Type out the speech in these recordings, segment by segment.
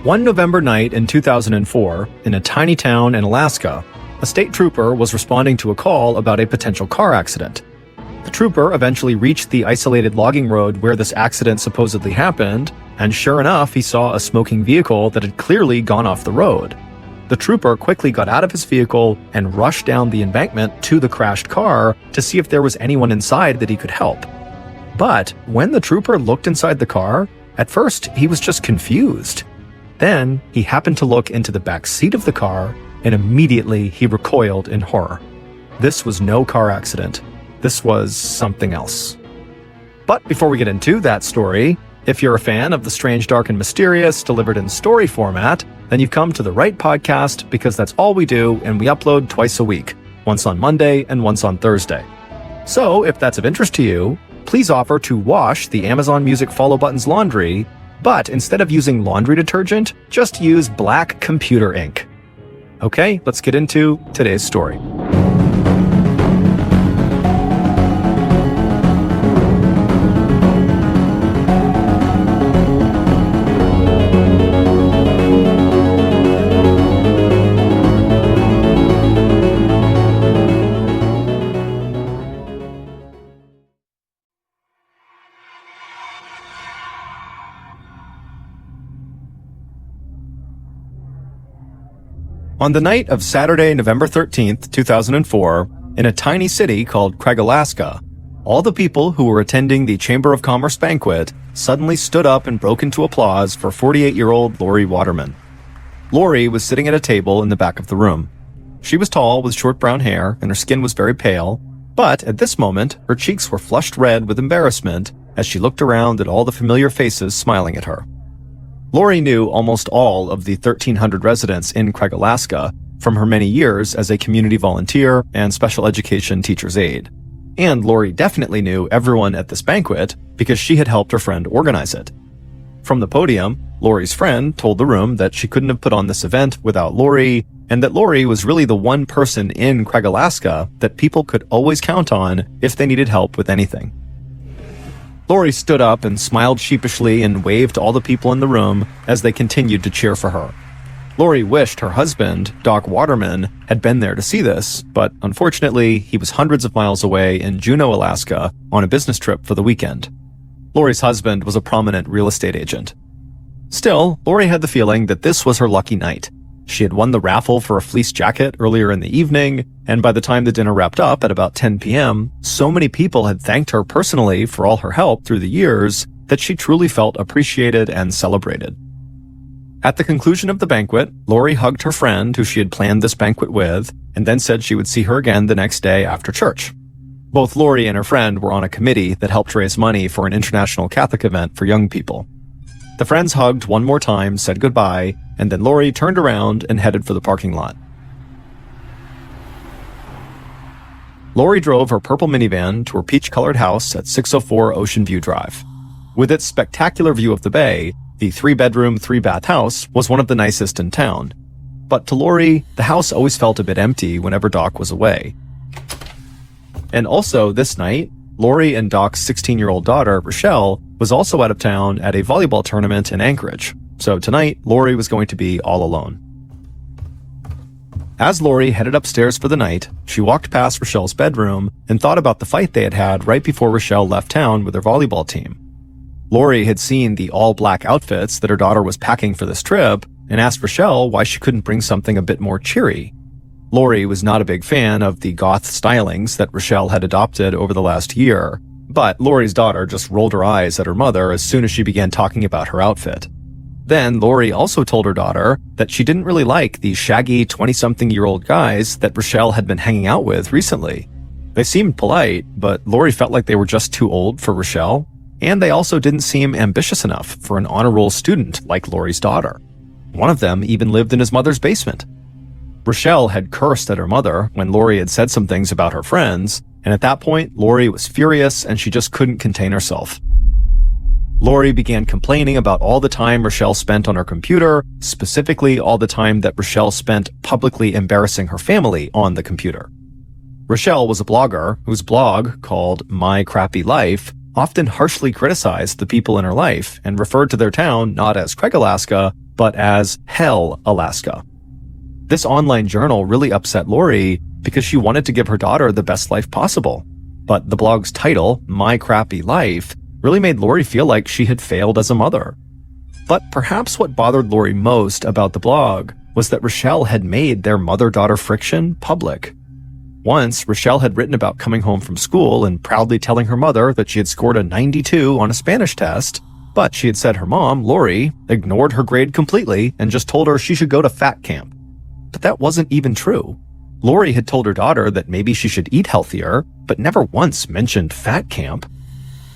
One November night in 2004, in a tiny town in Alaska, a state trooper was responding to a call about a potential car accident. The trooper eventually reached the isolated logging road where this accident supposedly happened, and sure enough, he saw a smoking vehicle that had clearly gone off the road. The trooper quickly got out of his vehicle and rushed down the embankment to the crashed car to see if there was anyone inside that he could help. But when the trooper looked inside the car, at first he was just confused. Then he happened to look into the back seat of the car, and immediately he recoiled in horror. This was no car accident. This was something else. But before we get into that story, if you're a fan of the strange, dark, and mysterious delivered in story format, then you've come to the right podcast, because that's all we do, and we upload twice a week, once on Monday and once on Thursday. So if that's of interest to you, please offer to wash the Amazon Music follow button's laundry, but instead of using laundry detergent, just use black computer ink. Okay, let's get into today's story. On the night of Saturday, November 13th, 2004, in a tiny city called Craig, Alaska, all the people who were attending the Chamber of Commerce banquet suddenly stood up and broke into applause for 48-year-old Lori Waterman. Lori was sitting at a table in the back of the room. She was tall with short brown hair and her skin was very pale, but at this moment, her cheeks were flushed red with embarrassment as she looked around at all the familiar faces smiling at her. Lori knew almost all of the 1,300 residents in Craig, Alaska, from her many years as a community volunteer and special education teacher's aide. And Lori definitely knew everyone at this banquet because she had helped her friend organize it. From the podium, Lori's friend told the room that she couldn't have put on this event without Lori, and that Lori was really the one person in Craig, Alaska that people could always count on if they needed help with anything. Lori stood up and smiled sheepishly and waved to all the people in the room as they continued to cheer for her. Lori wished her husband, Doc Waterman, had been there to see this, but unfortunately, he was hundreds of miles away in Juneau, Alaska, on a business trip for the weekend. Lori's husband was a prominent real estate agent. Still, Lori had the feeling that this was her lucky night. She had won the raffle for a fleece jacket earlier in the evening, and by the time the dinner wrapped up at about 10 p.m., so many people had thanked her personally for all her help through the years that she truly felt appreciated and celebrated. At the conclusion of the banquet, Lori hugged her friend who she had planned this banquet with, and then said she would see her again the next day after church. Both Lori and her friend were on a committee that helped raise money for an international Catholic event for young people. The friends hugged one more time, said goodbye, and then Lori turned around and headed for the parking lot. Lori drove her purple minivan to her peach-colored house at 604 Ocean View Drive. With its spectacular view of the bay, the 3-bedroom, 3-bath house was one of the nicest in town. But to Lori, the house always felt a bit empty whenever Doc was away. And also, this night, Lori and Doc's 16-year-old daughter, Rochelle, was also out of town at a volleyball tournament in Anchorage. So tonight, Lori was going to be all alone. As Lori headed upstairs for the night, she walked past Rochelle's bedroom and thought about the fight they had had right before Rochelle left town with her volleyball team. Lori had seen the all-black outfits that her daughter was packing for this trip and asked Rochelle why she couldn't bring something a bit more cheery. Lori was not a big fan of the goth stylings that Rochelle had adopted over the last year, but Lori's daughter just rolled her eyes at her mother as soon as she began talking about her outfit. Then Lori also told her daughter that she didn't really like the shaggy 20-something-year-old guys that Rochelle had been hanging out with recently. They seemed polite, but Lori felt like they were just too old for Rochelle, and they also didn't seem ambitious enough for an honor roll student like Lori's daughter. One of them even lived in his mother's basement. Rochelle had cursed at her mother when Lori had said some things about her friends, and at that point, Lori was furious and she just couldn't contain herself. Lori began complaining about all the time Rochelle spent on her computer, specifically all the time that Rochelle spent publicly embarrassing her family on the computer. Rochelle was a blogger whose blog, called My Crappy Life, often harshly criticized the people in her life and referred to their town not as Craig, Alaska, but as Hell, Alaska. This online journal really upset Lori because she wanted to give her daughter the best life possible. But the blog's title, My Crappy Life, really made Lori feel like she had failed as a mother. But perhaps what bothered Lori most about the blog was that Rochelle had made their mother-daughter friction public. Once, Rochelle had written about coming home from school and proudly telling her mother that she had scored a 92 on a Spanish test, but she had said her mom, Lori, ignored her grade completely and just told her she should go to fat camp. But that wasn't even true. Lori had told her daughter that maybe she should eat healthier, but never once mentioned fat camp.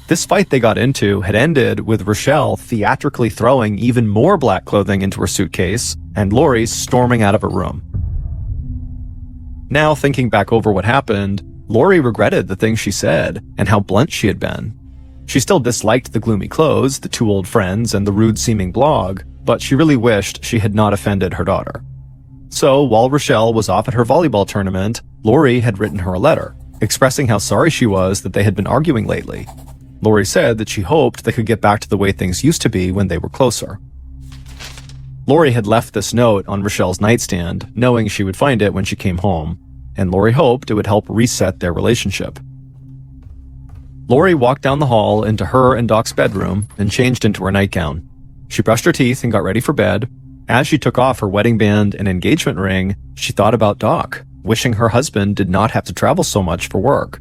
This fight they got into had ended with Rochelle theatrically throwing even more black clothing into her suitcase and Lori storming out of her room. Now, thinking back over what happened, Lori regretted the things she said and how blunt she had been. She still disliked the gloomy clothes, the two old friends, and the rude-seeming blog, but she really wished she had not offended her daughter. So, while Rochelle was off at her volleyball tournament, Lori had written her a letter, expressing how sorry she was that they had been arguing lately. Lori said that she hoped they could get back to the way things used to be when they were closer. Lori had left this note on Rochelle's nightstand, knowing she would find it when she came home, and Lori hoped it would help reset their relationship. Lori walked down the hall into her and Doc's bedroom and changed into her nightgown. She brushed her teeth and got ready for bed. As she took off her wedding band and engagement ring, she thought about Doc, wishing her husband did not have to travel so much for work.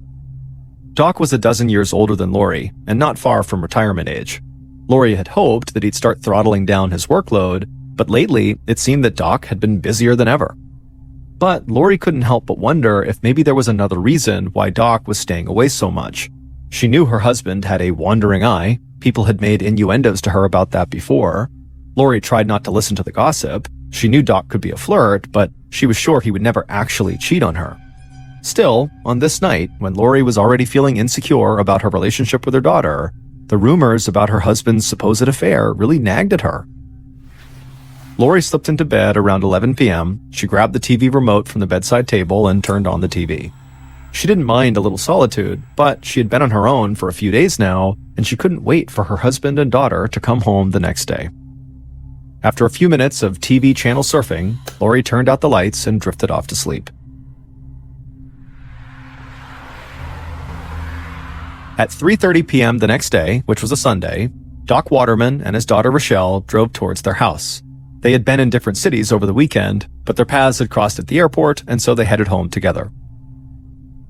Doc was a dozen years older than Lori, and not far from retirement age. Lori had hoped that he'd start throttling down his workload, but lately it seemed that Doc had been busier than ever. But Lori couldn't help but wonder if maybe there was another reason why Doc was staying away so much. She knew her husband had a wandering eye. People had made innuendos to her about that before. Lori tried not to listen to the gossip. She knew Doc could be a flirt, but she was sure he would never actually cheat on her. Still, on this night, when Lori was already feeling insecure about her relationship with her daughter, the rumors about her husband's supposed affair really nagged at her. Lori slipped into bed around 11 p.m. She grabbed the TV remote from the bedside table and turned on the TV. She didn't mind a little solitude, but she had been on her own for a few days now, and she couldn't wait for her husband and daughter to come home the next day. After a few minutes of TV channel surfing, Lori turned out the lights and drifted off to sleep. At 3:30 p.m. the next day, which was a Sunday, Doc Waterman and his daughter Rochelle drove towards their house. They had been in different cities over the weekend, but their paths had crossed at the airport, and so they headed home together.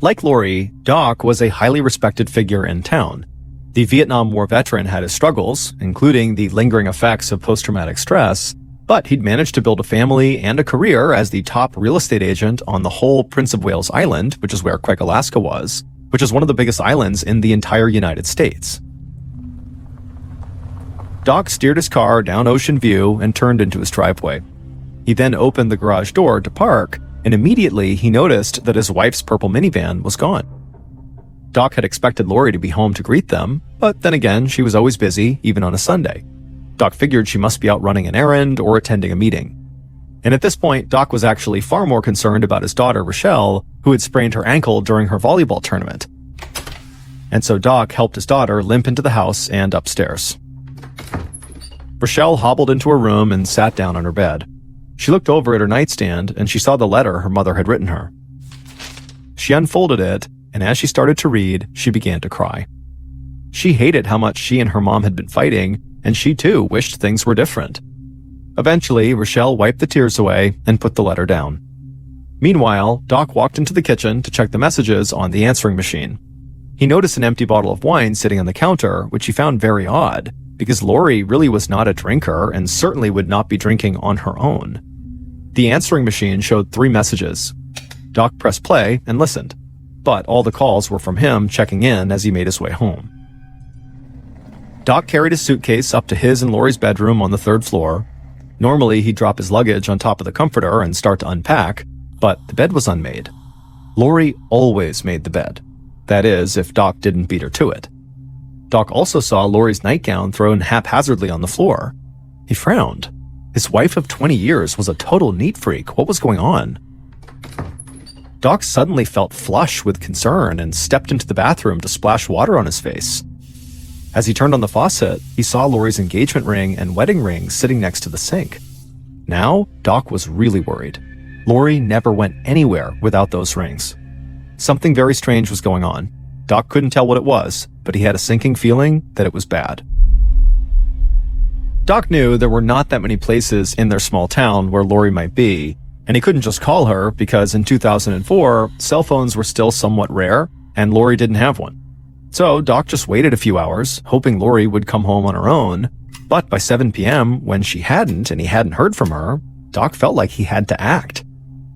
Like Lori, Doc was a highly respected figure in town. The Vietnam War veteran had his struggles, including the lingering effects of post-traumatic stress, but he'd managed to build a family and a career as the top real estate agent on the whole Prince of Wales Island, which is where Craig, Alaska was, which is one of the biggest islands in the entire United States. Doc steered his car down Ocean View and turned into his driveway. He then opened the garage door to park, and immediately he noticed that his wife's purple minivan was gone. Doc had expected Lori to be home to greet them, but then again, she was always busy, even on a Sunday. Doc figured she must be out running an errand or attending a meeting. And at this point, Doc was actually far more concerned about his daughter, Rochelle, who had sprained her ankle during her volleyball tournament. And so Doc helped his daughter limp into the house and upstairs. Rochelle hobbled into her room and sat down on her bed. She looked over at her nightstand and she saw the letter her mother had written her. She unfolded it, and as she started to read, she began to cry. She hated how much she and her mom had been fighting, and she too wished things were different. Eventually, Rochelle wiped the tears away and put the letter down. Meanwhile, Doc walked into the kitchen to check the messages on the answering machine. He noticed an empty bottle of wine sitting on the counter, which he found very odd, because Lori really was not a drinker and certainly would not be drinking on her own. The answering machine showed 3 messages. Doc pressed play and listened, but all the calls were from him checking in as he made his way home. Doc carried his suitcase up to his and Lori's bedroom on the 3rd floor. Normally, he'd drop his luggage on top of the comforter and start to unpack, but the bed was unmade. Lori always made the bed. That is, if Doc didn't beat her to it. Doc also saw Lori's nightgown thrown haphazardly on the floor. He frowned. His wife of 20 years was a total neat freak. What was going on? Doc suddenly felt flush with concern and stepped into the bathroom to splash water on his face. As he turned on the faucet, he saw Lori's engagement ring and wedding ring sitting next to the sink. Now, Doc was really worried. Lori never went anywhere without those rings. Something very strange was going on. Doc couldn't tell what it was, but he had a sinking feeling that it was bad. Doc knew there were not that many places in their small town where Lori might be, and he couldn't just call her because in 2004, cell phones were still somewhat rare, and Lori didn't have one. So Doc just waited a few hours, hoping Lori would come home on her own, but by 7 p.m., when she hadn't and he hadn't heard from her, Doc felt like he had to act.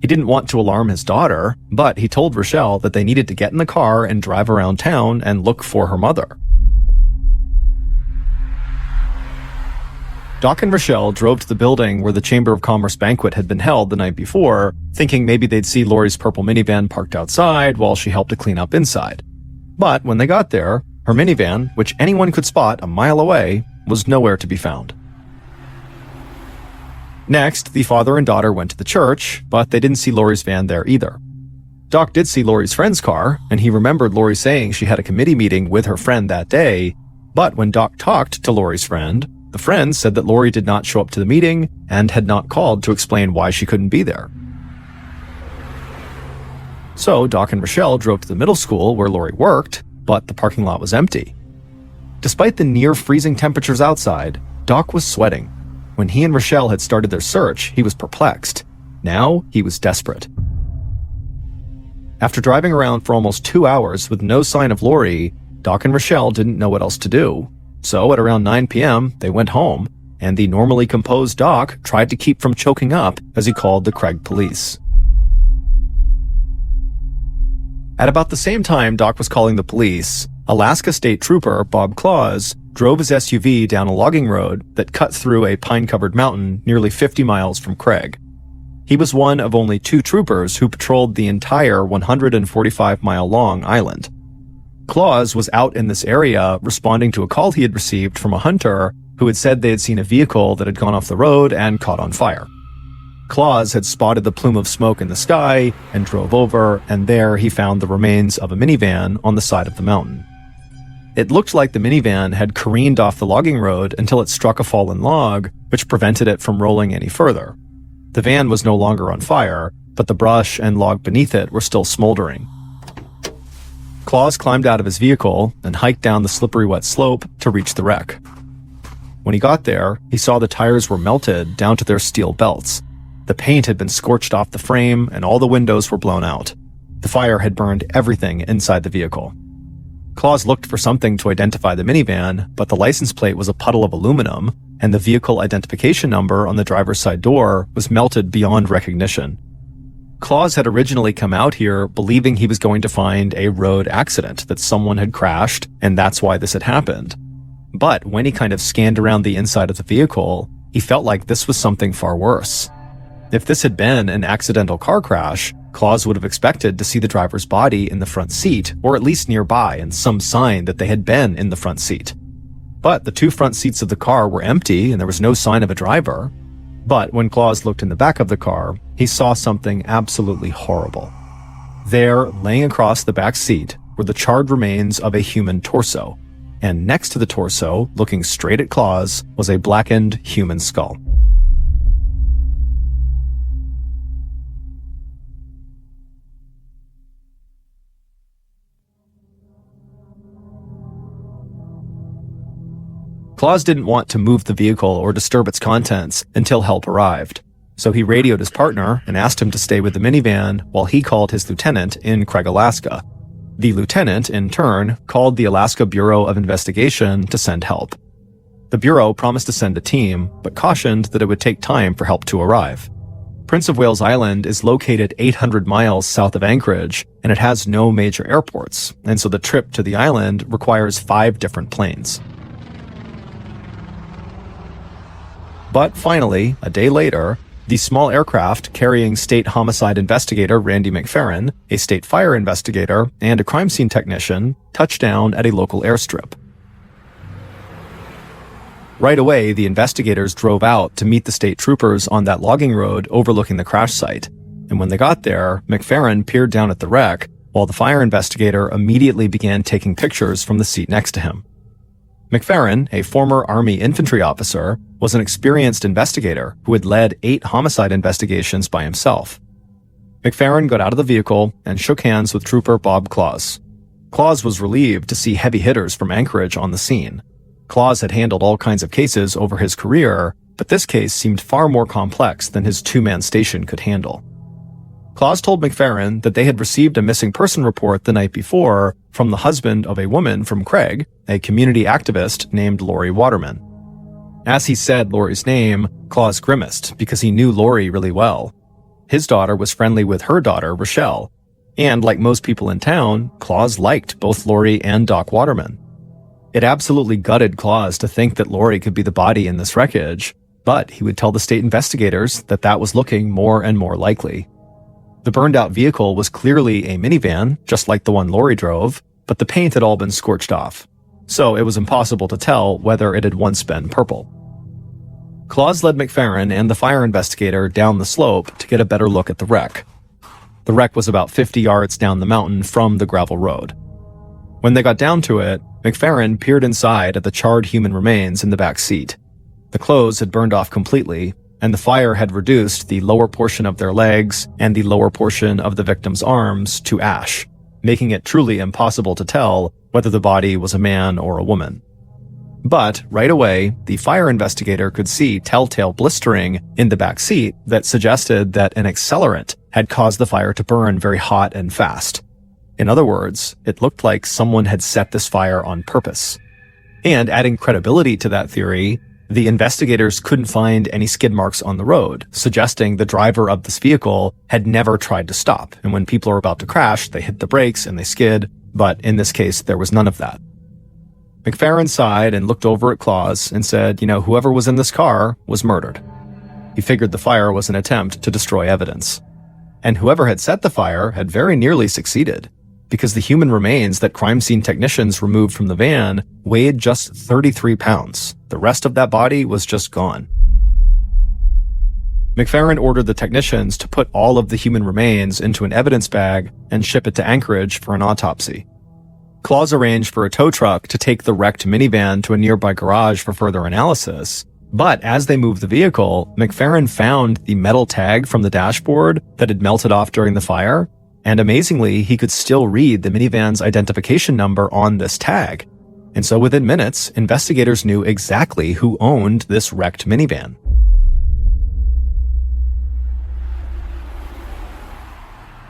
He didn't want to alarm his daughter, but he told Rochelle that they needed to get in the car and drive around town and look for her mother. Doc and Rochelle drove to the building where the Chamber of Commerce banquet had been held the night before, thinking maybe they'd see Lori's purple minivan parked outside while she helped to clean up inside. But when they got there, her minivan, which anyone could spot a mile away, was nowhere to be found. Next, the father and daughter went to the church, but they didn't see Lori's van there either. Doc did see Lori's friend's car, and he remembered Lori saying she had a committee meeting with her friend that day, but when Doc talked to Lori's friend, the friend said that Lori did not show up to the meeting and had not called to explain why she couldn't be there. So Doc and Rochelle drove to the middle school where Lori worked, but the parking lot was empty. Despite the near-freezing temperatures outside, Doc was sweating. When he and Rochelle had started their search, he was perplexed. Now, he was desperate. After driving around for almost 2 hours with no sign of Lori, Doc and Rochelle didn't know what else to do. So at around 9 p.m., they went home, and the normally composed Doc tried to keep from choking up as he called the Craig police. At about the same time Doc was calling the police, Alaska State Trooper Bob Claus drove his SUV down a logging road that cut through a pine-covered mountain nearly 50 miles from Craig. He was one of only 2 troopers who patrolled the entire 145-mile-long island. Claus was out in this area responding to a call he had received from a hunter who had said they had seen a vehicle that had gone off the road and caught on fire. Claus had spotted the plume of smoke in the sky and drove over, and there he found the remains of a minivan on the side of the mountain. It looked like the minivan had careened off the logging road until it struck a fallen log, which prevented it from rolling any further. The van was no longer on fire, but the brush and log beneath it were still smoldering. Claus climbed out of his vehicle and hiked down the slippery wet slope to reach the wreck. When he got there, he saw the tires were melted down to their steel belts. The paint had been scorched off the frame and all the windows were blown out. The fire had burned everything inside the vehicle. Claus looked for something to identify the minivan, but the license plate was a puddle of aluminum, and the vehicle identification number on the driver's side door was melted beyond recognition. Claus had originally come out here believing he was going to find a road accident, that someone had crashed, and that's why this had happened. But when he kind of scanned around the inside of the vehicle, he felt like this was something far worse. If this had been an accidental car crash, Claus would have expected to see the driver's body in the front seat, or at least nearby, and some sign that they had been in the front seat. But the 2 front seats of the car were empty and there was no sign of a driver. But when Claus looked in the back of the car, he saw something absolutely horrible. There, laying across the back seat, were the charred remains of a human torso. And next to the torso, looking straight at Claus, was a blackened human skull. Claus didn't want to move the vehicle or disturb its contents until help arrived, so he radioed his partner and asked him to stay with the minivan while he called his lieutenant in Craig, Alaska. The lieutenant, in turn, called the Alaska Bureau of Investigation to send help. The Bureau promised to send a team, but cautioned that it would take time for help to arrive. Prince of Wales Island is located 800 miles south of Anchorage, and it has no major airports, and so the trip to the island requires 5 different planes. But finally, a day later, the small aircraft carrying state homicide investigator Randy McFerrin, a state fire investigator, and a crime scene technician touched down at a local airstrip. Right away, the investigators drove out to meet the state troopers on that logging road overlooking the crash site. And when they got there, McFerrin peered down at the wreck, while the fire investigator immediately began taking pictures from the seat next to him. McFerrin, a former Army infantry officer, was an experienced investigator who had led 8 homicide investigations by himself. McFerrin got out of the vehicle and shook hands with Trooper Bob Claus. Claus was relieved to see heavy hitters from Anchorage on the scene. Claus had handled all kinds of cases over his career, but this case seemed far more complex than his 2-man station could handle. Claus told McFerrin that they had received a missing person report the night before from the husband of a woman from Craig, a community activist named Lori Waterman. As he said Lori's name, Claus grimaced because he knew Lori really well. His daughter was friendly with her daughter, Rochelle, and like most people in town, Claus liked both Lori and Doc Waterman. It absolutely gutted Claus to think that Lori could be the body in this wreckage, but he would tell the state investigators that that was looking more and more likely. The burned-out vehicle was clearly a minivan, just like the one Lori drove, but the paint had all been scorched off, so it was impossible to tell whether it had once been purple. Claus led McFerrin and the fire investigator down the slope to get a better look at the wreck. The wreck was about 50 yards down the mountain from the gravel road. When they got down to it, McFerrin peered inside at the charred human remains in the back seat. The clothes had burned off completely, and the fire had reduced the lower portion of their legs and the lower portion of the victim's arms to ash, making it truly impossible to tell whether the body was a man or a woman. But right away, the fire investigator could see telltale blistering in the back seat that suggested that an accelerant had caused the fire to burn very hot and fast. In other words, it looked like someone had set this fire on purpose. And adding credibility to that theory, the investigators couldn't find any skid marks on the road, suggesting the driver of this vehicle had never tried to stop, and when people are about to crash, they hit the brakes and they skid, but in this case, there was none of that. McFerrin sighed and looked over at Claus and said, whoever was in this car was murdered. He figured the fire was an attempt to destroy evidence. And whoever had set the fire had very nearly succeeded, because the human remains that crime scene technicians removed from the van weighed just 33 pounds. The rest of that body was just gone. McFerrin ordered the technicians to put all of the human remains into an evidence bag and ship it to Anchorage for an autopsy. Claus arranged for a tow truck to take the wrecked minivan to a nearby garage for further analysis, but as they moved the vehicle, McFerrin found the metal tag from the dashboard that had melted off during the fire, and amazingly, he could still read the minivan's identification number on this tag. And so within minutes, investigators knew exactly who owned this wrecked minivan.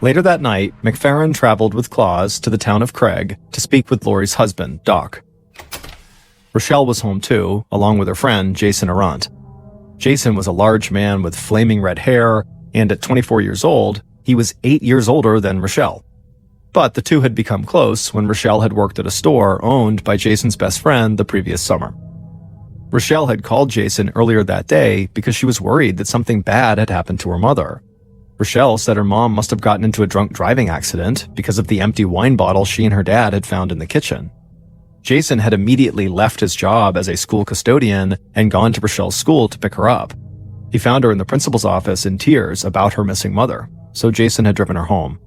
Later that night, McFerrin traveled with Claus to the town of Craig to speak with Lori's husband, Doc. Rochelle was home too, along with her friend, Jason Arant. Jason was a large man with flaming red hair, and at 24 years old, he was 8 years older than Rochelle. But the two had become close when Rochelle had worked at a store owned by Jason's best friend the previous summer. Rochelle had called Jason earlier that day because she was worried that something bad had happened to her mother. Rochelle said her mom must have gotten into a drunk driving accident because of the empty wine bottle she and her dad had found in the kitchen. Jason had immediately left his job as a school custodian and gone to Rochelle's school to pick her up. He found her in the principal's office in tears about her missing mother, so Jason had driven her home.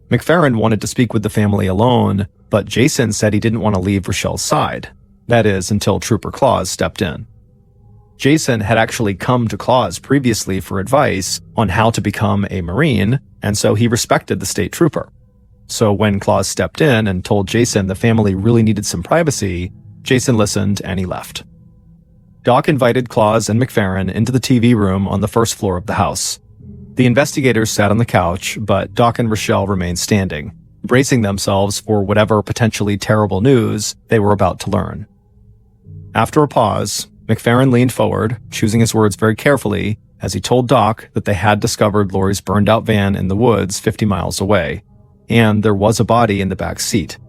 McFerrin wanted to speak with the family alone, but Jason said he didn't want to leave Rochelle's side. That is, until Trooper Claus stepped in. Jason had actually come to Claus previously for advice on how to become a Marine, and so he respected the state trooper. So when Claus stepped in and told Jason the family really needed some privacy, Jason listened and he left. Doc invited Claus and McFerrin into the TV room on the first floor of the house. The investigators sat on the couch, but Doc and Rochelle remained standing, bracing themselves for whatever potentially terrible news they were about to learn. After a pause, McFerrin leaned forward, choosing his words very carefully, as he told Doc that they had discovered Lori's burned-out van in the woods 50 miles away, and there was a body in the back seat.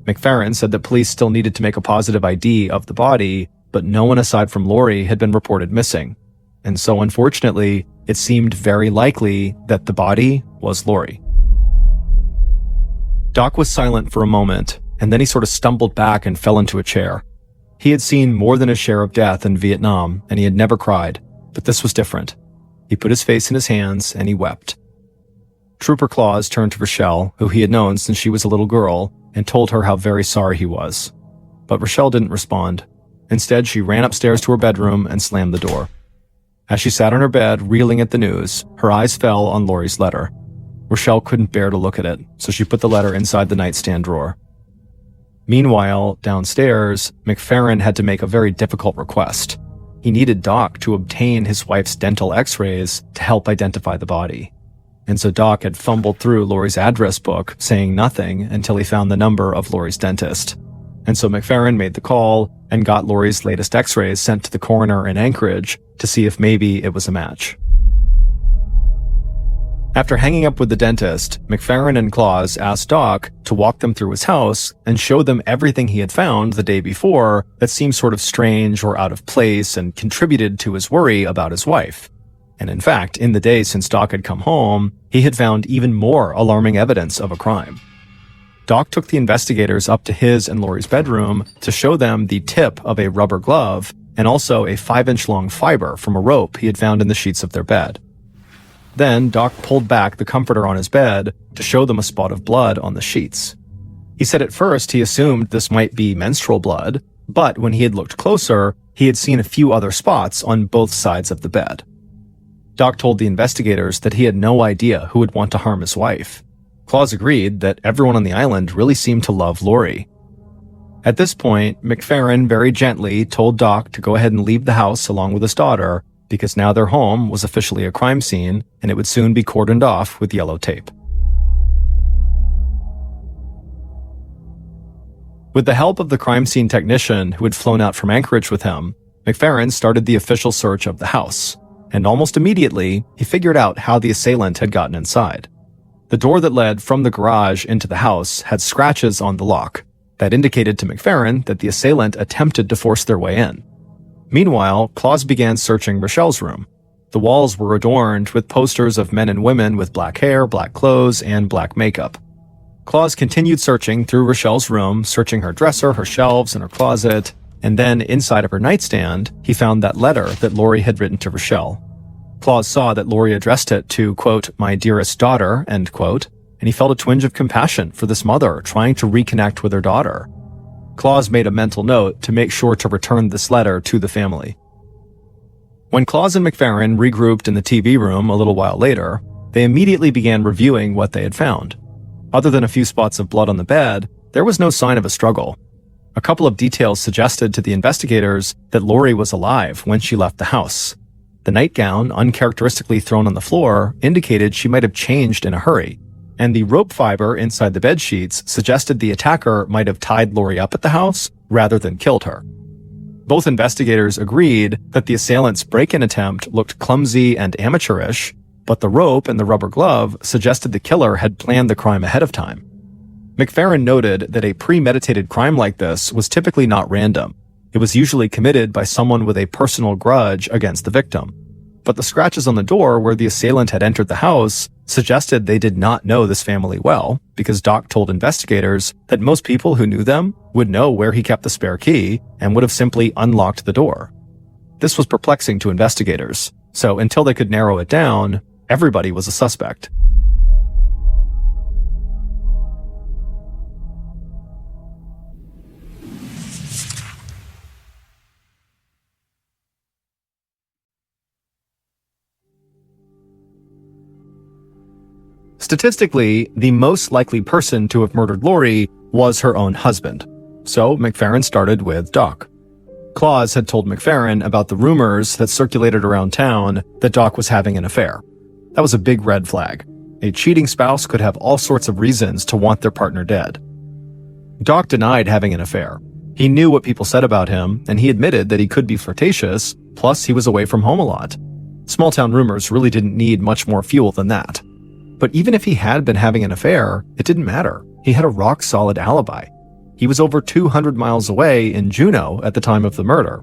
McFerrin said that police still needed to make a positive ID of the body, but no one aside from Lori had been reported missing. And so unfortunately, it seemed very likely that the body was Lori. Doc was silent for a moment, and then he sort of stumbled back and fell into a chair. He had seen more than his share of death in Vietnam, and he had never cried, but this was different. He put his face in his hands, and he wept. Trooper Claus turned to Rochelle, who he had known since she was a little girl, and told her how very sorry he was. but Rochelle didn't respond. Instead, she ran upstairs to her bedroom and slammed the door. As she sat on her bed, reeling at the news, her eyes fell on Lori's letter. Rochelle couldn't bear to look at it, so she put the letter inside the nightstand drawer. Meanwhile, downstairs, McFerrin had to make a very difficult request. He needed Doc to obtain his wife's dental x-rays to help identify the body. And so Doc had fumbled through Lori's address book, saying nothing until he found the number of Lori's dentist. And so McFerrin made the call and got Lori's latest x-rays sent to the coroner in Anchorage to see if maybe it was a match. After hanging up with the dentist, McFerrin and Claus asked Doc to walk them through his house and show them everything he had found the day before that seemed sort of strange or out of place and contributed to his worry about his wife. And in fact, in the days since Doc had come home, he had found even more alarming evidence of a crime. Doc took the investigators up to his and Lori's bedroom to show them the tip of a rubber glove and also a 5-inch long fiber from a rope he had found in the sheets of their bed. Then Doc pulled back the comforter on his bed to show them a spot of blood on the sheets. He said at first he assumed this might be menstrual blood, but when he had looked closer, he had seen a few other spots on both sides of the bed. Doc told the investigators that he had no idea who would want to harm his wife. Claus agreed that everyone on the island really seemed to love Lori. At this point, McFerrin very gently told Doc to go ahead and leave the house along with his daughter, because now their home was officially a crime scene and it would soon be cordoned off with yellow tape. With the help of the crime scene technician who had flown out from Anchorage with him, McFerrin started the official search of the house, and almost immediately, he figured out how the assailant had gotten inside. The door that led from the garage into the house had scratches on the lock that indicated to McFerrin that the assailant attempted to force their way in. Meanwhile, Claus began searching Rochelle's room. The walls were adorned with posters of men and women with black hair, black clothes, and black makeup. Claus continued searching through Rochelle's room, searching her dresser, her shelves, and her closet, and then inside of her nightstand, he found that letter that Lori had written to Rochelle. Claus saw that Lori addressed it to, quote, "my dearest daughter," end quote, and he felt a twinge of compassion for this mother trying to reconnect with her daughter. Claus made a mental note to make sure to return this letter to the family. When Claus and McFerrin regrouped in the TV room a little while later, they immediately began reviewing what they had found. Other than a few spots of blood on the bed, there was no sign of a struggle. A couple of details suggested to the investigators that Lori was alive when she left the house. The nightgown, uncharacteristically thrown on the floor, indicated she might have changed in a hurry, and the rope fiber inside the bed sheets suggested the attacker might have tied Lori up at the house rather than killed her. Both investigators agreed that the assailant's break-in attempt looked clumsy and amateurish, but the rope and the rubber glove suggested the killer had planned the crime ahead of time. McFerrin noted that a premeditated crime like this was typically not random. It was usually committed by someone with a personal grudge against the victim. But the scratches on the door where the assailant had entered the house suggested they did not know this family well, because Doc told investigators that most people who knew them would know where he kept the spare key and would have simply unlocked the door. This was perplexing to investigators, so until they could narrow it down, everybody was a suspect. Statistically, the most likely person to have murdered Lori was her own husband. So McFerrin started with Doc. Claus had told McFerrin about the rumors that circulated around town that Doc was having an affair. That was a big red flag. A cheating spouse could have all sorts of reasons to want their partner dead. Doc denied having an affair. He knew what people said about him, and he admitted that he could be flirtatious, plus he was away from home a lot. Small-town rumors really didn't need much more fuel than that. But even if he had been having an affair, it didn't matter. He had a rock-solid alibi. He was over 200 miles away in Juneau at the time of the murder.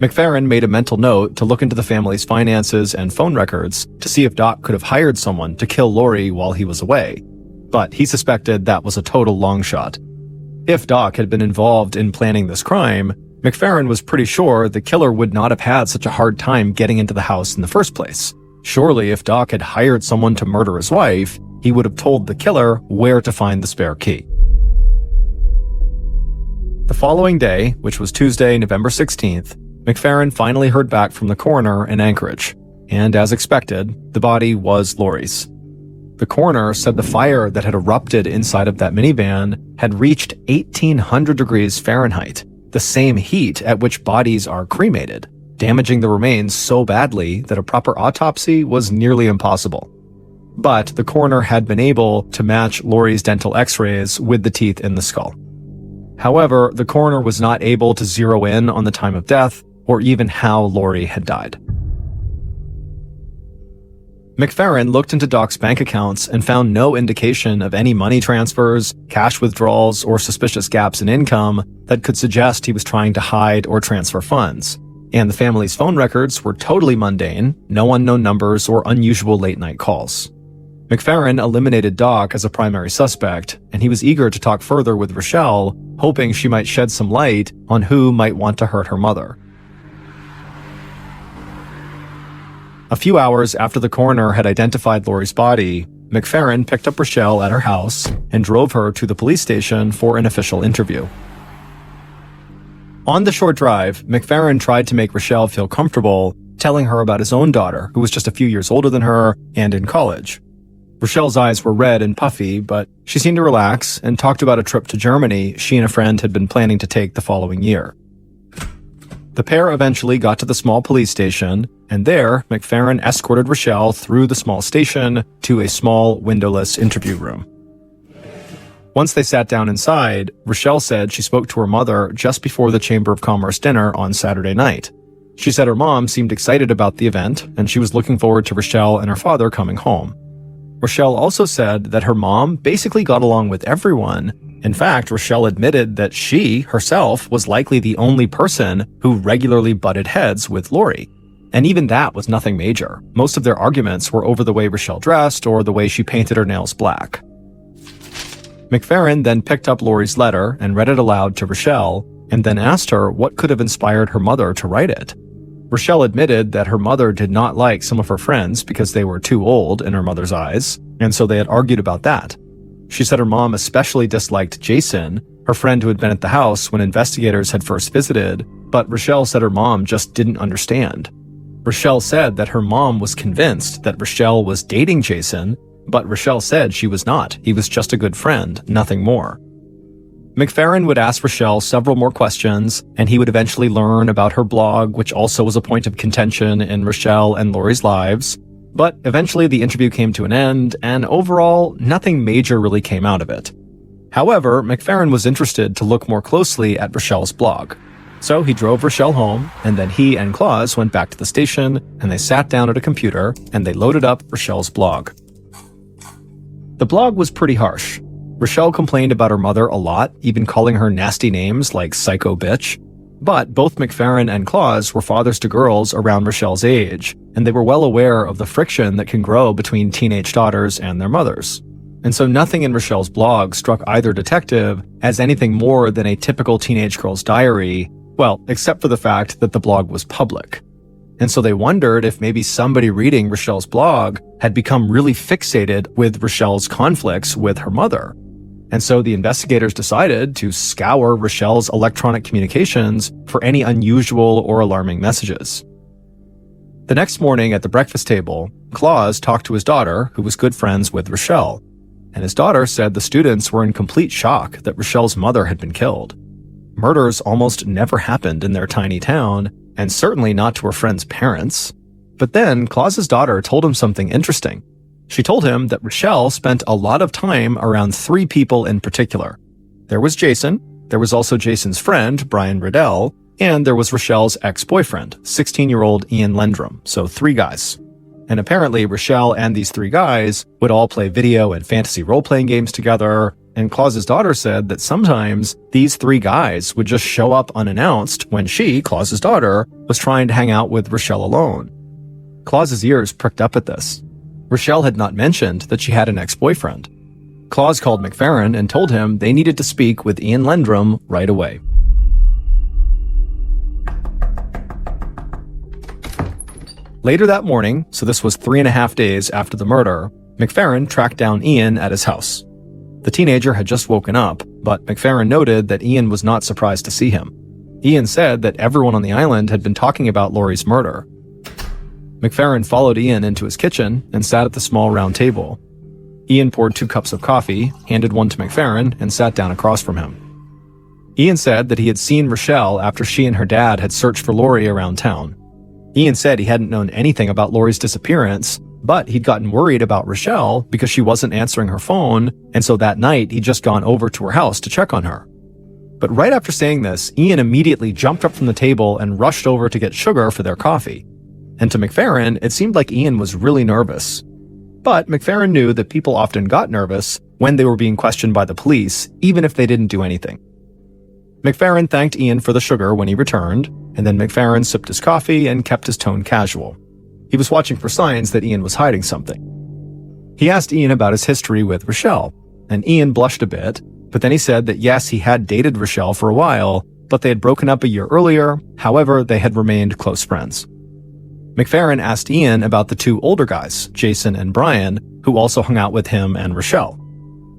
McFerrin made a mental note to look into the family's finances and phone records to see if Doc could have hired someone to kill Lori while he was away. But he suspected that was a total long shot. If Doc had been involved in planning this crime, McFerrin was pretty sure the killer would not have had such a hard time getting into the house in the first place. Surely if Doc had hired someone to murder his wife, he would have told the killer where to find the spare key. The following day, which was Tuesday, November 16th, McFerrin finally heard back from the coroner in Anchorage, and as expected, the body was Lori's. The coroner said the fire that had erupted inside of that minivan had reached 1,800 degrees Fahrenheit, the same heat at which bodies are cremated, damaging the remains so badly that a proper autopsy was nearly impossible. But the coroner had been able to match Lori's dental x-rays with the teeth in the skull. However, the coroner was not able to zero in on the time of death or even how Lori had died. McFerrin looked into Doc's bank accounts and found no indication of any money transfers, cash withdrawals, or suspicious gaps in income that could suggest he was trying to hide or transfer funds. And the family's phone records were totally mundane, no unknown numbers or unusual late-night calls. McFerrin eliminated Doc as a primary suspect, and he was eager to talk further with Rochelle, hoping she might shed some light on who might want to hurt her mother. A few hours after the coroner had identified Lori's body, McFerrin picked up Rochelle at her house and drove her to the police station for an official interview. On the short drive, McFerrin tried to make Rochelle feel comfortable, telling her about his own daughter, who was just a few years older than her and in college. Rochelle's eyes were red and puffy, but she seemed to relax and talked about a trip to Germany she and a friend had been planning to take the following year. The pair eventually got to the small police station, and there, McFerrin escorted Rochelle through the small station to a small, windowless interview room. Once they sat down inside, Rochelle said she spoke to her mother just before the Chamber of Commerce dinner on Saturday night. She said her mom seemed excited about the event, and she was looking forward to Rochelle and her father coming home. Rochelle also said that her mom basically got along with everyone. In fact, Rochelle admitted that she, herself, was likely the only person who regularly butted heads with Lori. And even that was nothing major. Most of their arguments were over the way Rochelle dressed or the way she painted her nails black. McFerrin then picked up Lori's letter and read it aloud to Rochelle, and then asked her what could have inspired her mother to write it. Rochelle admitted that her mother did not like some of her friends because they were too old in her mother's eyes, and so they had argued about that. She said her mom especially disliked Jason, her friend who had been at the house when investigators had first visited, but Rochelle said her mom just didn't understand. Rochelle said that her mom was convinced that Rochelle was dating Jason, but Rochelle said she was not. He was just a good friend, nothing more. McFerrin would ask Rochelle several more questions, and he would eventually learn about her blog, which also was a point of contention in Rochelle and Lori's lives. But eventually the interview came to an end, and overall, nothing major really came out of it. However, McFerrin was interested to look more closely at Rochelle's blog. So he drove Rochelle home, and then he and Claus went back to the station, and they sat down at a computer, and they loaded up Rochelle's blog. The blog was pretty harsh. Rochelle complained about her mother a lot, even calling her nasty names like psycho bitch. But both McFerrin and Claus were fathers to girls around Rochelle's age, and they were well aware of the friction that can grow between teenage daughters and their mothers. And so nothing in Rochelle's blog struck either detective as anything more than a typical teenage girl's diary, well, except for the fact that the blog was public. And so they wondered if maybe somebody reading Rochelle's blog had become really fixated with Rochelle's conflicts with her mother. And so the investigators decided to scour Rochelle's electronic communications for any unusual or alarming messages. The next morning at the breakfast table, Claus talked to his daughter, who was good friends with Rochelle. And his daughter said the students were in complete shock that Rochelle's mother had been killed. Murders almost never happened in their tiny town, and certainly not to her friend's parents. But then Claus's daughter told him something interesting. She told him that Rochelle spent a lot of time around three people in particular. There was Jason, there was also Jason's friend, Brian Riddell, and there was Rochelle's ex-boyfriend, 16-year-old Ian Lendrum, so three guys. And apparently Rochelle and these three guys would all play video and fantasy role-playing games together, and Claus's daughter said that sometimes these three guys would just show up unannounced when she, Claus's daughter, was trying to hang out with Rochelle alone. Claus's ears pricked up at this. Rochelle had not mentioned that she had an ex-boyfriend. Claus called McFerrin and told him they needed to speak with Ian Lendrum right away. Later that morning, so this was 3.5 days after the murder, McFerrin tracked down Ian at his house. The teenager had just woken up, but McFerrin noted that Ian was not surprised to see him. Ian said that everyone on the island had been talking about Lori's murder. McFerrin followed Ian into his kitchen and sat at the small round table. Ian poured 2 cups of coffee, handed one to McFerrin, and sat down across from him. Ian said that he had seen Rochelle after she and her dad had searched for Lori around town. Ian said he hadn't known anything about Lori's disappearance, but he'd gotten worried about Rochelle because she wasn't answering her phone, and so that night he'd just gone over to her house to check on her. But right after saying this, Ian immediately jumped up from the table and rushed over to get sugar for their coffee. And to McFerrin, it seemed like Ian was really nervous. But McFerrin knew that people often got nervous when they were being questioned by the police, even if they didn't do anything. McFerrin thanked Ian for the sugar when he returned, and then McFerrin sipped his coffee and kept his tone casual. He was watching for signs that Ian was hiding something. He asked Ian about his history with Rochelle, and Ian blushed a bit, but then he said that yes, he had dated Rochelle for a while, but they had broken up a year earlier. However, they had remained close friends. McFerrin asked Ian about the 2 older guys, Jason and Brian, who also hung out with him and Rochelle.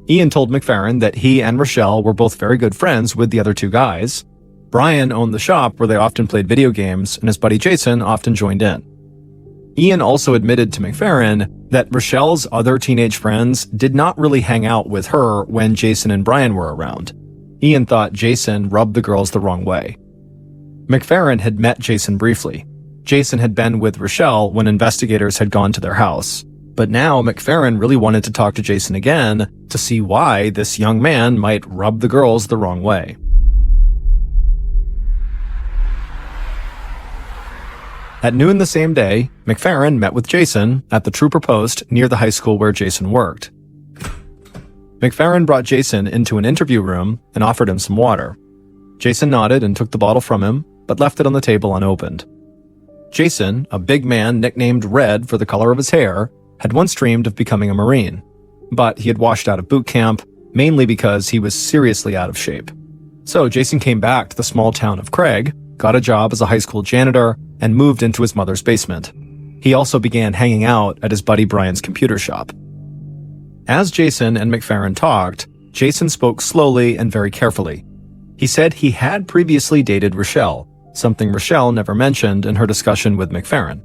Ian told McFerrin that he and Rochelle were both very good friends with the other 2 guys. Brian owned the shop where they often played video games, and his buddy Jason often joined in. Ian also admitted to McFerrin that Rochelle's other teenage friends did not really hang out with her when Jason and Brian were around. Ian thought Jason rubbed the girls the wrong way. McFerrin had met Jason briefly. Jason had been with Rochelle when investigators had gone to their house. But now McFerrin really wanted to talk to Jason again to see why this young man might rub the girls the wrong way. At noon the same day, McFerrin met with Jason at the trooper post near the high school where Jason worked. McFerrin brought Jason into an interview room and offered him some water. Jason nodded and took the bottle from him, but left it on the table unopened. Jason, a big man nicknamed Red for the color of his hair, had once dreamed of becoming a Marine, but he had washed out of boot camp, mainly because he was seriously out of shape. So Jason came back to the small town of Craig, got a job as a high school janitor, and moved into his mother's basement. He also began hanging out at his buddy Brian's computer shop. As Jason and McFerrin talked, Jason spoke slowly and very carefully. He said he had previously dated Rochelle, something Rochelle never mentioned in her discussion with McFerrin.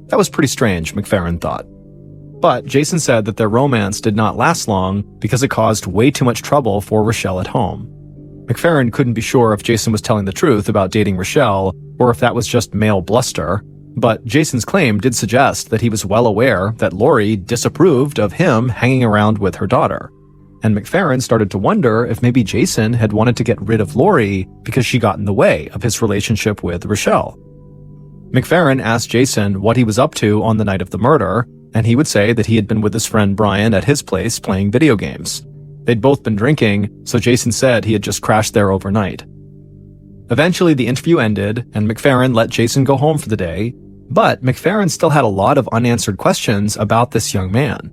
That was pretty strange, McFerrin thought. But Jason said that their romance did not last long because it caused way too much trouble for Rochelle at home. McFerrin couldn't be sure if Jason was telling the truth about dating Rochelle or if that was just male bluster, but Jason's claim did suggest that he was well aware that Lori disapproved of him hanging around with her daughter. And McFerrin started to wonder if maybe Jason had wanted to get rid of Lori because she got in the way of his relationship with Rochelle. McFerrin asked Jason what he was up to on the night of the murder, and he would say that he had been with his friend Brian at his place playing video games. They'd both been drinking, so Jason said he had just crashed there overnight. Eventually, the interview ended, and McFerrin let Jason go home for the day, but McFerrin still had a lot of unanswered questions about this young man.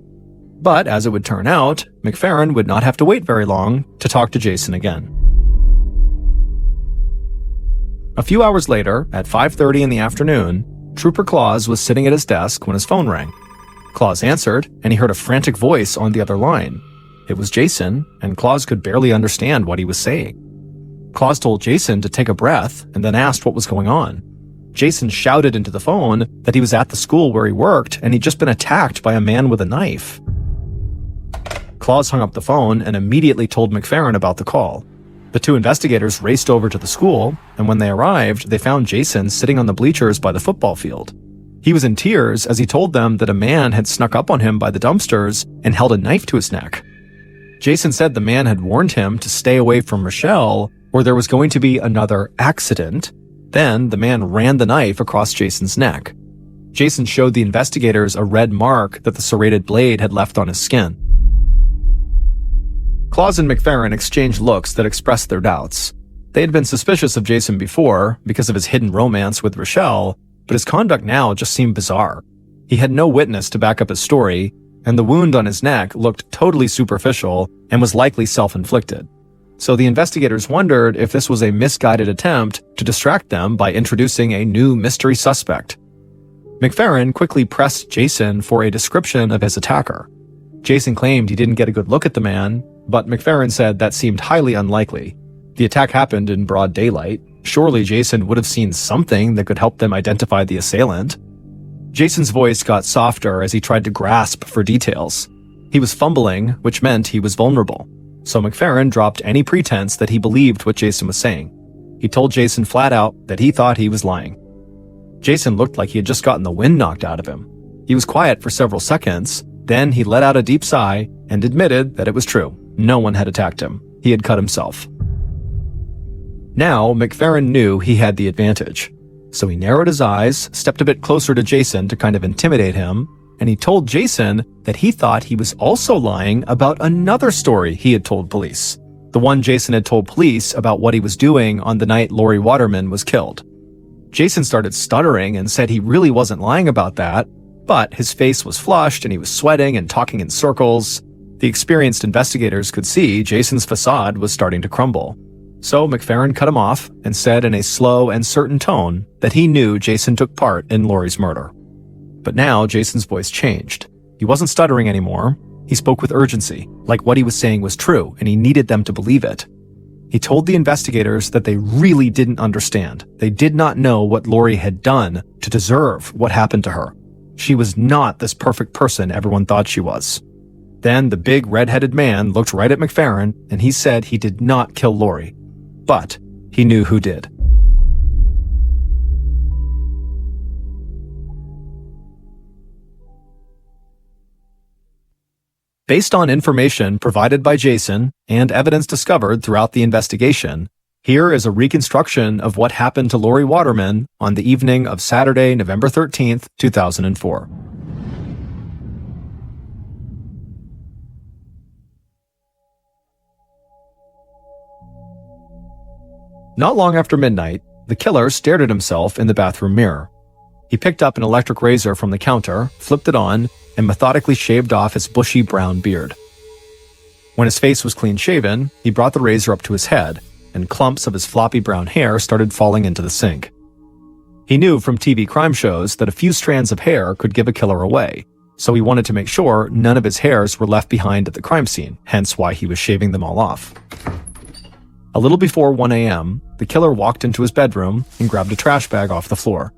But as it would turn out, McFerrin would not have to wait very long to talk to Jason again. A few hours later, at 5:30 in the afternoon, Trooper Claus was sitting at his desk when his phone rang. Claus answered, and he heard a frantic voice on the other line. It was Jason, and Claus could barely understand what he was saying. Claus told Jason to take a breath and then asked what was going on. Jason shouted into the phone that he was at the school where he worked and he'd just been attacked by a man with a knife. Claus hung up the phone and immediately told McFerrin about the call. The 2 investigators raced over to the school, and when they arrived, they found Jason sitting on the bleachers by the football field. He was in tears as he told them that a man had snuck up on him by the dumpsters and held a knife to his neck. Jason said the man had warned him to stay away from Rochelle, or there was going to be another accident. Then the man ran the knife across Jason's neck. Jason showed the investigators a red mark that the serrated blade had left on his skin. Claus and McFerrin exchanged looks that expressed their doubts. They had been suspicious of Jason before because of his hidden romance with Rochelle, but his conduct now just seemed bizarre. He had no witness to back up his story, and the wound on his neck looked totally superficial and was likely self-inflicted. So the investigators wondered if this was a misguided attempt to distract them by introducing a new mystery suspect. McFerrin quickly pressed Jason for a description of his attacker. Jason claimed he didn't get a good look at the man, but McFerrin said that seemed highly unlikely. The attack happened in broad daylight. Surely Jason would have seen something that could help them identify the assailant. Jason's voice got softer as he tried to grasp for details. He was fumbling, which meant he was vulnerable. So McFerrin dropped any pretense that he believed what Jason was saying. He told Jason flat out that he thought he was lying. Jason looked like he had just gotten the wind knocked out of him. He was quiet for several seconds, then he let out a deep sigh and admitted that it was true. No one had attacked him. He had cut himself. Now, McFerrin knew he had the advantage. So he narrowed his eyes, stepped a bit closer to Jason to kind of intimidate him, and he told Jason that he thought he was also lying about another story he had told police. The one Jason had told police about what he was doing on the night Lori Waterman was killed. Jason started stuttering and said he really wasn't lying about that, but his face was flushed and he was sweating and talking in circles. The experienced investigators could see Jason's facade was starting to crumble. So McFerrin cut him off and said in a slow and certain tone that he knew Jason took part in Lori's murder. But now Jason's voice changed. He wasn't stuttering anymore. He spoke with urgency, like what he was saying was true and he needed them to believe it. He told the investigators that they really didn't understand. They did not know what Lori had done to deserve what happened to her. She was not this perfect person everyone thought she was. Then the big red-headed man looked right at McFerrin and he said he did not kill Lori, but he knew who did. Based on information provided by Jason and evidence discovered throughout the investigation, here is a reconstruction of what happened to Lori Waterman on the evening of Saturday, November 13th, 2004. Not long after midnight, the killer stared at himself in the bathroom mirror. He picked up an electric razor from the counter, flipped it on, and methodically shaved off his bushy brown beard. When his face was clean-shaven, he brought the razor up to his head, and clumps of his floppy brown hair started falling into the sink. He knew from TV crime shows that a few strands of hair could give a killer away, so he wanted to make sure none of his hairs were left behind at the crime scene, hence why he was shaving them all off. A little before 1 a.m., the killer walked into his bedroom and grabbed a trash bag off the floor.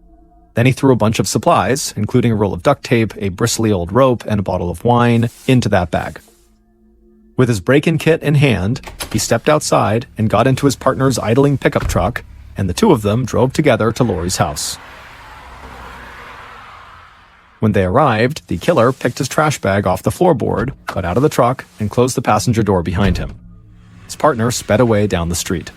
Then he threw a bunch of supplies, including a roll of duct tape, a bristly old rope, and a bottle of wine, into that bag. With his break-in kit in hand, he stepped outside and got into his partner's idling pickup truck, and the two of them drove together to Lori's house. When they arrived, the killer picked his trash bag off the floorboard, got out of the truck, and closed the passenger door behind him. His partner sped away down the street.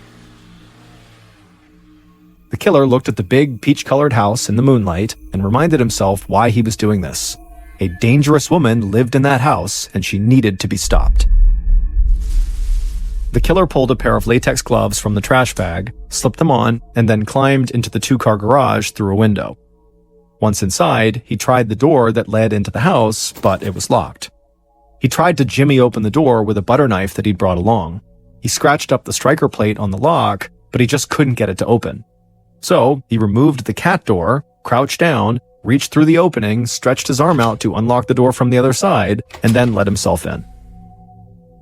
The killer looked at the big peach-colored house in the moonlight and reminded himself why he was doing this. A dangerous woman lived in that house, and she needed to be stopped. The killer pulled a pair of latex gloves from the trash bag, slipped them on, and then climbed into the two-car garage through a window. Once inside, he tried the door that led into the house, but it was locked. He tried to jimmy open the door with a butter knife that he'd brought along. He scratched up the striker plate on the lock, but he just couldn't get it to open. So, he removed the cat door, crouched down, reached through the opening, stretched his arm out to unlock the door from the other side, and then let himself in.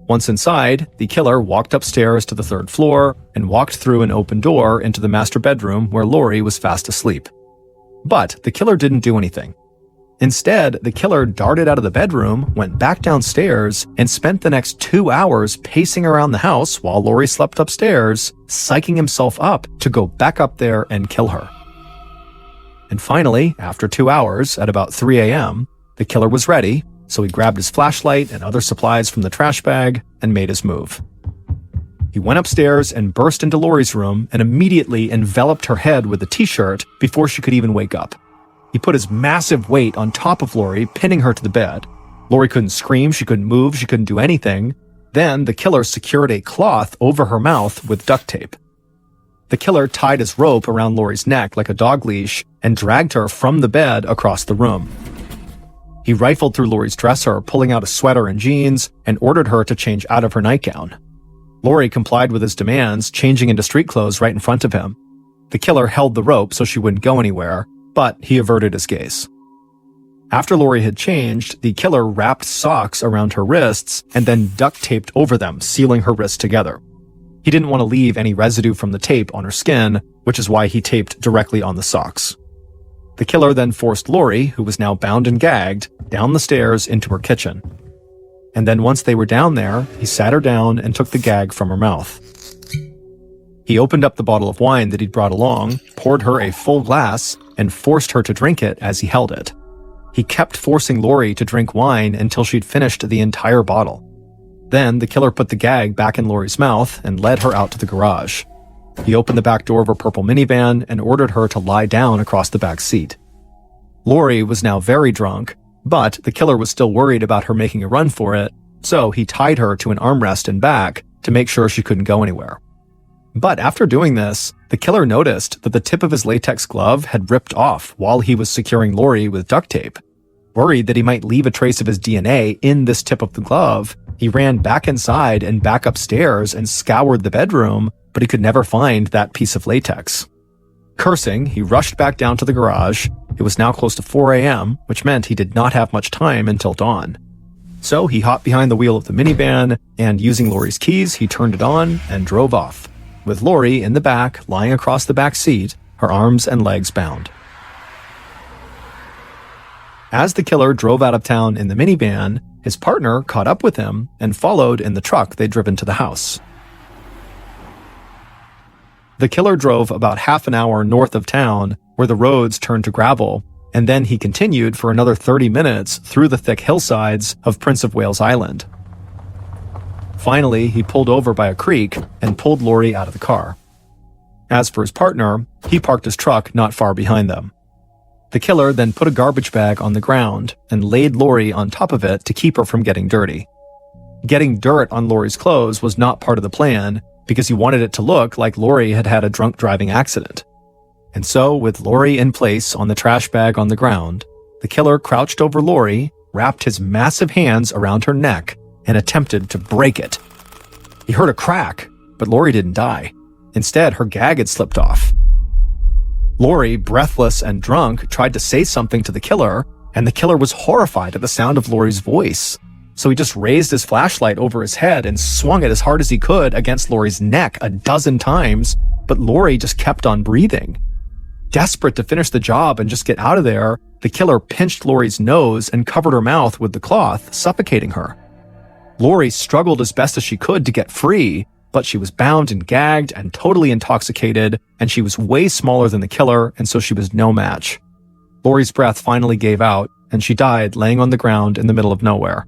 Once inside, the killer walked upstairs to the third floor and walked through an open door into the master bedroom where Lori was fast asleep. But the killer didn't do anything. Instead, the killer darted out of the bedroom, went back downstairs, and spent the next 2 hours pacing around the house while Lori slept upstairs, psyching himself up to go back up there and kill her. And finally, after 2 hours, at about 3 a.m., the killer was ready, so he grabbed his flashlight and other supplies from the trash bag and made his move. He went upstairs and burst into Lori's room and immediately enveloped her head with a t-shirt before she could even wake up. He put his massive weight on top of Lori, pinning her to the bed. Lori couldn't scream, she couldn't move, she couldn't do anything. Then the killer secured a cloth over her mouth with duct tape. The killer tied his rope around Lori's neck like a dog leash and dragged her from the bed across the room. He rifled through Lori's dresser, pulling out a sweater and jeans, and ordered her to change out of her nightgown. Lori complied with his demands, changing into street clothes right in front of him. The killer held the rope so she wouldn't go anywhere, but he averted his gaze. After Lori had changed, the killer wrapped socks around her wrists and then duct taped over them, sealing her wrists together. He didn't want to leave any residue from the tape on her skin, which is why he taped directly on the socks. The killer then forced Lori, who was now bound and gagged, down the stairs into her kitchen. And then once they were down there, he sat her down and took the gag from her mouth. He opened up the bottle of wine that he'd brought along, poured her a full glass, and forced her to drink it as he held it. He kept forcing Lori to drink wine until she'd finished the entire bottle. Then the killer put the gag back in Lori's mouth and led her out to the garage. He opened the back door of her purple minivan and ordered her to lie down across the back seat. Lori was now very drunk, but the killer was still worried about her making a run for it, so he tied her to an armrest and back to make sure she couldn't go anywhere. But after doing this, the killer noticed that the tip of his latex glove had ripped off while he was securing Lori with duct tape. Worried that he might leave a trace of his DNA in this tip of the glove, he ran back inside and back upstairs and scoured the bedroom, but he could never find that piece of latex. Cursing, he rushed back down to the garage. It was now close to 4 a.m., which meant he did not have much time until dawn. So he hopped behind the wheel of the minivan, and using Lori's keys, he turned it on and drove off, with Lori in the back, lying across the back seat, her arms and legs bound. As the killer drove out of town in the minivan, his partner caught up with him and followed in the truck they'd driven to the house. The killer drove about half an hour north of town, where the roads turned to gravel, and then he continued for another 30 minutes through the thick hillsides of Prince of Wales Island. Finally, he pulled over by a creek and pulled Lori out of the car. As for his partner, he parked his truck not far behind them. The killer then put a garbage bag on the ground and laid Lori on top of it to keep her from getting dirty. Getting dirt on Lori's clothes was not part of the plan because he wanted it to look like Lori had had a drunk driving accident. And so, with Lori in place on the trash bag on the ground, the killer crouched over Lori, wrapped his massive hands around her neck, and attempted to break it. He heard a crack, but Lori didn't die. Instead, her gag had slipped off. Lori, breathless and drunk, tried to say something to the killer, and the killer was horrified at the sound of Lori's voice. So he just raised his flashlight over his head and swung it as hard as he could against Lori's neck a dozen times, but Lori just kept on breathing. Desperate to finish the job and just get out of there, the killer pinched Lori's nose and covered her mouth with the cloth, suffocating her. Lori struggled as best as she could to get free, but she was bound and gagged and totally intoxicated, and she was way smaller than the killer, and so she was no match. Lori's breath finally gave out, and she died laying on the ground in the middle of nowhere.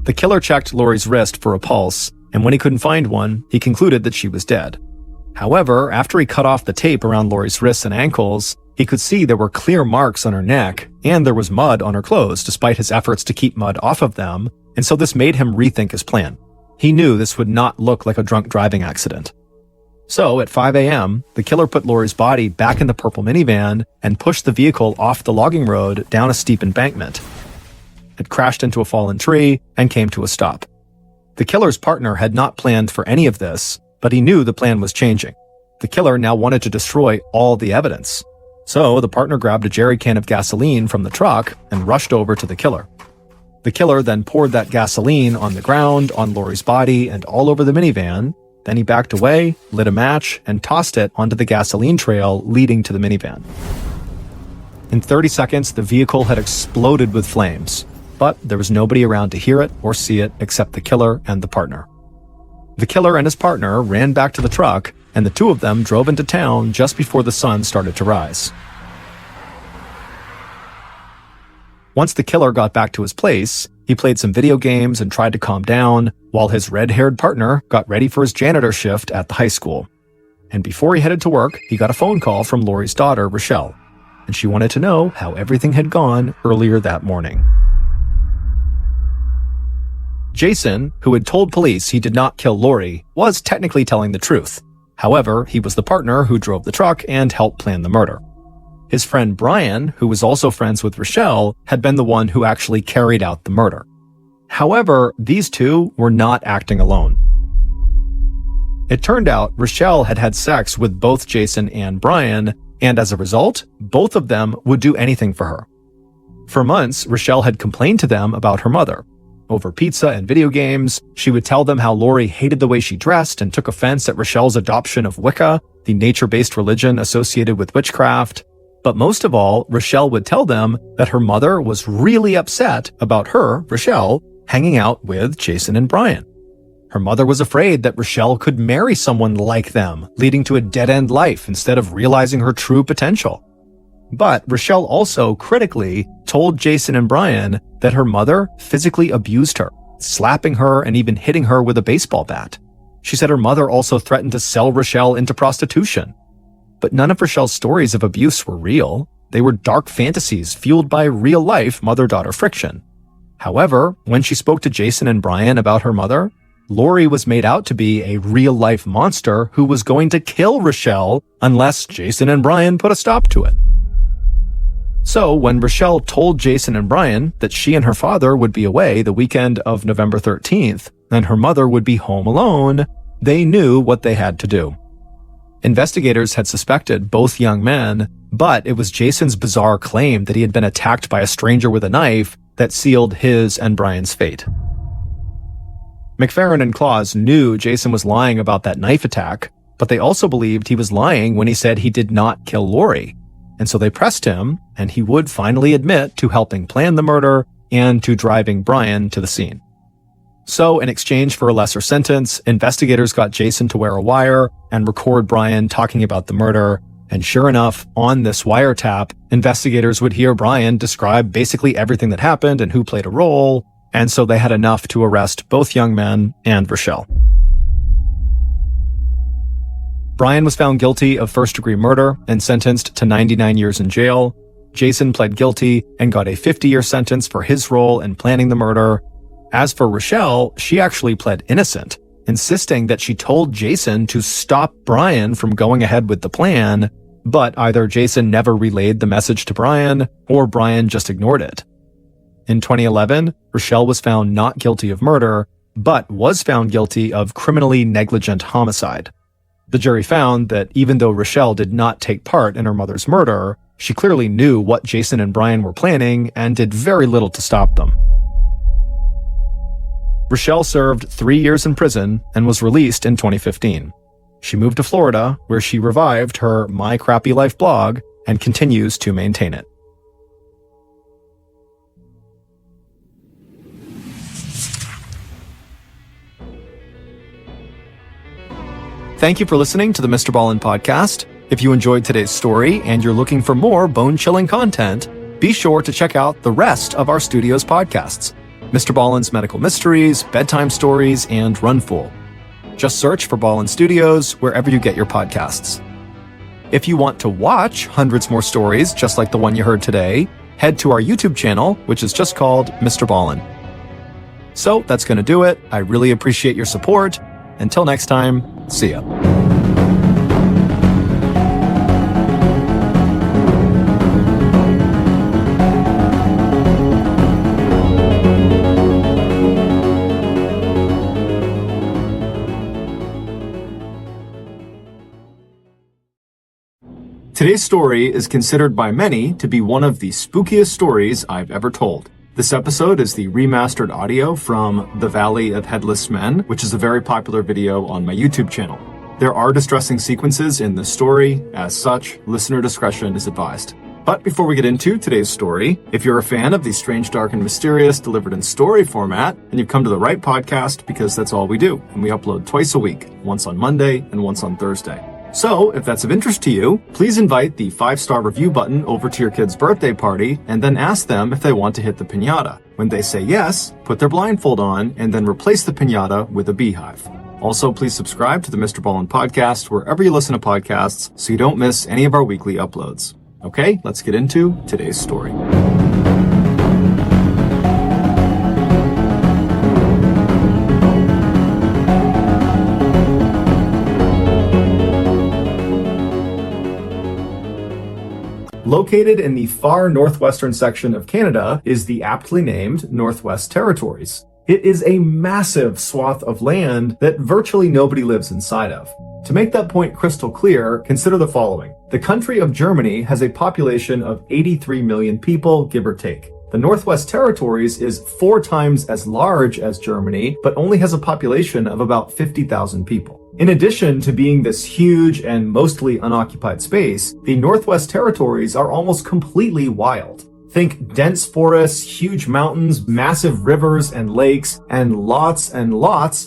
The killer checked Lori's wrist for a pulse, and when he couldn't find one, he concluded that she was dead. However, after he cut off the tape around Lori's wrists and ankles, he could see there were clear marks on her neck, and there was mud on her clothes despite his efforts to keep mud off of them, and so this made him rethink his plan. He knew this would not look like a drunk driving accident. So, at 5 a.m., the killer put Lori's body back in the purple minivan and pushed the vehicle off the logging road down a steep embankment. It crashed into a fallen tree and came to a stop. The killer's partner had not planned for any of this, but he knew the plan was changing. The killer now wanted to destroy all the evidence. So the partner grabbed a jerry can of gasoline from the truck and rushed over to the killer. The killer then poured that gasoline on the ground, on Lori's body, and all over the minivan. Then he backed away, lit a match, and tossed it onto the gasoline trail leading to the minivan. In 30 seconds, the vehicle had exploded with flames, but there was nobody around to hear it or see it except the killer and the partner. The killer and his partner ran back to the truck, and the two of them drove into town just before the sun started to rise. Once the killer got back to his place, he played some video games and tried to calm down, while his red-haired partner got ready for his janitor shift at the high school. And before he headed to work, he got a phone call from Lori's daughter, Rochelle, and she wanted to know how everything had gone earlier that morning. Jason, who had told police he did not kill Lori, was technically telling the truth. However, he was the partner who drove the truck and helped plan the murder. His friend Brian, who was also friends with Rochelle, had been the one who actually carried out the murder. However, these two were not acting alone. It turned out Rochelle had had sex with both Jason and Brian, and as a result, both of them would do anything for her. For months, Rochelle had complained to them about her mother. Over pizza and video games, she would tell them how Lori hated the way she dressed and took offense at Rochelle's adoption of Wicca, the nature-based religion associated with witchcraft. But most of all, Rochelle would tell them that her mother was really upset about her, Rochelle, hanging out with Jason and Brian. Her mother was afraid that Rochelle could marry someone like them, leading to a dead-end life instead of realizing her true potential. But Rochelle also critically told Jason and Brian that her mother physically abused her, slapping her and even hitting her with a baseball bat. She said her mother also threatened to sell Rochelle into prostitution. But none of Rochelle's stories of abuse were real. They were dark fantasies fueled by real-life mother-daughter friction. However, when she spoke to Jason and Brian about her mother, Lori was made out to be a real-life monster who was going to kill Rochelle unless Jason and Brian put a stop to it. So when Rochelle told Jason and Brian that she and her father would be away the weekend of November 13th and her mother would be home alone, they knew what they had to do. Investigators had suspected both young men, but it was Jason's bizarre claim that he had been attacked by a stranger with a knife that sealed his and Brian's fate. McFerrin and Claus knew Jason was lying about that knife attack, but they also believed he was lying when he said he did not kill Lori. And so they pressed him, and he would finally admit to helping plan the murder and to driving Brian to the scene. So, in exchange for a lesser sentence, investigators got Jason to wear a wire and record Brian talking about the murder. And sure enough, on this wiretap, investigators would hear Brian describe basically everything that happened and who played a role, and so they had enough to arrest both young men and Rochelle. Brian was found guilty of first-degree murder and sentenced to 99 years in jail. Jason pled guilty and got a 50-year sentence for his role in planning the murder. As for Rochelle, she actually pled innocent, insisting that she told Jason to stop Brian from going ahead with the plan, but either Jason never relayed the message to Brian, or Brian just ignored it. In 2011, Rochelle was found not guilty of murder, but was found guilty of criminally negligent homicide. The jury found that even though Rochelle did not take part in her mother's murder, she clearly knew what Jason and Brian were planning and did very little to stop them. Rochelle served 3 years in prison and was released in 2015. She moved to Florida, where she revived her My Crappy Life blog and continues to maintain it. Thank you for listening to the MrBallen Podcast. If you enjoyed today's story and you're looking for more bone-chilling content, be sure to check out the rest of our studio's podcasts: MrBallen's Medical Mysteries, Bedtime Stories, and Runful. Just search for Ballen Studios wherever you get your podcasts. If you want to watch hundreds more stories just like the one you heard today, head to our YouTube channel, which is just called MrBallen. So that's going to do it. I really appreciate your support. Until next time, see ya. Today's story is considered by many to be one of the spookiest stories I've ever told. This episode is the remastered audio from The Valley of Headless Men, which is a very popular video on my YouTube channel. There are distressing sequences in this story. As such, listener discretion is advised. But before we get into today's story, if you're a fan of the strange, dark, and mysterious delivered in story format, then you've come to the right podcast, because that's all we do, and we upload twice a week, once on Monday and once on Thursday. So, if that's of interest to you, please invite the 5-star review button over to your kid's birthday party and then ask them if they want to hit the piñata. When they say yes, put their blindfold on and then replace the piñata with a beehive. Also, please subscribe to the MrBallen Podcast wherever you listen to podcasts so you don't miss any of our weekly uploads. Okay, let's get into today's story. Located in the far northwestern section of Canada is the aptly named Northwest Territories. It is a massive swath of land that virtually nobody lives inside of. To make that point crystal clear, consider the following. The country of Germany has a population of 83 million people, give or take. The Northwest Territories is 4 times as large as Germany, but only has a population of about 50,000 people. In addition to being this huge and mostly unoccupied space, the Northwest Territories are almost completely wild. Think dense forests, huge mountains, massive rivers and lakes, and lots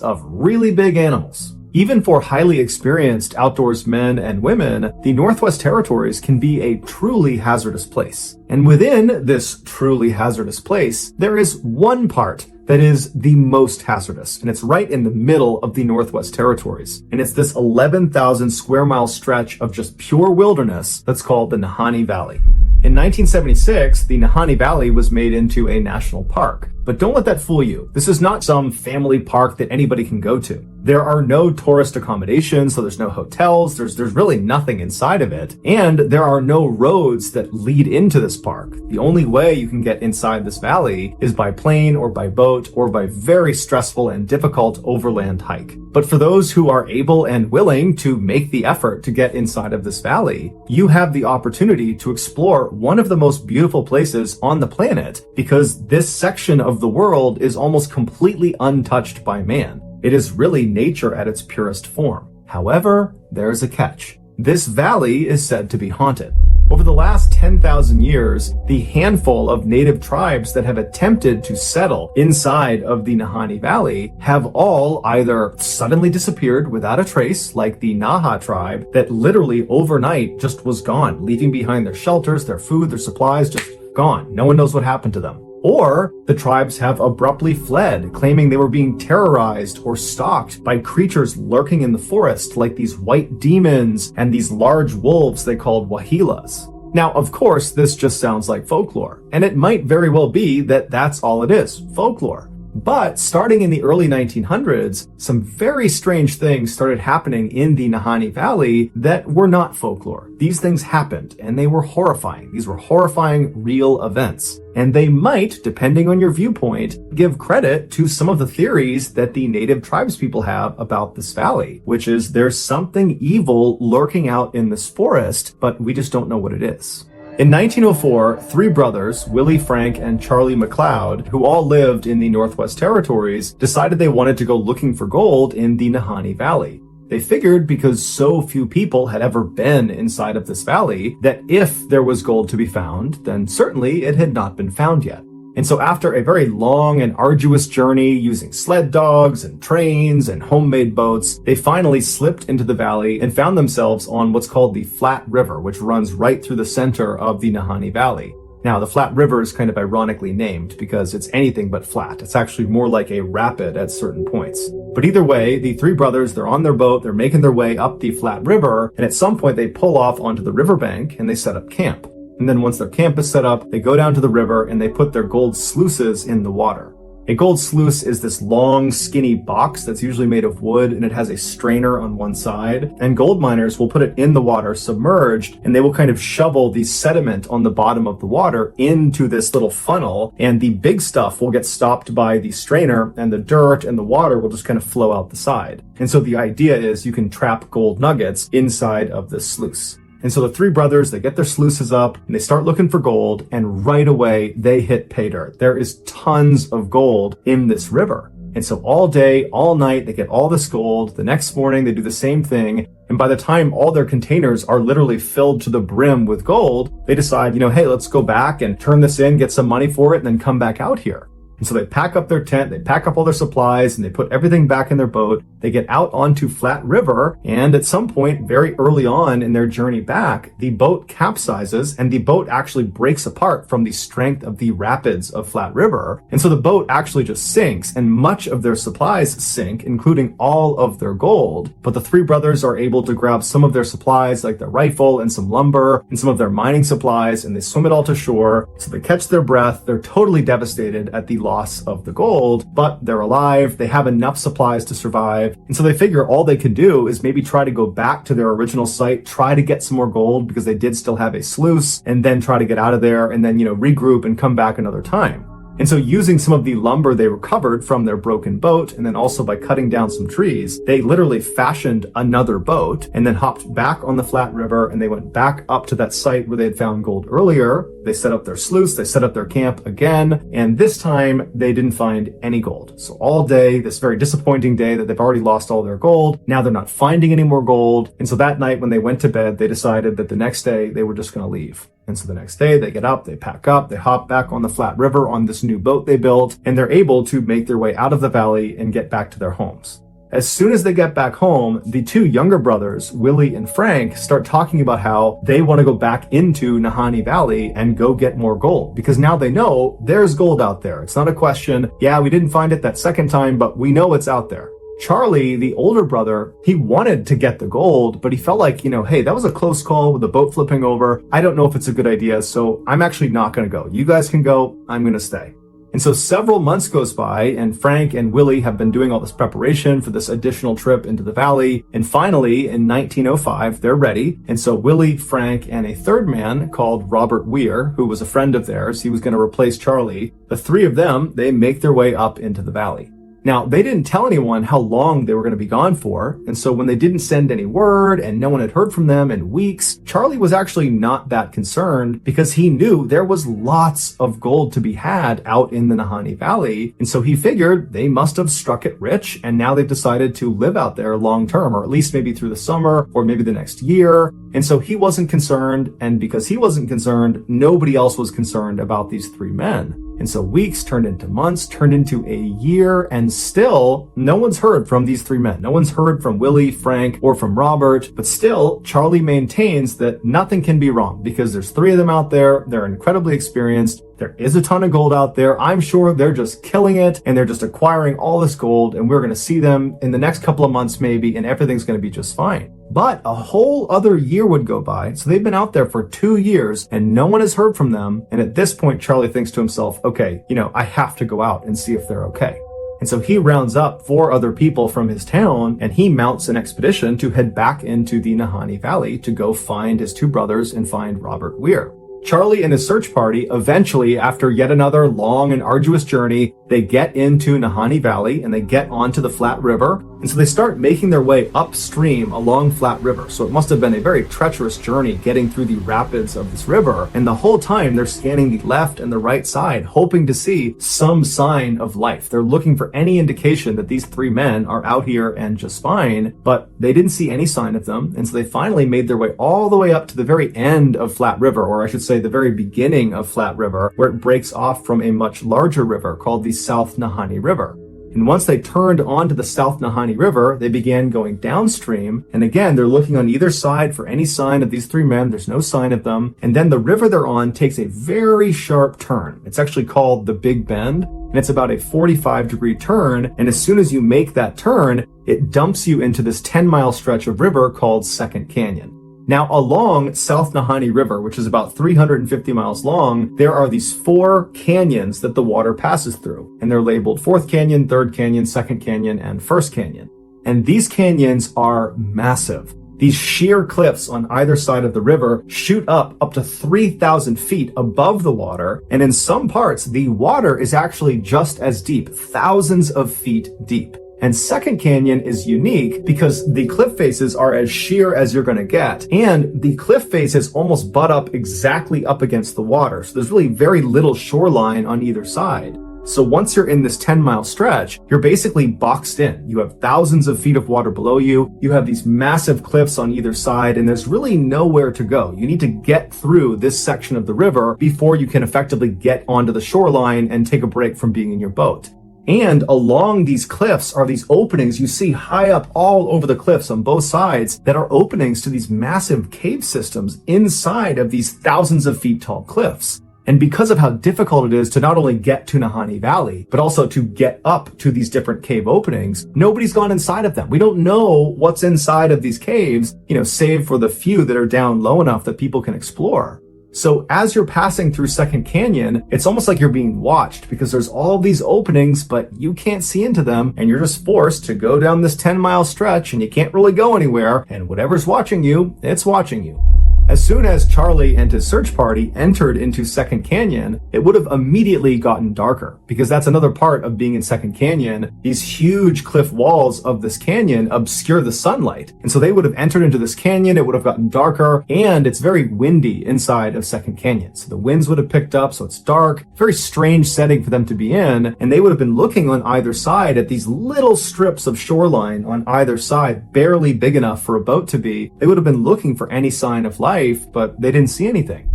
of really big animals. Even for highly experienced outdoors men and women, the Northwest Territories can be a truly hazardous place. And within this truly hazardous place, there is one part that is the most hazardous, and it's right in the middle of the Northwest Territories. And it's this 11,000 square mile stretch of just pure wilderness that's called the Nahanni Valley. In 1976, the Nahanni Valley was made into a national park. But don't let that fool you. This is not some family park that anybody can go to. There are no tourist accommodations, so there's no hotels, there's really nothing inside of it. And there are no roads that lead into this park. The only way you can get inside this valley is by plane or by boat or by very stressful and difficult overland hike. But for those who are able and willing to make the effort to get inside of this valley, you have the opportunity to explore one of the most beautiful places on the planet, because this section of the world is almost completely untouched by man. It is really nature at its purest form. However, there's a catch. This valley is said to be haunted. Over the last 10,000 years, the handful of native tribes that have attempted to settle inside of the Nahanni Valley have all either suddenly disappeared without a trace, like the Naha tribe, that literally overnight just was gone, leaving behind their shelters, their food, their supplies, just gone. No one knows what happened to them. Or the tribes have abruptly fled, claiming they were being terrorized or stalked by creatures lurking in the forest, like these white demons and these large wolves they called wahilas. Now, of course, this just sounds like folklore, and it might very well be that that's all it is, folklore. But starting in the early 1900s, some very strange things started happening in the Nahanni Valley that were not folklore. These things happened, and they were horrifying. These were horrifying, real events. And they might, depending on your viewpoint, give credit to some of the theories that the native tribespeople have about this valley, which is there's something evil lurking out in this forest, but we just don't know what it is. In 1904, 3 brothers, Willie, Frank, and Charlie McLeod, who all lived in the Northwest Territories, decided they wanted to go looking for gold in the Nahanni Valley. They figured because so few people had ever been inside of this valley, that if there was gold to be found, then certainly it had not been found yet. And so after a very long and arduous journey using sled dogs and trains and homemade boats, they finally slipped into the valley and found themselves on what's called the Flat River, which runs right through the center of the Nahanni Valley. Now, the Flat River is kind of ironically named because it's anything but flat. It's actually more like a rapid at certain points. But either way, the 3 brothers, they're on their boat, they're making their way up the Flat River, and at some point they pull off onto the riverbank and they set up camp. And then once their camp is set up, they go down to the river and they put their gold sluices in the water. A gold sluice is this long, skinny box that's usually made of wood, and it has a strainer on one side. And gold miners will put it in the water submerged, and they will kind of shovel the sediment on the bottom of the water into this little funnel, and the big stuff will get stopped by the strainer, and the dirt and the water will just kind of flow out the side. And so the idea is you can trap gold nuggets inside of this sluice. And so the 3 brothers, they get their sluices up and they start looking for gold, and right away they hit pay dirt. There is tons of gold in this river. And so all day, all night, they get all this gold. The next morning they do the same thing. And by the time all their containers are literally filled to the brim with gold, they decide, hey, let's go back and turn this in, get some money for it, and then come back out here. And so they pack up their tent, they pack up all their supplies, and they put everything back in their boat. They get out onto Flat River, and at some point, very early on in their journey back, the boat capsizes, and the boat actually breaks apart from the strength of the rapids of Flat River. And so the boat actually just sinks, and much of their supplies sink, including all of their gold. But the 3 brothers are able to grab some of their supplies, like their rifle and some lumber, and some of their mining supplies, and they swim it all to shore. So they catch their breath. They're totally devastated at the loss of the gold, but they're alive. They have enough supplies to survive. And so they figure all they can do is maybe try to go back to their original site, try to get some more gold because they did still have a sluice, and then try to get out of there and then, regroup and come back another time. And so using some of the lumber they recovered from their broken boat, and then also by cutting down some trees, they literally fashioned another boat and then hopped back on the flat river, and they went back up to that site where they had found gold earlier. They set up their sluice, they set up their camp again, and this time they didn't find any gold. So all day, this very disappointing day that they've already lost all their gold, now they're not finding any more gold. And so that night when they went to bed, they decided that the next day they were just going to leave. And so the next day they get up, they pack up, they hop back on the flat river on this new boat they built, and they're able to make their way out of the valley and get back to their homes. As soon as they get back home, the two younger brothers, Willie and Frank, start talking about how they want to go back into Nahanni Valley and go get more gold, because now they know there's gold out there. It's not a question, yeah, we didn't find it that second time, but we know it's out there. Charlie, the older brother, he wanted to get the gold, but he felt like, hey, that was a close call with the boat flipping over. I don't know if it's a good idea, so I'm actually not going to go. You guys can go. I'm going to stay. And so several months goes by, and Frank and Willie have been doing all this preparation for this additional trip into the valley. And finally, in 1905, they're ready. And so Willie, Frank, and a third man called Robert Weir, who was a friend of theirs, he was going to replace Charlie. The three of them, they make their way up into the valley. Now, they didn't tell anyone how long they were going to be gone for, and so when they didn't send any word and no one had heard from them in weeks, Charlie was actually not that concerned because he knew there was lots of gold to be had out in the Nahanni Valley, and so he figured they must have struck it rich, and now they've decided to live out there long term, or at least maybe through the summer, or maybe the next year. And so he wasn't concerned, and because he wasn't concerned, nobody else was concerned about these three men. And so weeks turned into months, turned into a year, and still no one's heard from these three men. No one's heard from Willie, Frank, or from Robert, but still Charlie maintains that nothing can be wrong because there's three of them out there. They're incredibly experienced. There is a ton of gold out there. I'm sure they're just killing it and they're just acquiring all this gold, and we're going to see them in the next couple of months maybe, and everything's going to be just fine. But a whole other year would go by. So they've been out there for 2 years and no one has heard from them. And at this point, Charlie thinks to himself, okay, I have to go out and see if they're okay. And so he rounds up 4 other people from his town and he mounts an expedition to head back into the Nahanni Valley to go find his 2 brothers and find Robert Weir. Charlie and his search party eventually, after yet another long and arduous journey, they get into Nahanni Valley and they get onto the Flat River. And so they start making their way upstream along Flat River. So it must have been a very treacherous journey getting through the rapids of this river. And the whole time they're scanning the left and the right side, hoping to see some sign of life. They're looking for any indication that these 3 men are out here and just fine, but they didn't see any sign of them. And so they finally made their way all the way up to the very end of Flat River, or I should say the very beginning of Flat River, where it breaks off from a much larger river called the South Nahanni River. And once they turned onto the South Nahanni River, they began going downstream. And again, they're looking on either side for any sign of these 3 men. There's no sign of them. And then the river they're on takes a very sharp turn. It's actually called the Big Bend, and it's about a 45-degree turn. And as soon as you make that turn, it dumps you into this 10-mile stretch of river called Second Canyon. Now, along South Nahanni River, which is about 350 miles long, there are these 4 canyons that the water passes through, and they're labeled 4th Canyon, 3rd Canyon, 2nd Canyon, and 1st Canyon. And these canyons are massive. These sheer cliffs on either side of the river shoot up to 3,000 feet above the water, and in some parts, the water is actually just as deep, thousands of feet deep. And Second Canyon is unique because the cliff faces are as sheer as you're going to get, and the cliff faces almost butt up exactly up against the water. So there's really very little shoreline on either side. So once you're in this 10-mile stretch, you're basically boxed in. You have thousands of feet of water below you. You have these massive cliffs on either side, and there's really nowhere to go. You need to get through this section of the river before you can effectively get onto the shoreline and take a break from being in your boat. And along these cliffs are these openings you see high up all over the cliffs on both sides that are openings to these massive cave systems inside of these thousands of feet tall cliffs. And because of how difficult it is to not only get to Nahanni Valley, but also to get up to these different cave openings, nobody's gone inside of them. We don't know what's inside of these caves, save for the few that are down low enough that people can explore. So as you're passing through Second Canyon, it's almost like you're being watched because there's all these openings, but you can't see into them, and you're just forced to go down this 10-mile stretch, and you can't really go anywhere, and whatever's watching you, it's watching you. As soon as Charlie and his search party entered into Second Canyon, it would have immediately gotten darker, because that's another part of being in Second Canyon. These huge cliff walls of this canyon obscure the sunlight. And so they would have entered into this canyon, it would have gotten darker, and it's very windy inside of Second Canyon. So the winds would have picked up, so it's dark. Very strange setting for them to be in, and they would have been looking on either side at these little strips of shoreline on either side, barely big enough for a boat to be. They would have been looking for any sign of life, but they didn't see anything.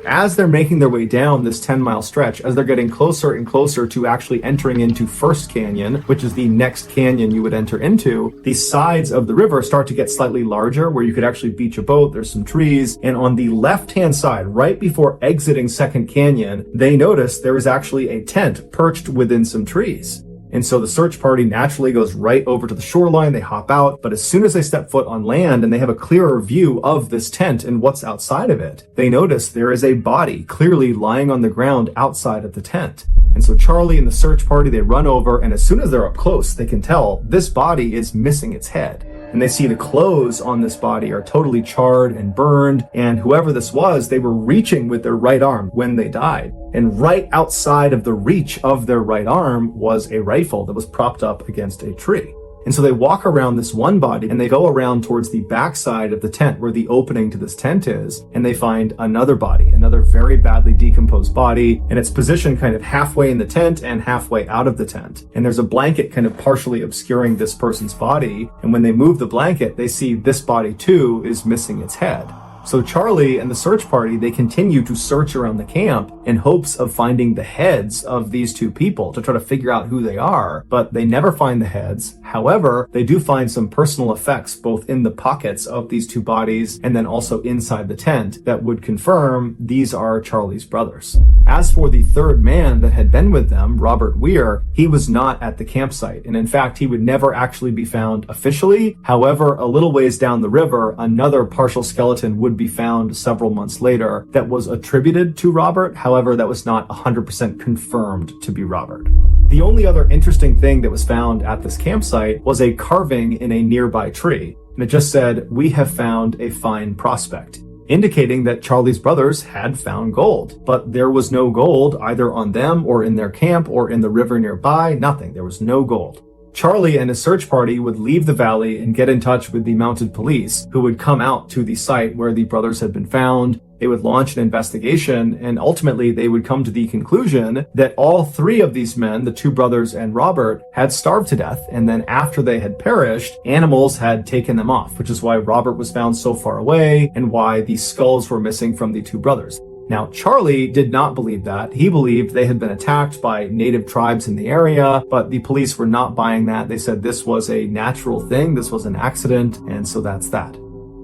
As they're making their way down this 10-mile stretch, as they're getting closer and closer to actually entering into First Canyon, which is the next canyon you would enter into, the sides of the river start to get slightly larger, where you could actually beach a boat. There's some trees, and on the left-hand side, right before exiting Second Canyon, they notice there is actually a tent perched within some trees. And so the search party naturally goes right over to the shoreline, they hop out, but as soon as they step foot on land and they have a clearer view of this tent and what's outside of it, they notice there is a body clearly lying on the ground outside of the tent. And so Charlie and the search party, they run over, and as soon as they're up close, they can tell this body is missing its head. And they see the clothes on this body are totally charred and burned, and whoever this was, they were reaching with their right arm when they died. And right outside of the reach of their right arm was a rifle that was propped up against a tree. And so they walk around this one body and they go around towards the backside of the tent where the opening to this tent is, and they find another body, another very badly decomposed body, and it's positioned kind of halfway in the tent and halfway out of the tent. And there's a blanket kind of partially obscuring this person's body, and when they move the blanket, they see this body too is missing its head. So Charlie and the search party, they continue to search around the camp in hopes of finding the heads of these two people to try to figure out who they are, but they never find the heads. However, they do find some personal effects both in the pockets of these two bodies and then also inside the tent that would confirm these are Charlie's brothers. As for the third man that had been with them, Robert Weir, he was not at the campsite, and in fact, he would never actually be found officially. However, a little ways down the river, another partial skeleton would be found several months later that was attributed to Robert. However, that was not 100% confirmed to be Robert. The only other interesting thing that was found at this campsite was a carving in a nearby tree, and it just said, "We have found a fine prospect," indicating that Charlie's brothers had found gold. But there was no gold either on them or in their camp or in the river nearby. Nothing. There was no gold. Charlie and his search party would leave the valley and get in touch with the mounted police, who would come out to the site where the brothers had been found. They would launch an investigation, and ultimately they would come to the conclusion that all three of these men, the two brothers and Robert, had starved to death, and then after they had perished, animals had taken them off, which is why Robert was found so far away and why the skulls were missing from the two brothers. Now, Charlie did not believe that. He believed they had been attacked by native tribes in the area, but the police were not buying that. They said this was a natural thing, this was an accident, and so that's that.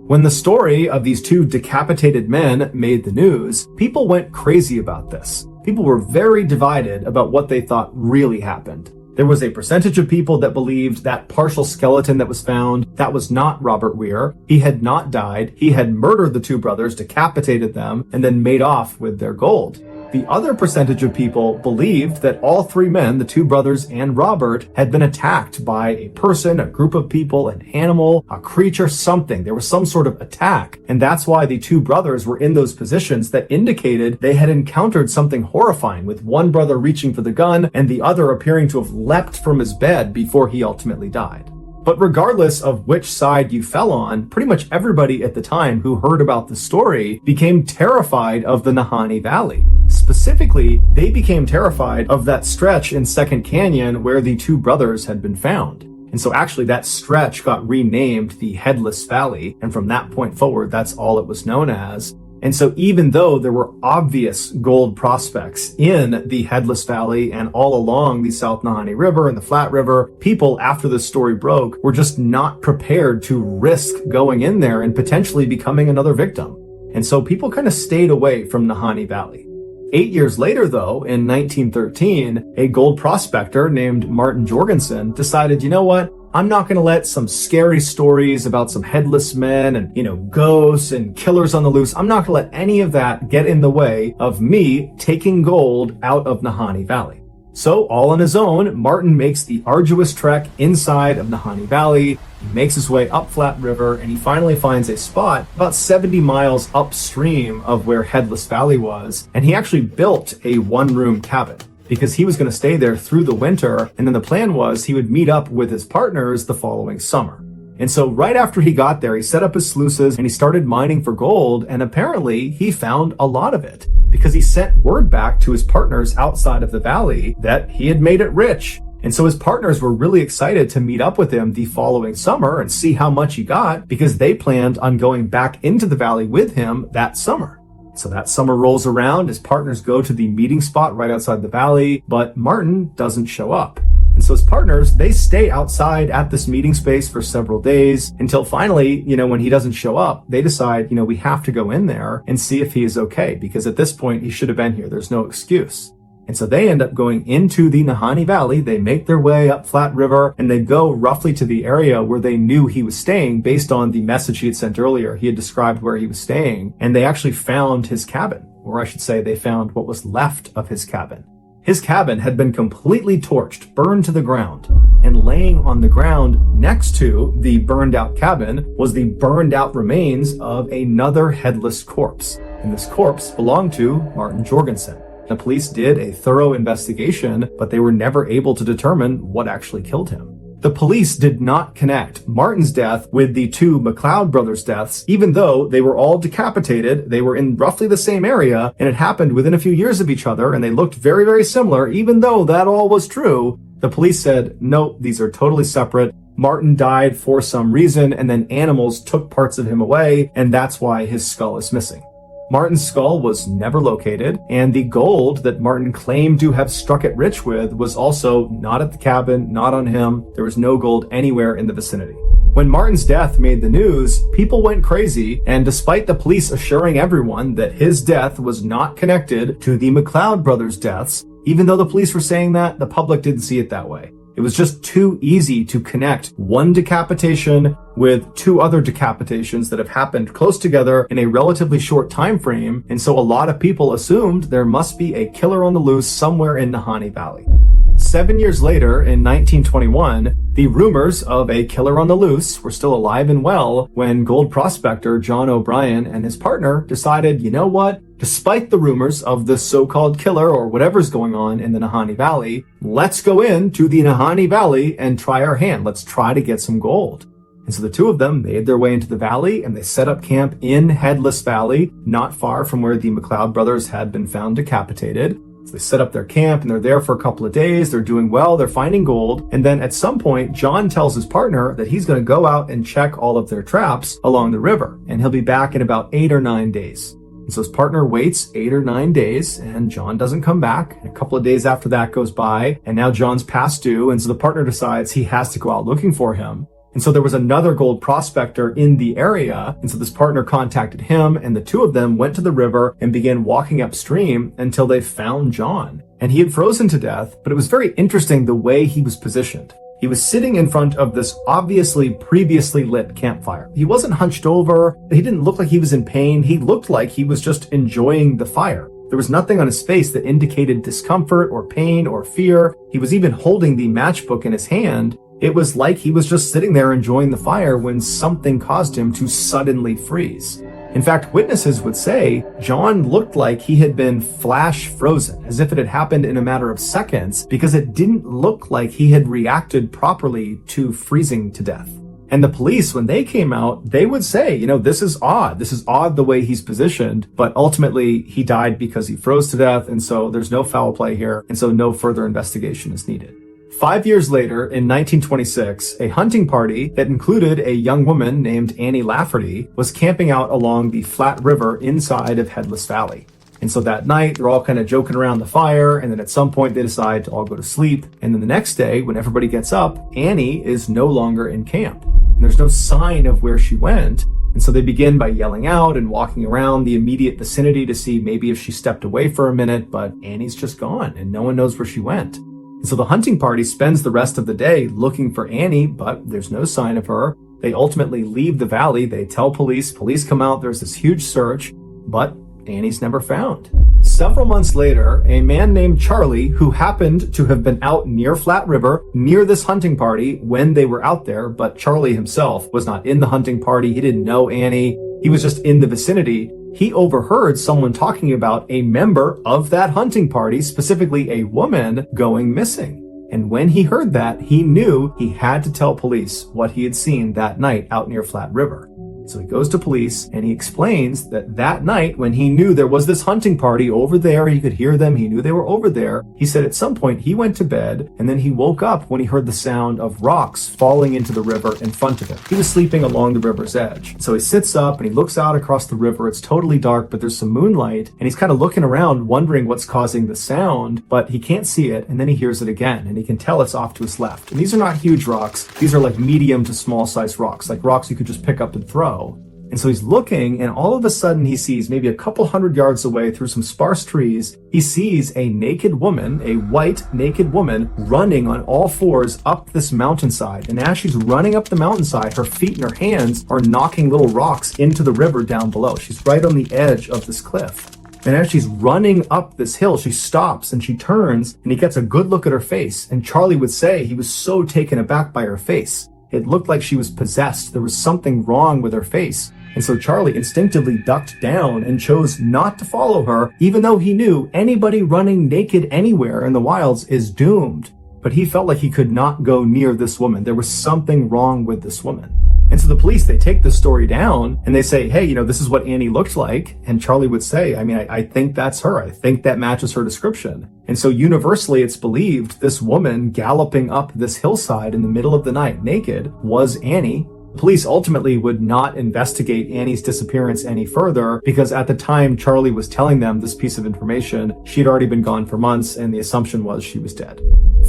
When the story of these two decapitated men made the news, people went crazy about this. People were very divided about what they thought really happened. There was a percentage of people that believed that partial skeleton that was found, that was not Robert Weir. He had not died. He had murdered the two brothers, decapitated them, and then made off with their gold. The other percentage of people believed that all three men, the two brothers and Robert, had been attacked by a person, a group of people, an animal, a creature, something. There was some sort of attack. And that's why the two brothers were in those positions that indicated they had encountered something horrifying, with one brother reaching for the gun and the other appearing to have leapt from his bed before he ultimately died. But regardless of which side you fell on, pretty much everybody at the time who heard about the story became terrified of the Nahanni Valley. Specifically, they became terrified of that stretch in Second Canyon where the two brothers had been found. And so actually that stretch got renamed the Headless Valley, and from that point forward, that's all it was known as. And so even though there were obvious gold prospects in the Headless Valley and all along the South Nahanni River and the Flat River, people after this story broke were just not prepared to risk going in there and potentially becoming another victim. And so people kind of stayed away from Nahanni Valley. 8 years later, though, in 1913, a gold prospector named Martin Jorgensen decided, you know what? I'm not going to let some scary stories about some headless men and, ghosts and killers on the loose. I'm not going to let any of that get in the way of me taking gold out of Nahanni Valley. So, all on his own, Martin makes the arduous trek inside of Nahanni Valley. He makes his way up Flat River, and he finally finds a spot about 70 miles upstream of where Headless Valley was, and he actually built a one-room cabin because he was going to stay there through the winter, and then the plan was he would meet up with his partners the following summer. And so right after he got there, he set up his sluices and he started mining for gold, and apparently he found a lot of it because he sent word back to his partners outside of the valley that he had made it rich. And so his partners were really excited to meet up with him the following summer and see how much he got because they planned on going back into the valley with him that summer. So that summer rolls around, his partners go to the meeting spot right outside the valley, but Martin doesn't show up. And so his partners, they stay outside at this meeting space for several days until finally, when he doesn't show up, they decide, we have to go in there and see if he is okay, because at this point he should have been here. There's no excuse. And so they end up going into the Nahanni Valley. They make their way up Flat River and they go roughly to the area where they knew he was staying based on the message he had sent earlier. He had described where he was staying, and they actually found his cabin, or I should say they found what was left of his cabin. His cabin had been completely torched, burned to the ground, and laying on the ground next to the burned out cabin was the burned out remains of another headless corpse. And this corpse belonged to Martin Jorgensen. The police did a thorough investigation, but they were never able to determine what actually killed him. The police did not connect Martin's death with the two McLeod brothers' deaths, even though they were all decapitated. They were in roughly the same area, and it happened within a few years of each other, and they looked very, very similar. Even though that all was true, the police said, no, these are totally separate. Martin died for some reason, and then animals took parts of him away, and that's why his skull is missing. Martin's skull was never located, and the gold that Martin claimed to have struck it rich with was also not at the cabin, not on him. There was no gold anywhere in the vicinity. When Martin's death made the news, people went crazy, and despite the police assuring everyone that his death was not connected to the McLeod brothers' deaths, even though the police were saying that, the public didn't see it that way. It was just too easy to connect one decapitation with two other decapitations that have happened close together in a relatively short time frame, and so a lot of people assumed there must be a killer on the loose somewhere in Nahanni Valley. 7 years later, in 1921, the rumors of a killer on the loose were still alive and well when gold prospector John O'Brien and his partner decided, you know what? Despite the rumors of this so-called killer or whatever's going on in the Nahanni Valley, let's go into the Nahanni Valley and try our hand. Let's try to get some gold. And so the two of them made their way into the valley and they set up camp in Headless Valley, not far from where the McLeod brothers had been found decapitated. So they set up their camp and they're there for a couple of days. They're doing well. They're finding gold. And then at some point, John tells his partner that he's going to go out and check all of their traps along the river. And he'll be back in about 8 or 9 days. And so his partner waits 8 or 9 days and John doesn't come back. And a couple of days after that goes by and now John's past due. And so the partner decides he has to go out looking for him. And so there was another gold prospector in the area. And so this partner contacted him and the two of them went to the river and began walking upstream until they found John. And he had frozen to death, but it was very interesting the way he was positioned. He was sitting in front of this obviously previously lit campfire. He wasn't hunched over. He didn't look like he was in pain. He looked like he was just enjoying the fire. There was nothing on his face that indicated discomfort or pain or fear. He was even holding the matchbook in his hand. It was like he was just sitting there enjoying the fire when something caused him to suddenly freeze. In fact, witnesses would say John looked like he had been flash frozen, as if it had happened in a matter of seconds, because it didn't look like he had reacted properly to freezing to death. And the police, when they came out, they would say, this is odd. This is odd the way he's positioned, but ultimately he died because he froze to death, and so there's no foul play here, and so no further investigation is needed. 5 years later, in 1926, a hunting party that included a young woman named Annie Lafferty was camping out along the Flat River inside of Headless Valley. And so that night, they're all kind of joking around the fire, and then at some point they decide to all go to sleep. And then the next day, when everybody gets up, Annie is no longer in camp. And there's no sign of where she went. And so they begin by yelling out and walking around the immediate vicinity to see maybe if she stepped away for a minute, but Annie's just gone and no one knows where she went. So the hunting party spends the rest of the day looking for Annie, but there's no sign of her. They ultimately leave the valley. They tell police. Police come out. There's this huge search, but Annie's never found. Several months later, a man named Charlie, who happened to have been out near Flat River, near this hunting party when they were out there, but Charlie himself was not in the hunting party. He didn't know Annie. He was just in the vicinity. He overheard someone talking about a member of that hunting party, specifically a woman, going missing. And when he heard that, he knew he had to tell police what he had seen that night out near Flat River. So he goes to police and he explains that night when he knew there was this hunting party over there, he could hear them, he knew they were over there. He said at some point he went to bed and then he woke up when he heard the sound of rocks falling into the river in front of him. He was sleeping along the river's edge. So he sits up and he looks out across the river. It's totally dark, but there's some moonlight and he's kind of looking around wondering what's causing the sound, but he can't see it. And then he hears it again and he can tell it's off to his left. And these are not huge rocks. These are like medium to small size rocks, like rocks you could just pick up and throw. And so he's looking, and all of a sudden he sees, maybe a couple hundred yards away through some sparse trees, he sees a naked woman, a white naked woman, running on all fours up this mountainside. And as she's running up the mountainside, her feet and her hands are knocking little rocks into the river down below. She's right on the edge of this cliff. And as she's running up this hill, she stops and she turns, and he gets a good look at her face. And Charlie would say he was so taken aback by her face. It looked like she was possessed. There was something wrong with her face. And so Charlie instinctively ducked down and chose not to follow her, even though he knew anybody running naked anywhere in the wilds is doomed. But he felt like he could not go near this woman. There was something wrong with this woman. And so the police, they take this story down and they say, hey, this is what Annie looked like. And Charlie would say, I think that's her. I think that matches her description. And so universally, it's believed this woman galloping up this hillside in the middle of the night naked was Annie. Police ultimately would not investigate Annie's disappearance any further because at the time Charlie was telling them this piece of information, she'd already been gone for months and the assumption was she was dead.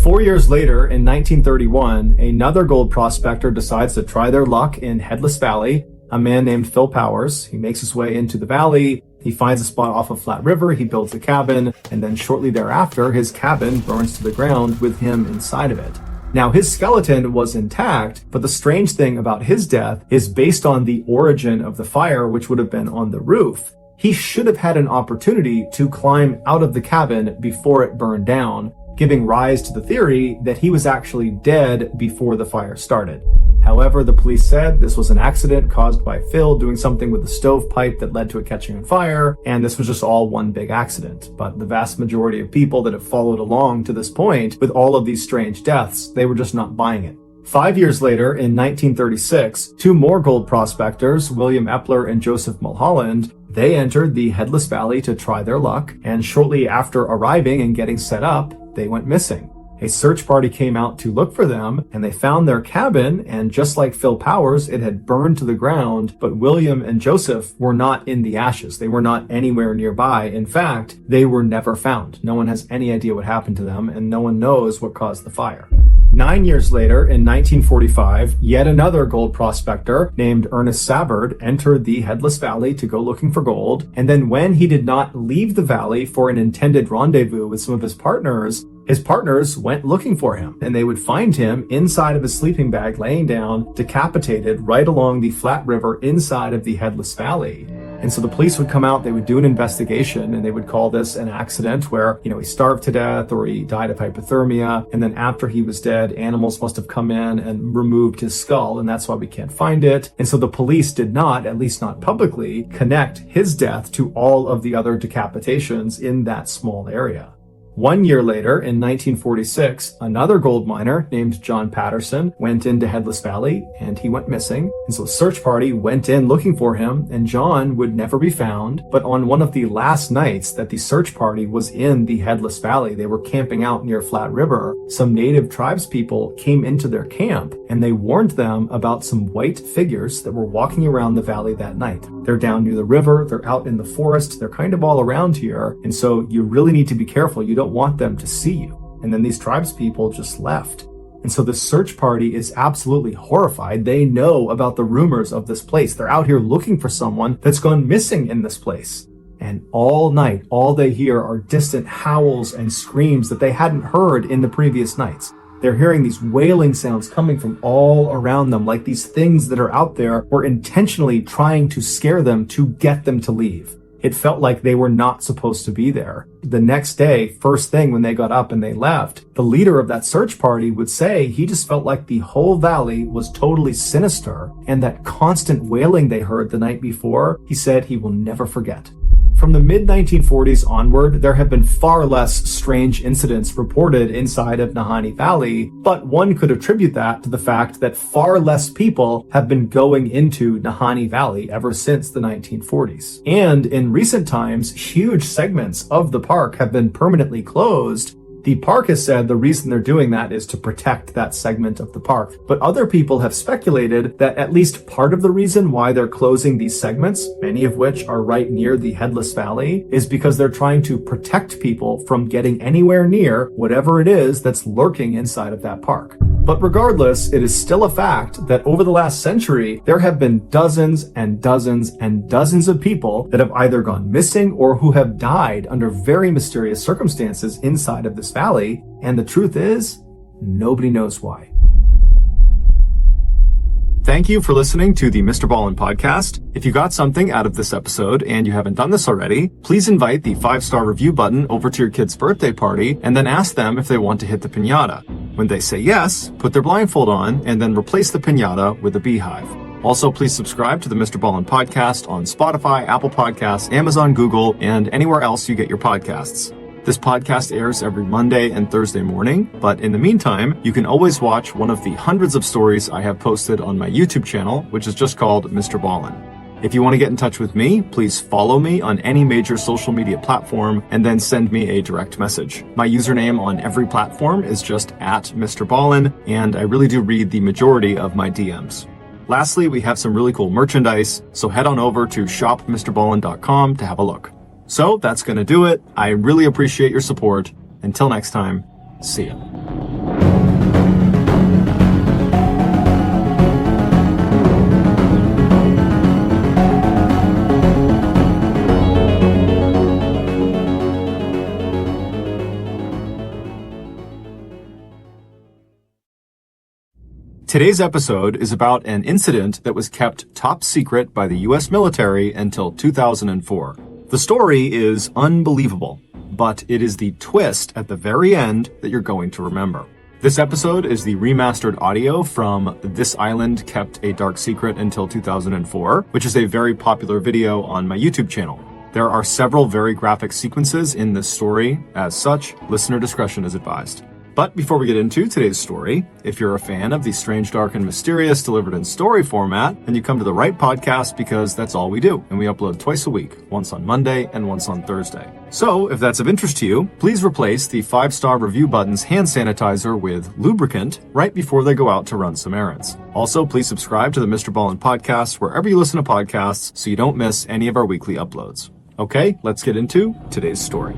4 years later, in 1931, another gold prospector decides to try their luck in Headless Valley. A man named Phil Powers. He makes his way into the valley. He finds a spot off of Flat River. He builds a cabin. And then shortly thereafter, his cabin burns to the ground with him inside of it. Now, his skeleton was intact, but the strange thing about his death is based on the origin of the fire, which would have been on the roof. He should have had an opportunity to climb out of the cabin before it burned down, giving rise to the theory that he was actually dead before the fire started. However, the police said this was an accident caused by Phil doing something with the stovepipe that led to it catching on fire, and this was just all one big accident. But the vast majority of people that have followed along to this point with all of these strange deaths, they were just not buying it. 5 years later, in 1936, two more gold prospectors, William Epler and Joseph Mulholland, they entered the Headless Valley to try their luck, and shortly after arriving and getting set up, they went missing. A search party came out to look for them, and they found their cabin, and just like Phil Powers, it had burned to the ground, but William and Joseph were not in the ashes. They were not anywhere nearby. In fact, they were never found. No one has any idea what happened to them, and no one knows what caused the fire. 9 years later, in 1945, yet another gold prospector named Ernest Savard entered the Headless Valley to go looking for gold, and then when he did not leave the valley for an intended rendezvous with some of his partners went looking for him, and they would find him inside of his sleeping bag, laying down, decapitated right along the Flat River inside of the Headless Valley. And so the police would come out, they would do an investigation, and they would call this an accident where, he starved to death or he died of hypothermia. And then after he was dead, animals must have come in and removed his skull, and that's why we can't find it. And so the police did not, at least not publicly, connect his death to all of the other decapitations in that small area. 1 year later, in 1946, another gold miner named John Patterson went into Headless Valley, and he went missing. And so a search party went in looking for him, and John would never be found. But on one of the last nights that the search party was in the Headless Valley, they were camping out near Flat River, some native tribes people came into their camp, and they warned them about some white figures that were walking around the valley that night. They're down near the river, they're out in the forest, they're kind of all around here, and so you really need to be careful. You don't want them to see you. And then these tribes people just left. And so the search party is absolutely horrified. They know about the rumors of this place. They're out here looking for someone that's gone missing in this place. And all night, all they hear are distant howls and screams that they hadn't heard in the previous nights. They're hearing these wailing sounds coming from all around them, like these things that are out there were intentionally trying to scare them to get them to leave. It felt like they were not supposed to be there. The next day, first thing when they got up and they left, the leader of that search party would say he just felt like the whole valley was totally sinister, and that constant wailing they heard the night before, he said he will never forget. From the mid-1940s onward, there have been far less strange incidents reported inside of Nahanni Valley, but one could attribute that to the fact that far less people have been going into Nahanni Valley ever since the 1940s. And in recent times, huge segments of the park have been permanently closed. The park has said the reason they're doing that is to protect that segment of the park. But other people have speculated that at least part of the reason why they're closing these segments, many of which are right near the Headless Valley, is because they're trying to protect people from getting anywhere near whatever it is that's lurking inside of that park. But regardless, it is still a fact that over the last century, there have been dozens and dozens and dozens of people that have either gone missing or who have died under very mysterious circumstances inside of this valley. And the truth is, nobody knows why. Thank you for listening to the MrBallen Podcast. If you got something out of this episode and you haven't done this already, please invite the 5-star review button over to your kid's birthday party and then ask them if they want to hit the piñata. When they say yes, put their blindfold on and then replace the piñata with a beehive. Also, please subscribe to the MrBallen Podcast on Spotify, Apple Podcasts, Amazon, Google, and anywhere else you get your podcasts. This podcast airs every Monday and Thursday morning, but in the meantime, you can always watch one of the hundreds of stories I have posted on my YouTube channel, which is just called MrBallen. If you want to get in touch with me, please follow me on any major social media platform and then send me a direct message. My username on every platform is just @MrBallen, and I really do read the majority of my DMs. Lastly, we have some really cool merchandise, so head on over to shopmrballen.com to have a look. So that's going to do it. I really appreciate your support. Until next time, see ya. Today's episode is about an incident that was kept top secret by the US military until 2004. The story is unbelievable, but it is the twist at the very end that you're going to remember. This episode is the remastered audio from This Island Kept a Dark Secret Until 2004, which is a very popular video on my YouTube channel. There are several very graphic sequences in this story. As such, listener discretion is advised. But before we get into today's story, if you're a fan of the strange, dark, and mysterious delivered in story format, then you come to the right podcast because that's all we do. And we upload twice a week, once on Monday and once on Thursday. So if that's of interest to you, please replace the 5-star review button's hand sanitizer with lubricant right before they go out to run some errands. Also, please subscribe to the MrBallen Podcast wherever you listen to podcasts so you don't miss any of our weekly uploads. Okay, let's get into today's story.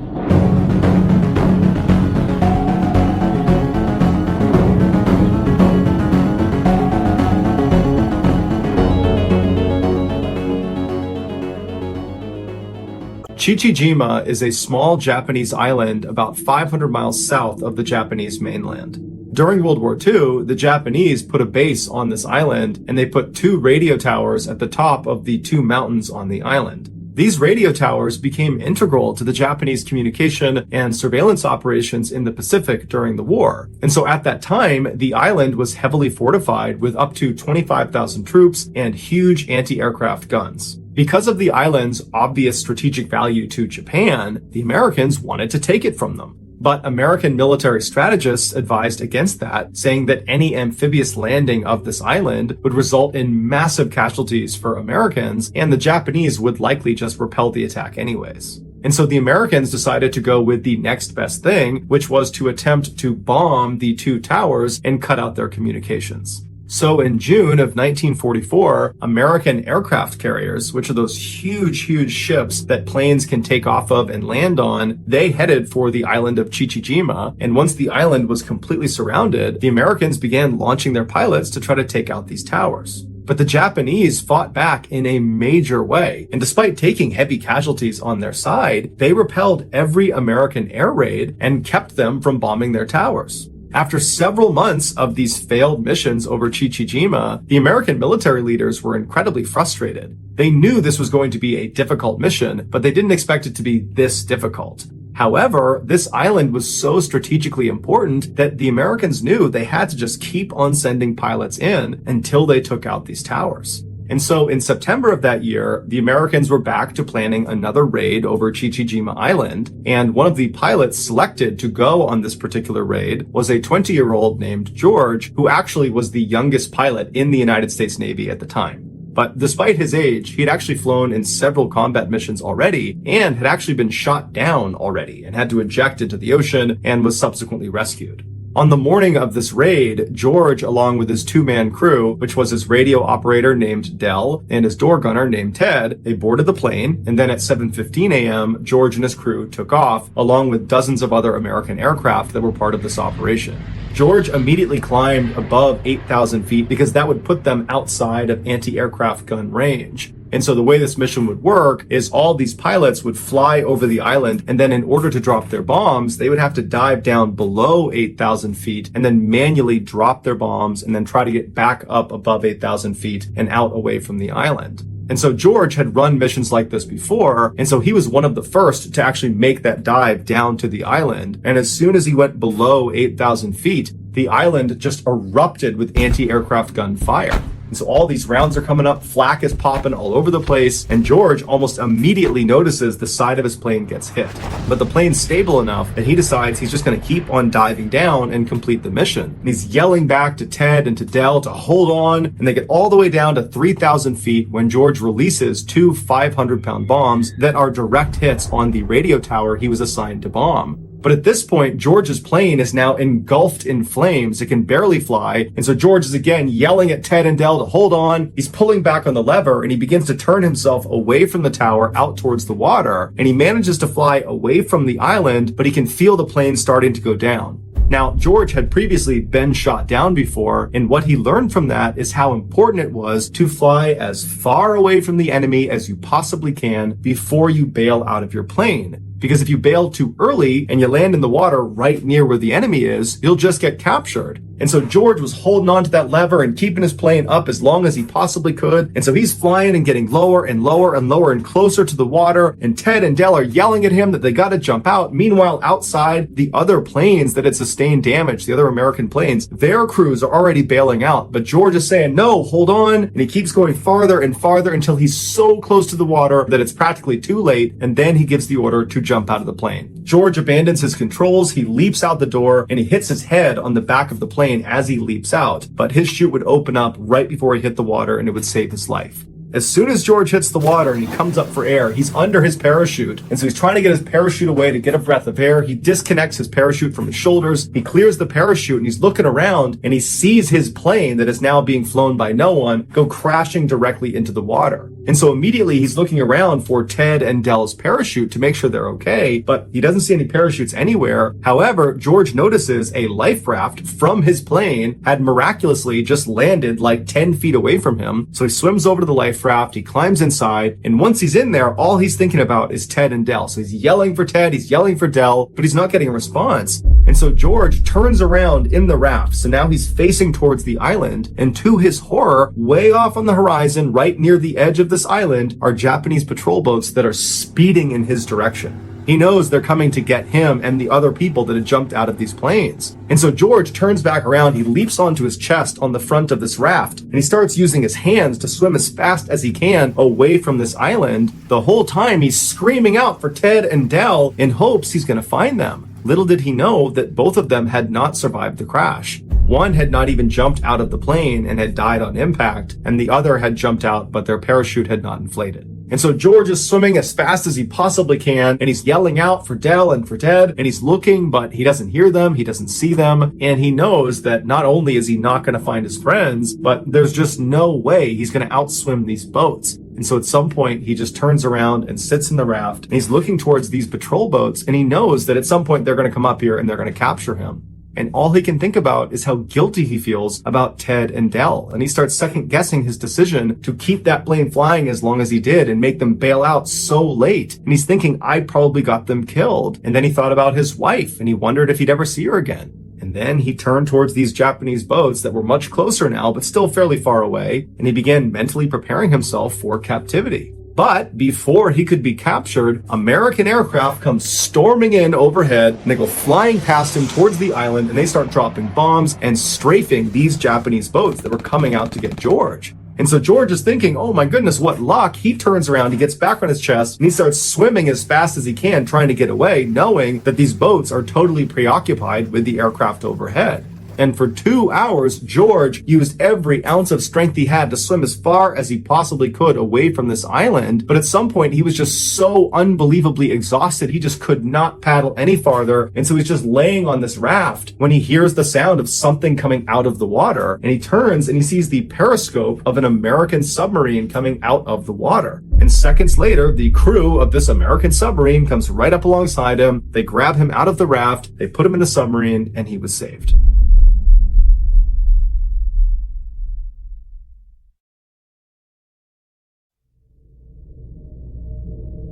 Chichijima is a small Japanese island about 500 miles south of the Japanese mainland. During World War II, the Japanese put a base on this island, and they put 2 radio towers at the top of the 2 mountains on the island. These radio towers became integral to the Japanese communication and surveillance operations in the Pacific during the war. And so at that time, the island was heavily fortified with up to 25,000 troops and huge anti-aircraft guns. Because of the island's obvious strategic value to Japan, the Americans wanted to take it from them. But American military strategists advised against that, saying that any amphibious landing of this island would result in massive casualties for Americans, and the Japanese would likely just repel the attack anyways. And so the Americans decided to go with the next best thing, which was to attempt to bomb the 2 towers and cut out their communications. So in June of 1944, American aircraft carriers, which are those huge ships that planes can take off of and land on, they headed for the island of Chichijima. And once the island was completely surrounded, the Americans began launching their pilots to try to take out these towers. But the Japanese fought back in a major way, and despite taking heavy casualties on their side, they repelled every American air raid and kept them from bombing their towers. After several months of these failed missions over Chichijima, the American military leaders were incredibly frustrated. They knew this was going to be a difficult mission, but they didn't expect it to be this difficult. However, this island was so strategically important that the Americans knew they had to just keep on sending pilots in until they took out these towers. And so in September of that year, the Americans were back to planning another raid over Chichijima Island, and one of the pilots selected to go on this particular raid was a 20-year-old named George, who actually was the youngest pilot in the United States Navy at the time. But despite his age, he had actually flown in several combat missions already and had actually been shot down already and had to eject into the ocean and was subsequently rescued. On the morning of this raid, George, along with his two-man crew, which was his radio operator named Dell and his door gunner named Ted, they boarded the plane, and then at 7:15 a.m., George and his crew took off, along with dozens of other American aircraft that were part of this operation. George immediately climbed above 8,000 feet because that would put them outside of anti-aircraft gun range. And so the way this mission would work is all these pilots would fly over the island, and then in order to drop their bombs, they would have to dive down below 8,000 feet and then manually drop their bombs and then try to get back up above 8,000 feet and out away from the island. And so George had run missions like this before, and so he was one of the first to actually make that dive down to the island. And as soon as he went below 8,000 feet, the island just erupted with anti-aircraft gun fire. And so all these rounds are coming up, flak is popping all over the place, and George almost immediately notices the side of his plane gets hit. But the plane's stable enough that he decides he's just going to keep on diving down and complete the mission. And he's yelling back to Ted and to Dell to hold on, and they get all the way down to 3,000 feet when George releases two 500-pound bombs that are direct hits on the radio tower he was assigned to bomb. But at this point, George's plane is now engulfed in flames. It can barely fly. And so George is again yelling at Ted and Dell to hold on. He's pulling back on the lever and he begins to turn himself away from the tower out towards the water. And he manages to fly away from the island, but he can feel the plane starting to go down. Now, George had previously been shot down before, and what he learned from that is how important it was to fly as far away from the enemy as you possibly can before you bail out of your plane. Because if you bail too early and you land in the water right near where the enemy is, you'll just get captured. And so George was holding on to that lever and keeping his plane up as long as he possibly could. And so he's flying and getting lower and lower and lower and closer to the water. And Ted and Dell are yelling at him that they got to jump out. Meanwhile, outside, the other planes that had sustained damage, the other American planes, their crews are already bailing out. But George is saying, no, hold on. And he keeps going farther and farther until he's so close to the water that it's practically too late. And then he gives the order to jump out of the plane. George abandons his controls. He leaps out the door and he hits his head on the back of the plane as he leaps out, but his chute would open up right before he hit the water and it would save his life. As soon as George hits the water and he comes up for air, he's under his parachute. And so he's trying to get his parachute away to get a breath of air. He disconnects his parachute from his shoulders. He clears the parachute and he's looking around and he sees his plane that is now being flown by no one go crashing directly into the water. And so immediately he's looking around for Ted and Dell's parachute to make sure they're okay, but he doesn't see any parachutes anywhere. However, George notices a life raft from his plane had miraculously just landed like 10 feet away from him. So he swims over to the life raft, he climbs inside, and once he's in there, all he's thinking about is Ted and Dell. So he's yelling for Ted, he's yelling for Dell, but he's not getting a response. And so George turns around in the raft. So now he's facing towards the island, and to his horror, way off on the horizon, right near the edge of this island, are Japanese patrol boats that are speeding in his direction. He knows they're coming to get him and the other people that had jumped out of these planes. And so George turns back around, he leaps onto his chest on the front of this raft, and he starts using his hands to swim as fast as he can away from this island. The whole time he's screaming out for Ted and Dell in hopes he's going to find them. Little did he know that both of them had not survived the crash. One had not even jumped out of the plane and had died on impact, and the other had jumped out, but their parachute had not inflated. And so George is swimming as fast as he possibly can, and he's yelling out for Dell and for Ted, and he's looking, but he doesn't hear them, he doesn't see them, and he knows that not only is he not going to find his friends, but there's just no way he's going to outswim these boats. And so at some point, he just turns around and sits in the raft, and he's looking towards these patrol boats, and he knows that at some point they're going to come up here and they're going to capture him. And all he can think about is how guilty he feels about Ted and Del. And he starts second guessing his decision to keep that plane flying as long as he did and make them bail out so late. And he's thinking, I probably got them killed. And then he thought about his wife and he wondered if he'd ever see her again. And then he turned towards these Japanese boats that were much closer now, but still fairly far away. And he began mentally preparing himself for captivity. But before he could be captured, American aircraft come storming in overhead, and they go flying past him towards the island, and they start dropping bombs and strafing these Japanese boats that were coming out to get George. And so George is thinking, oh my goodness, what luck. He turns around, he gets back on his chest, and he starts swimming as fast as he can, trying to get away, knowing that these boats are totally preoccupied with the aircraft overhead. And for 2 hours, George used every ounce of strength he had to swim as far as he possibly could away from this island. But at some point, he was just so unbelievably exhausted, he just could not paddle any farther. And so he's just laying on this raft when he hears the sound of something coming out of the water. And he turns and he sees the periscope of an American submarine coming out of the water. And seconds later, the crew of this American submarine comes right up alongside him. They grab him out of the raft, they put him in the submarine, and he was saved.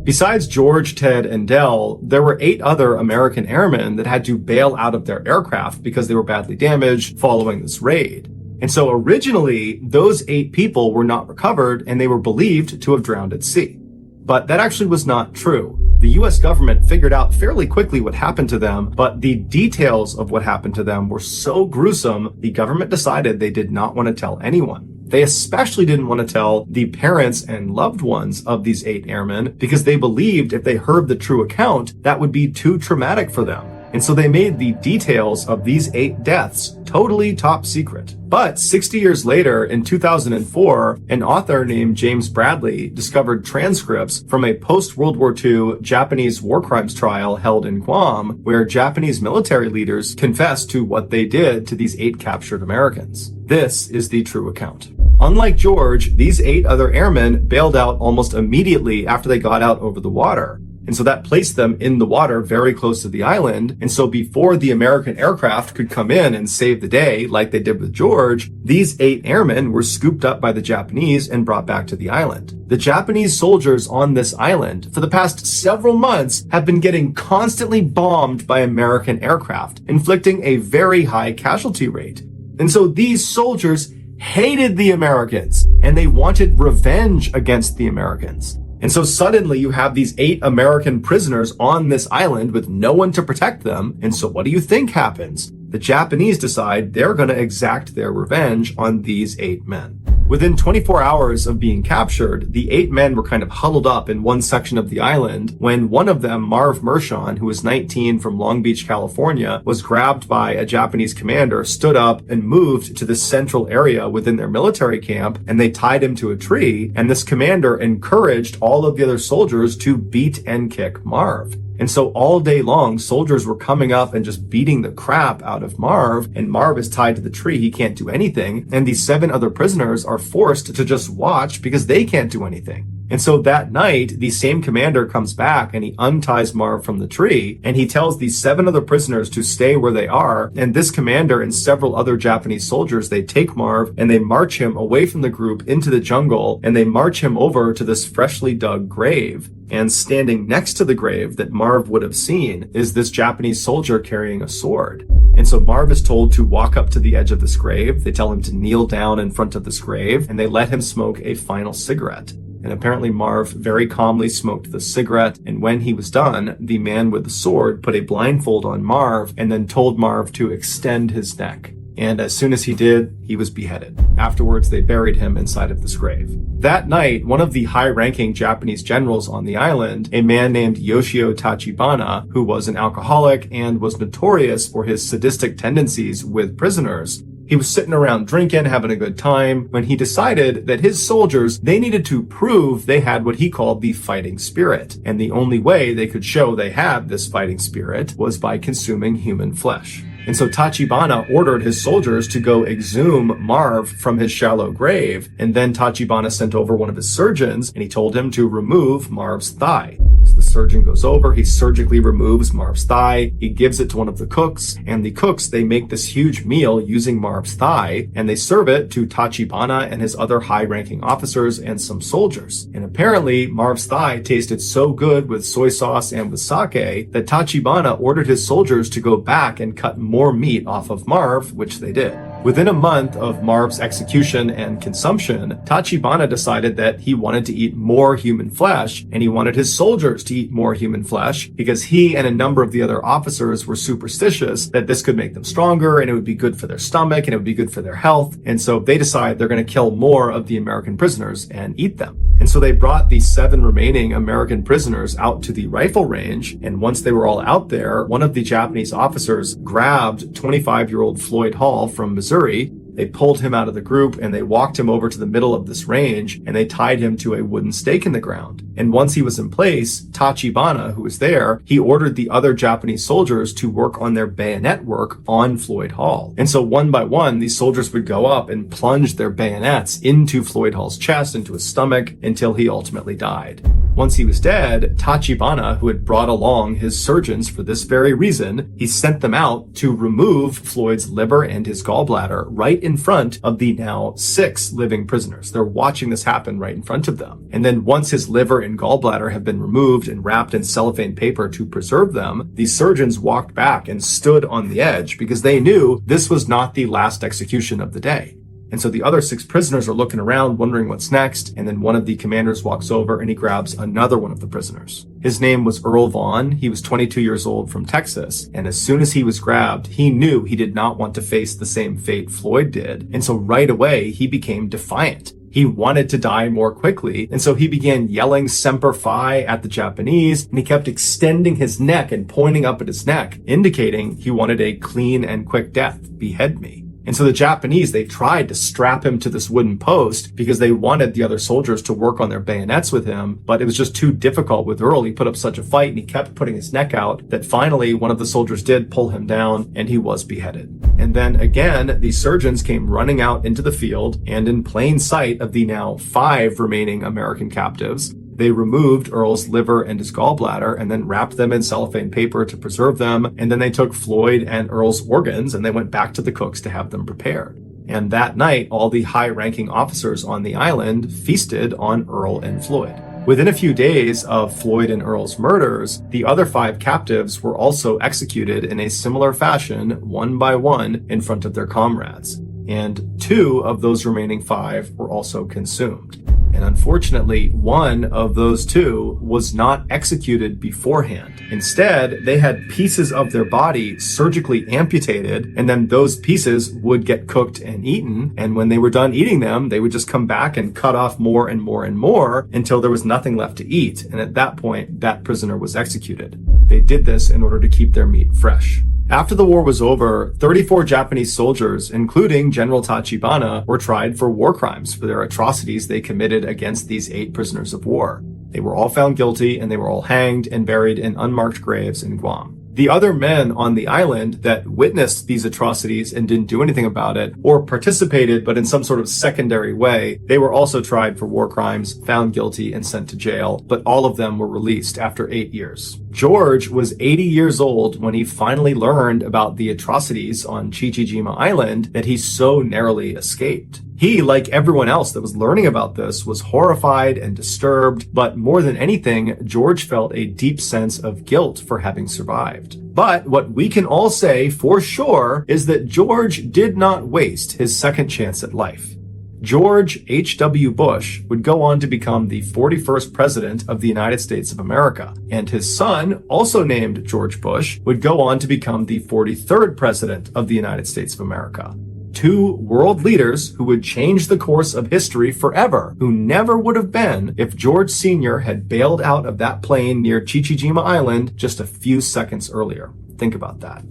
Besides George, Ted, and Del, there were 8 other American airmen that had to bail out of their aircraft because they were badly damaged following this raid. And so originally, those 8 people were not recovered and they were believed to have drowned at sea. But that actually was not true. The US government figured out fairly quickly what happened to them, but the details of what happened to them were so gruesome, the government decided they did not want to tell anyone. They especially didn't want to tell the parents and loved ones of these 8 airmen because they believed if they heard the true account, that would be too traumatic for them. And so they made the details of these 8 deaths totally top secret. But 60 years later, in 2004, an author named James Bradley discovered transcripts from a post-World War II Japanese war crimes trial held in Guam, where Japanese military leaders confessed to what they did to these 8 captured Americans. This is the true account. Unlike George, these 8 other airmen bailed out almost immediately after they got out over the water. And so that placed them in the water very close to the island. And so before the American aircraft could come in and save the day, like they did with George, these 8 airmen were scooped up by the Japanese and brought back to the island. The Japanese soldiers on this island for the past several months have been getting constantly bombed by American aircraft, inflicting a very high casualty rate. And so these soldiers hated the Americans and they wanted revenge against the Americans. And so suddenly you have these 8 American prisoners on this island with no one to protect them. And so what do you think happens? The Japanese decide they're going to exact their revenge on these 8 men. Within 24 hours of being captured, the 8 men were kind of huddled up in one section of the island when one of them, Marv Mershon, who was 19 from Long Beach, California, was grabbed by a Japanese commander, stood up and moved to the central area within their military camp, and they tied him to a tree, and this commander encouraged all of the other soldiers to beat and kick Marv. And so all day long, soldiers were coming up and just beating the crap out of Marv, and Marv is tied to the tree. He can't do anything. And these 7 other prisoners are forced to just watch because they can't do anything. And so that night, the same commander comes back and he unties Marv from the tree and he tells these 7 other prisoners to stay where they are. And this commander and several other Japanese soldiers, they take Marv and they march him away from the group into the jungle and they march him over to this freshly dug grave. And standing next to the grave that Marv would have seen is this Japanese soldier carrying a sword. And so Marv is told to walk up to the edge of this grave. They tell him to kneel down in front of this grave and they let him smoke a final cigarette. And apparently Marv very calmly smoked the cigarette, and when he was done, the man with the sword put a blindfold on Marv and then told Marv to extend his neck. And as soon as he did, he was beheaded. Afterwards, they buried him inside of this grave. That night, one of the high-ranking Japanese generals on the island, a man named Yoshio Tachibana, who was an alcoholic and was notorious for his sadistic tendencies with prisoners, he was sitting around drinking, having a good time, when he decided that his soldiers, they needed to prove they had what he called the fighting spirit. And the only way they could show they had this fighting spirit was by consuming human flesh. And so Tachibana ordered his soldiers to go exhume Marv from his shallow grave. And then Tachibana sent over one of his surgeons and he told him to remove Marv's thigh. So the surgeon goes over, he surgically removes Marv's thigh, he gives it to one of the cooks, and the cooks, they make this huge meal using Marv's thigh, and they serve it to Tachibana and his other high-ranking officers and some soldiers. And apparently, Marv's thigh tasted so good with soy sauce and with sake that Tachibana ordered his soldiers to go back and cut more meat off of Marv, which they did. Within a month of Marv's execution and consumption, Tachibana decided that he wanted to eat more human flesh, and he wanted his soldiers to eat more human flesh because he and a number of the other officers were superstitious that this could make them stronger and it would be good for their stomach and it would be good for their health. And so they decide they're going to kill more of the American prisoners and eat them. And so they brought the 7 remaining American prisoners out to the rifle range, and once they were all out there, one of the Japanese officers grabbed 25-year-old Floyd Hall from Missouri. They pulled him out of the group and they walked him over to the middle of this range and they tied him to a wooden stake in the ground. And once he was in place, Tachibana, who was there, he ordered the other Japanese soldiers to work on their bayonet work on Floyd Hall. And so one by one, these soldiers would go up and plunge their bayonets into Floyd Hall's chest, into his stomach, until he ultimately died. Once he was dead, Tachibana, who had brought along his surgeons for this very reason, he sent them out to remove Floyd's liver and his gallbladder right in front of the now 6 living prisoners. They're watching this happen right in front of them. And then once his liver and gallbladder have been removed and wrapped in cellophane paper to preserve them, the surgeons walked back and stood on the edge because they knew this was not the last execution of the day. And so the other 6 prisoners are looking around, wondering what's next, and then one of the commanders walks over and he grabs another one of the prisoners. His name was Earl Vaughn. He was 22 years old from Texas, and as soon as he was grabbed, he knew he did not want to face the same fate Floyd did, and so right away, he became defiant. He wanted to die more quickly, and so he began yelling Semper Fi at the Japanese, and he kept extending his neck and pointing up at his neck, indicating he wanted a clean and quick death. Behead me. And so the Japanese, they tried to strap him to this wooden post because they wanted the other soldiers to work on their bayonets with him, but it was just too difficult with Earl. He put up such a fight and he kept putting his neck out that finally one of the soldiers did pull him down and he was beheaded. And then again, the surgeons came running out into the field, and in plain sight of the now 5 remaining American captives, they removed Earl's liver and his gallbladder and then wrapped them in cellophane paper to preserve them. And then they took Floyd and Earl's organs and they went back to the cooks to have them prepared. And that night, all the high-ranking officers on the island feasted on Earl and Floyd. Within a few days of Floyd and Earl's murders, the other 5 captives were also executed in a similar fashion, one by one, in front of their comrades. And 2 of those remaining 5 were also consumed. And unfortunately, one of those 2 was not executed beforehand. Instead, they had pieces of their body surgically amputated, and then those pieces would get cooked and eaten. And when they were done eating them, they would just come back and cut off more and more and more until there was nothing left to eat. And at that point, that prisoner was executed. They did this in order to keep their meat fresh. After the war was over, 34 Japanese soldiers, including General Tachibana, were tried for war crimes for their atrocities they committed against these 8 prisoners of war. They were all found guilty and they were all hanged and buried in unmarked graves in Guam. The other men on the island that witnessed these atrocities and didn't do anything about it, or participated but in some sort of secondary way, they were also tried for war crimes, found guilty, and sent to jail, but all of them were released after 8 years. George was 80 years old when he finally learned about the atrocities on Chichijima Island that he so narrowly escaped. He, like everyone else that was learning about this, was horrified and disturbed, but more than anything, George felt a deep sense of guilt for having survived. But what we can all say for sure is that George did not waste his second chance at life. George H.W. Bush would go on to become the 41st president of the United States of America, and his son, also named George Bush, would go on to become the 43rd president of the United States of America. 2 world leaders who would change the course of history forever, who never would have been if George Sr. had bailed out of that plane near Chichijima Island just a few seconds earlier. Think about that.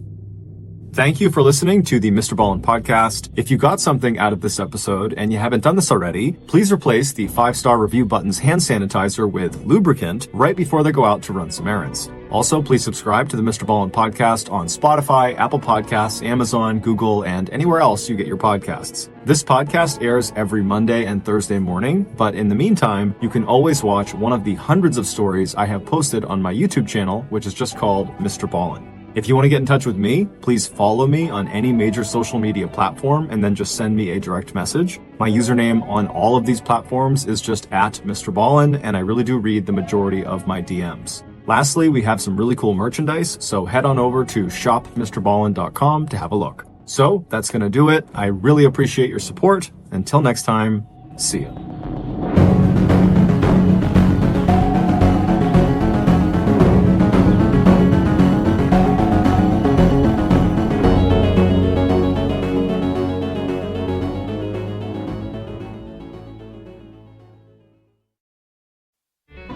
Thank you for listening to the MrBallen Podcast. If you got something out of this episode and you haven't done this already, please replace the 5-star review button's hand sanitizer with lubricant right before they go out to run some errands. Also, please subscribe to the MrBallen Podcast on Spotify, Apple Podcasts, Amazon, Google, and anywhere else you get your podcasts. This podcast airs every Monday and Thursday morning, but in the meantime, you can always watch one of the hundreds of stories I have posted on my YouTube channel, which is just called MrBallen. If you want to get in touch with me, please follow me on any major social media platform and then just send me a direct message. My username on all of these platforms is just @MrBallen, and I really do read the majority of my DMs. Lastly, we have some really cool merchandise, so head on over to shopmrballen.com to have a look. So that's going to do it. I really appreciate your support. Until next time, see ya.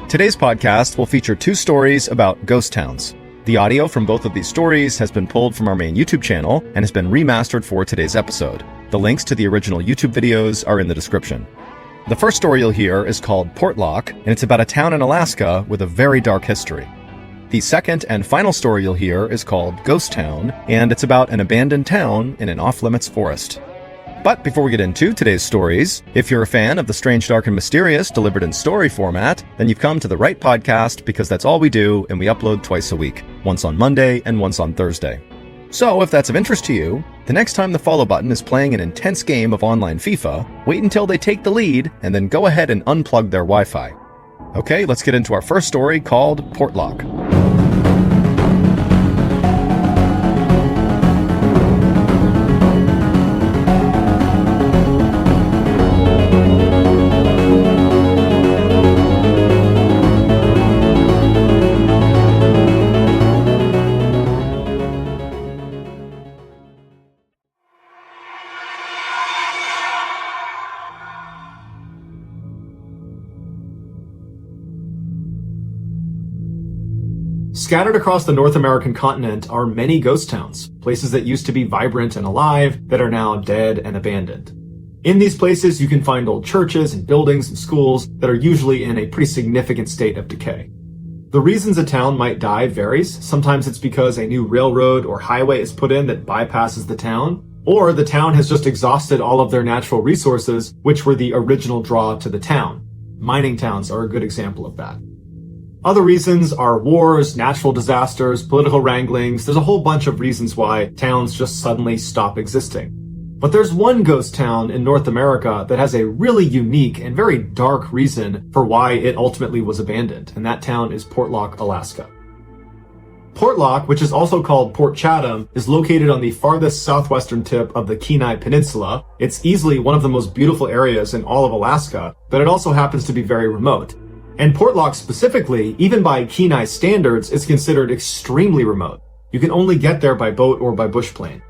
Today's podcast will feature 2 stories about ghost towns. The audio from both of these stories has been pulled from our main YouTube channel and has been remastered for today's episode. The links to the original YouTube videos are in the description. The first story you'll hear is called Portlock, and it's about a town in Alaska with a very dark history. The second and final story you'll hear is called Ghost Town, and it's about an abandoned town in an off-limits forest. But before we get into today's stories, if you're a fan of the strange, dark, and mysterious delivered in story format, then you've come to the right podcast because that's all we do, and we upload twice a week, once on Monday and once on Thursday. So if that's of interest to you, the next time the follow button is playing an intense game of online FIFA, wait until they take the lead and then go ahead and unplug their Wi-Fi. Okay, let's get into our first story called Portlock. Scattered across the North American continent are many ghost towns, places that used to be vibrant and alive that are now dead and abandoned. In these places, you can find old churches and buildings and schools that are usually in a pretty significant state of decay. The reasons a town might die varies. Sometimes it's because a new railroad or highway is put in that bypasses the town, or the town has just exhausted all of their natural resources, which were the original draw to the town. Mining towns are a good example of that. Other reasons are wars, natural disasters, political wranglings. There's a whole bunch of reasons why towns just suddenly stop existing. But there's one ghost town in North America that has a really unique and very dark reason for why it ultimately was abandoned, and that town is Portlock, Alaska. Portlock, which is also called Port Chatham, is located on the farthest southwestern tip of the Kenai Peninsula. It's easily one of the most beautiful areas in all of Alaska, but it also happens to be very remote. And Portlock specifically, even by Kenai standards, is considered extremely remote. You can only get there by boat or by bushplane.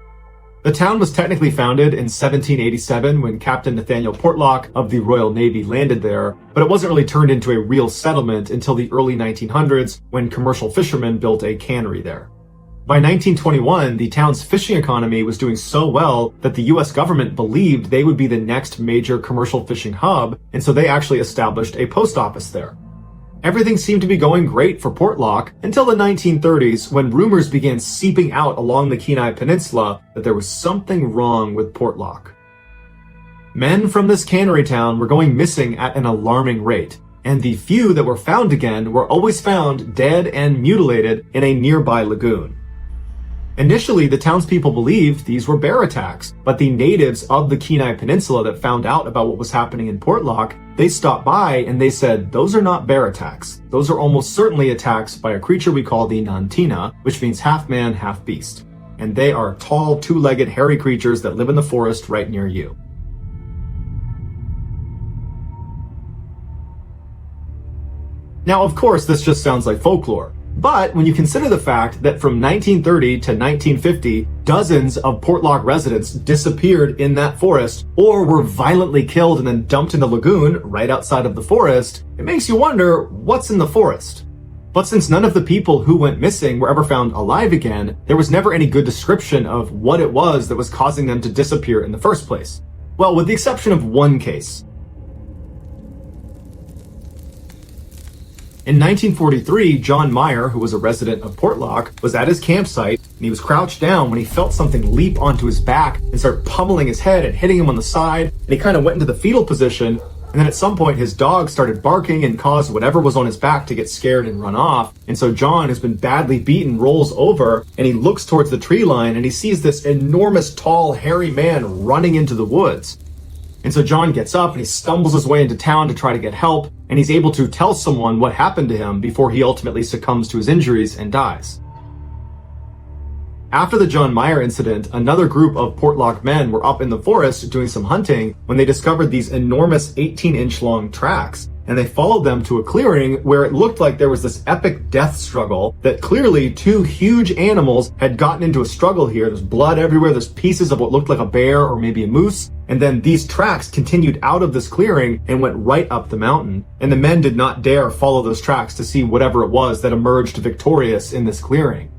The town was technically founded in 1787 when Captain Nathaniel Portlock of the Royal Navy landed there, but it wasn't really turned into a real settlement until the early 1900s when commercial fishermen built a cannery there. By 1921, the town's fishing economy was doing so well that the US government believed they would be the next major commercial fishing hub, and so they actually established a post office there. Everything seemed to be going great for Portlock until the 1930s when rumors began seeping out along the Kenai Peninsula that there was something wrong with Portlock. Men from this cannery town were going missing at an alarming rate, and the few that were found again were always found dead and mutilated in a nearby lagoon. Initially, the townspeople believed these were bear attacks, but the natives of the Kenai Peninsula that found out about what was happening in Portlock, they stopped by and they said, those are not bear attacks. Those are almost certainly attacks by a creature we call the Nantina, which means half man, half beast. And they are tall, two-legged, hairy creatures that live in the forest right near you. Now, of course, this just sounds like folklore. But when you consider the fact that from 1930 to 1950, dozens of Portlock residents disappeared in that forest or were violently killed and then dumped in the lagoon right outside of the forest, it makes you wonder what's in the forest. But since none of the people who went missing were ever found alive again, there was never any good description of what it was that was causing them to disappear in the first place. Well, with the exception of one case. In 1943, John Meyer, who was a resident of Portlock, was at his campsite and he was crouched down when he felt something leap onto his back and start pummeling his head and hitting him on the side, and he kind of went into the fetal position, and then at some point his dog started barking and caused whatever was on his back to get scared and run off, and so John, who's been badly beaten, rolls over and he looks towards the tree line and he sees this enormous, tall, hairy man running into the woods. And so John gets up and he stumbles his way into town to try to get help, and he's able to tell someone what happened to him before he ultimately succumbs to his injuries and dies. After the John Meyer incident, another group of Portlock men were up in the forest doing some hunting when they discovered these enormous 18-inch long tracks, and they followed them to a clearing where it looked like there was this epic death struggle, that clearly two huge animals had gotten into a struggle here. There's blood everywhere, there's pieces of what looked like a bear or maybe a moose, and then these tracks continued out of this clearing and went right up the mountain, and the men did not dare follow those tracks to see whatever it was that emerged victorious in this clearing.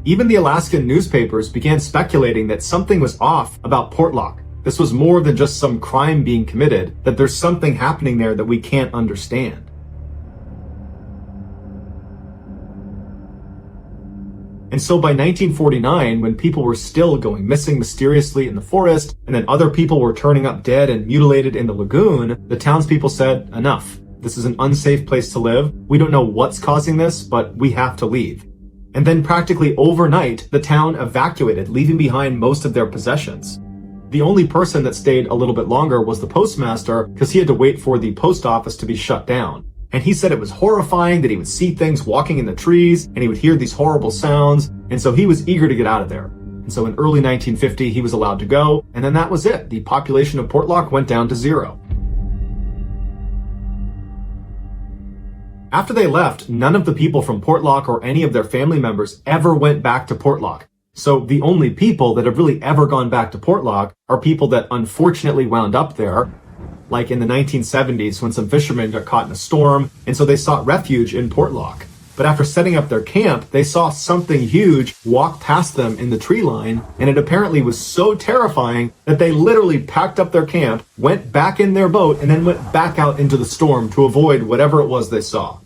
Even the Alaskan newspapers began speculating that something was off about Portlock. This was more than just some crime being committed, that there's something happening there that we can't understand. And so by 1949, when people were still going missing mysteriously in the forest, and then other people were turning up dead and mutilated in the lagoon, the townspeople said, enough. This is an unsafe place to live. We don't know what's causing this, but we have to leave. And then practically overnight, the town evacuated, leaving behind most of their possessions. The only person that stayed a little bit longer was the postmaster, because he had to wait for the post office to be shut down. And he said it was horrifying that he would see things walking in the trees and he would hear these horrible sounds. And so he was eager to get out of there. And so in early 1950, he was allowed to go. And then that was it. The population of Portlock went down to 0. After they left, none of the people from Portlock or any of their family members ever went back to Portlock. So the only people that have really ever gone back to Portlock are people that unfortunately wound up there, like in the 1970s when some fishermen got caught in a storm, and so they sought refuge in Portlock. But after setting up their camp, they saw something huge walk past them in the tree line, and it apparently was so terrifying that they literally packed up their camp, went back in their boat, and then went back out into the storm to avoid whatever it was they saw.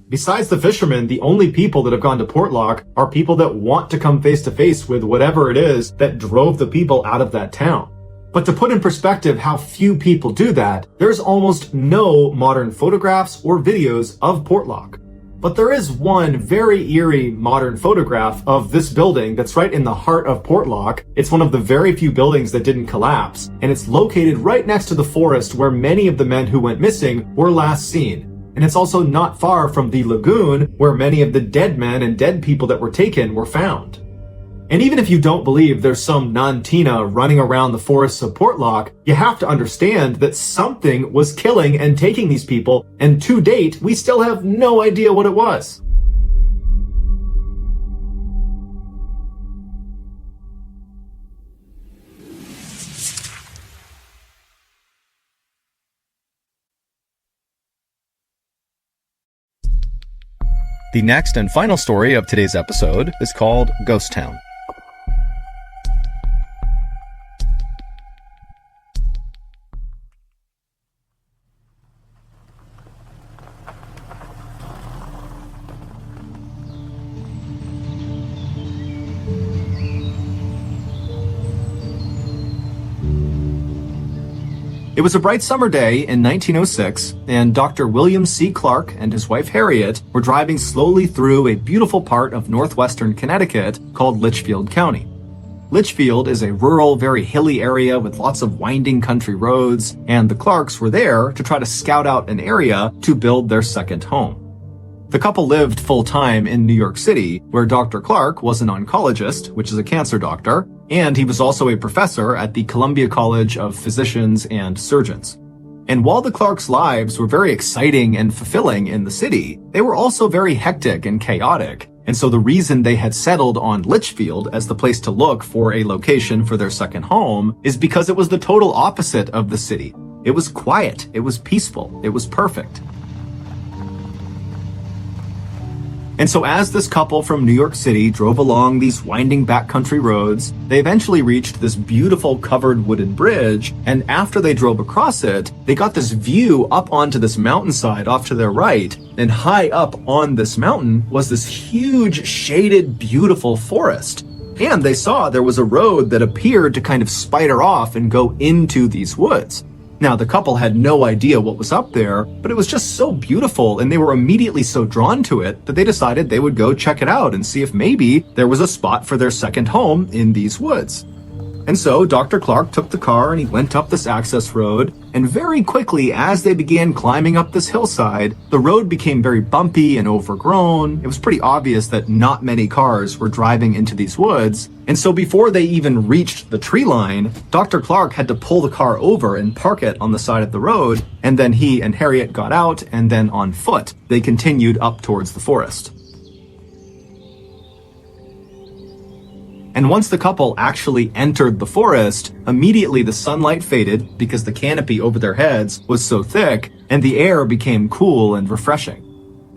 Besides the fishermen, the only people that have gone to Portlock are people that want to come face to face with whatever it is that drove the people out of that town. But to put in perspective how few people do that, there's almost no modern photographs or videos of Portlock. But there is one very eerie modern photograph of this building that's right in the heart of Portlock. It's one of the very few buildings that didn't collapse, and it's located right next to the forest where many of the men who went missing were last seen. And it's also not far from the lagoon where many of the dead men and dead people that were taken were found. And even if you don't believe there's some Nantina running around the forests of Portlock, you have to understand that something was killing and taking these people, and to date, we still have no idea what it was. The next and final story of today's episode is called Ghost Town. It was a bright summer day in 1906, and Dr. William C. Clark and his wife Harriet were driving slowly through a beautiful part of northwestern Connecticut called Litchfield County. Litchfield is a rural, very hilly area with lots of winding country roads, and the Clarks were there to try to scout out an area to build their second home. The couple lived full-time in New York City, where Dr. Clark was an oncologist, which is a cancer doctor, and he was also a professor at the Columbia College of Physicians and Surgeons. And while the Clarks' lives were very exciting and fulfilling in the city, they were also very hectic and chaotic. And so the reason they had settled on Litchfield as the place to look for a location for their second home is because it was the total opposite of the city. It was quiet, it was peaceful, it was perfect. And so as this couple from New York City drove along these winding backcountry roads, they eventually reached this beautiful covered wooden bridge, and after they drove across it, they got this view up onto this mountainside off to their right, and high up on this mountain was this huge, shaded, beautiful forest. And they saw there was a road that appeared to kind of spider off and go into these woods. Now, the couple had no idea what was up there, but it was just so beautiful, and they were immediately so drawn to it that they decided they would go check it out and see if maybe there was a spot for their second home in these woods. And so Dr. Clark took the car and he went up this access road, and very quickly as they began climbing up this hillside, the road became very bumpy and overgrown. It was pretty obvious that not many cars were driving into these woods, and so before they even reached the tree line, Dr. Clark had to pull the car over and park it on the side of the road, and then he and Harriet got out, and then on foot, they continued up towards the forest. And once the couple actually entered the forest, immediately the sunlight faded because the canopy over their heads was so thick, and the air became cool and refreshing.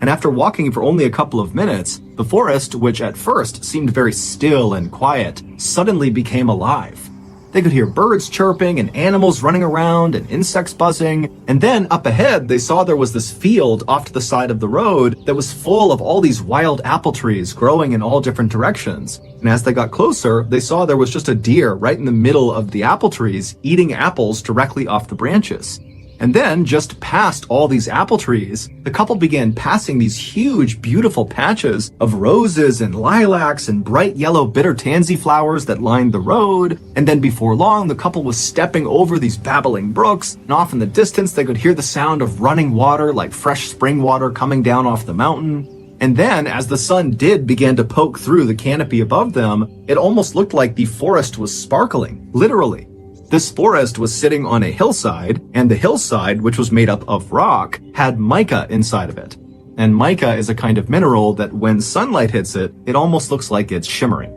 And after walking for only a couple of minutes, the forest, which at first seemed very still and quiet, suddenly became alive. They could hear birds chirping and animals running around and insects buzzing. And then up ahead, they saw there was this field off to the side of the road that was full of all these wild apple trees growing in all different directions. And as they got closer, they saw there was just a deer right in the middle of the apple trees eating apples directly off the branches. And then, just past all these apple trees, the couple began passing these huge, beautiful patches of roses and lilacs and bright yellow bitter tansy flowers that lined the road. And then before long, the couple was stepping over these babbling brooks, and off in the distance, they could hear the sound of running water like fresh spring water coming down off the mountain. And then, as the sun did begin to poke through the canopy above them, it almost looked like the forest was sparkling, literally. This forest was sitting on a hillside, and the hillside, which was made up of rock, had mica inside of it. And mica is a kind of mineral that when sunlight hits it, it almost looks like it's shimmering.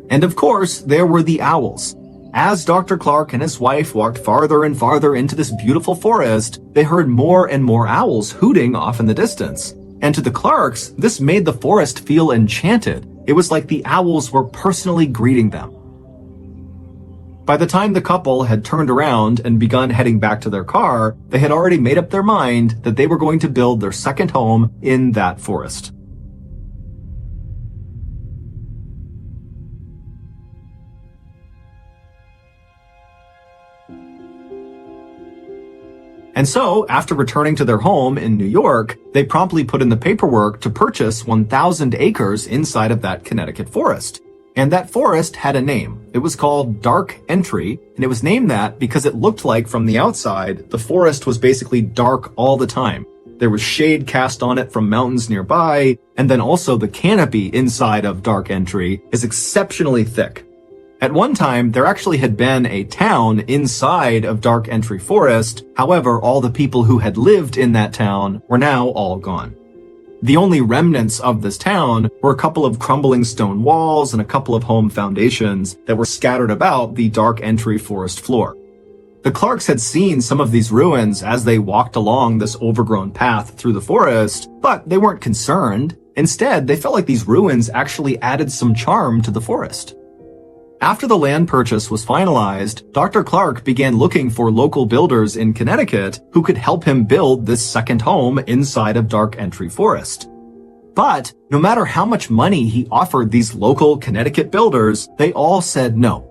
And of course, there were the owls. As Dr. Clark and his wife walked farther and farther into this beautiful forest, they heard more and more owls hooting off in the distance. And to the Clarks, this made the forest feel enchanted. It was like the owls were personally greeting them. By the time the couple had turned around and begun heading back to their car, they had already made up their mind that they were going to build their second home in that forest. And so, after returning to their home in New York, they promptly put in the paperwork to purchase 1,000 acres inside of that Connecticut forest. And that forest had a name. It was called Dark Entry, and it was named that because it looked like from the outside, the forest was basically dark all the time. There was shade cast on it from mountains nearby, and then also the canopy inside of Dark Entry is exceptionally thick. At one time, there actually had been a town inside of Dark Entry Forest. However, all the people who had lived in that town were now all gone. The only remnants of this town were a couple of crumbling stone walls and a couple of home foundations that were scattered about the Dark Entry forest floor. The Clarks had seen some of these ruins as they walked along this overgrown path through the forest, but they weren't concerned. Instead, they felt like these ruins actually added some charm to the forest. After the land purchase was finalized, Dr. Clark began looking for local builders in Connecticut who could help him build this second home inside of Dark Entry Forest. But no matter how much money he offered these local Connecticut builders, they all said no.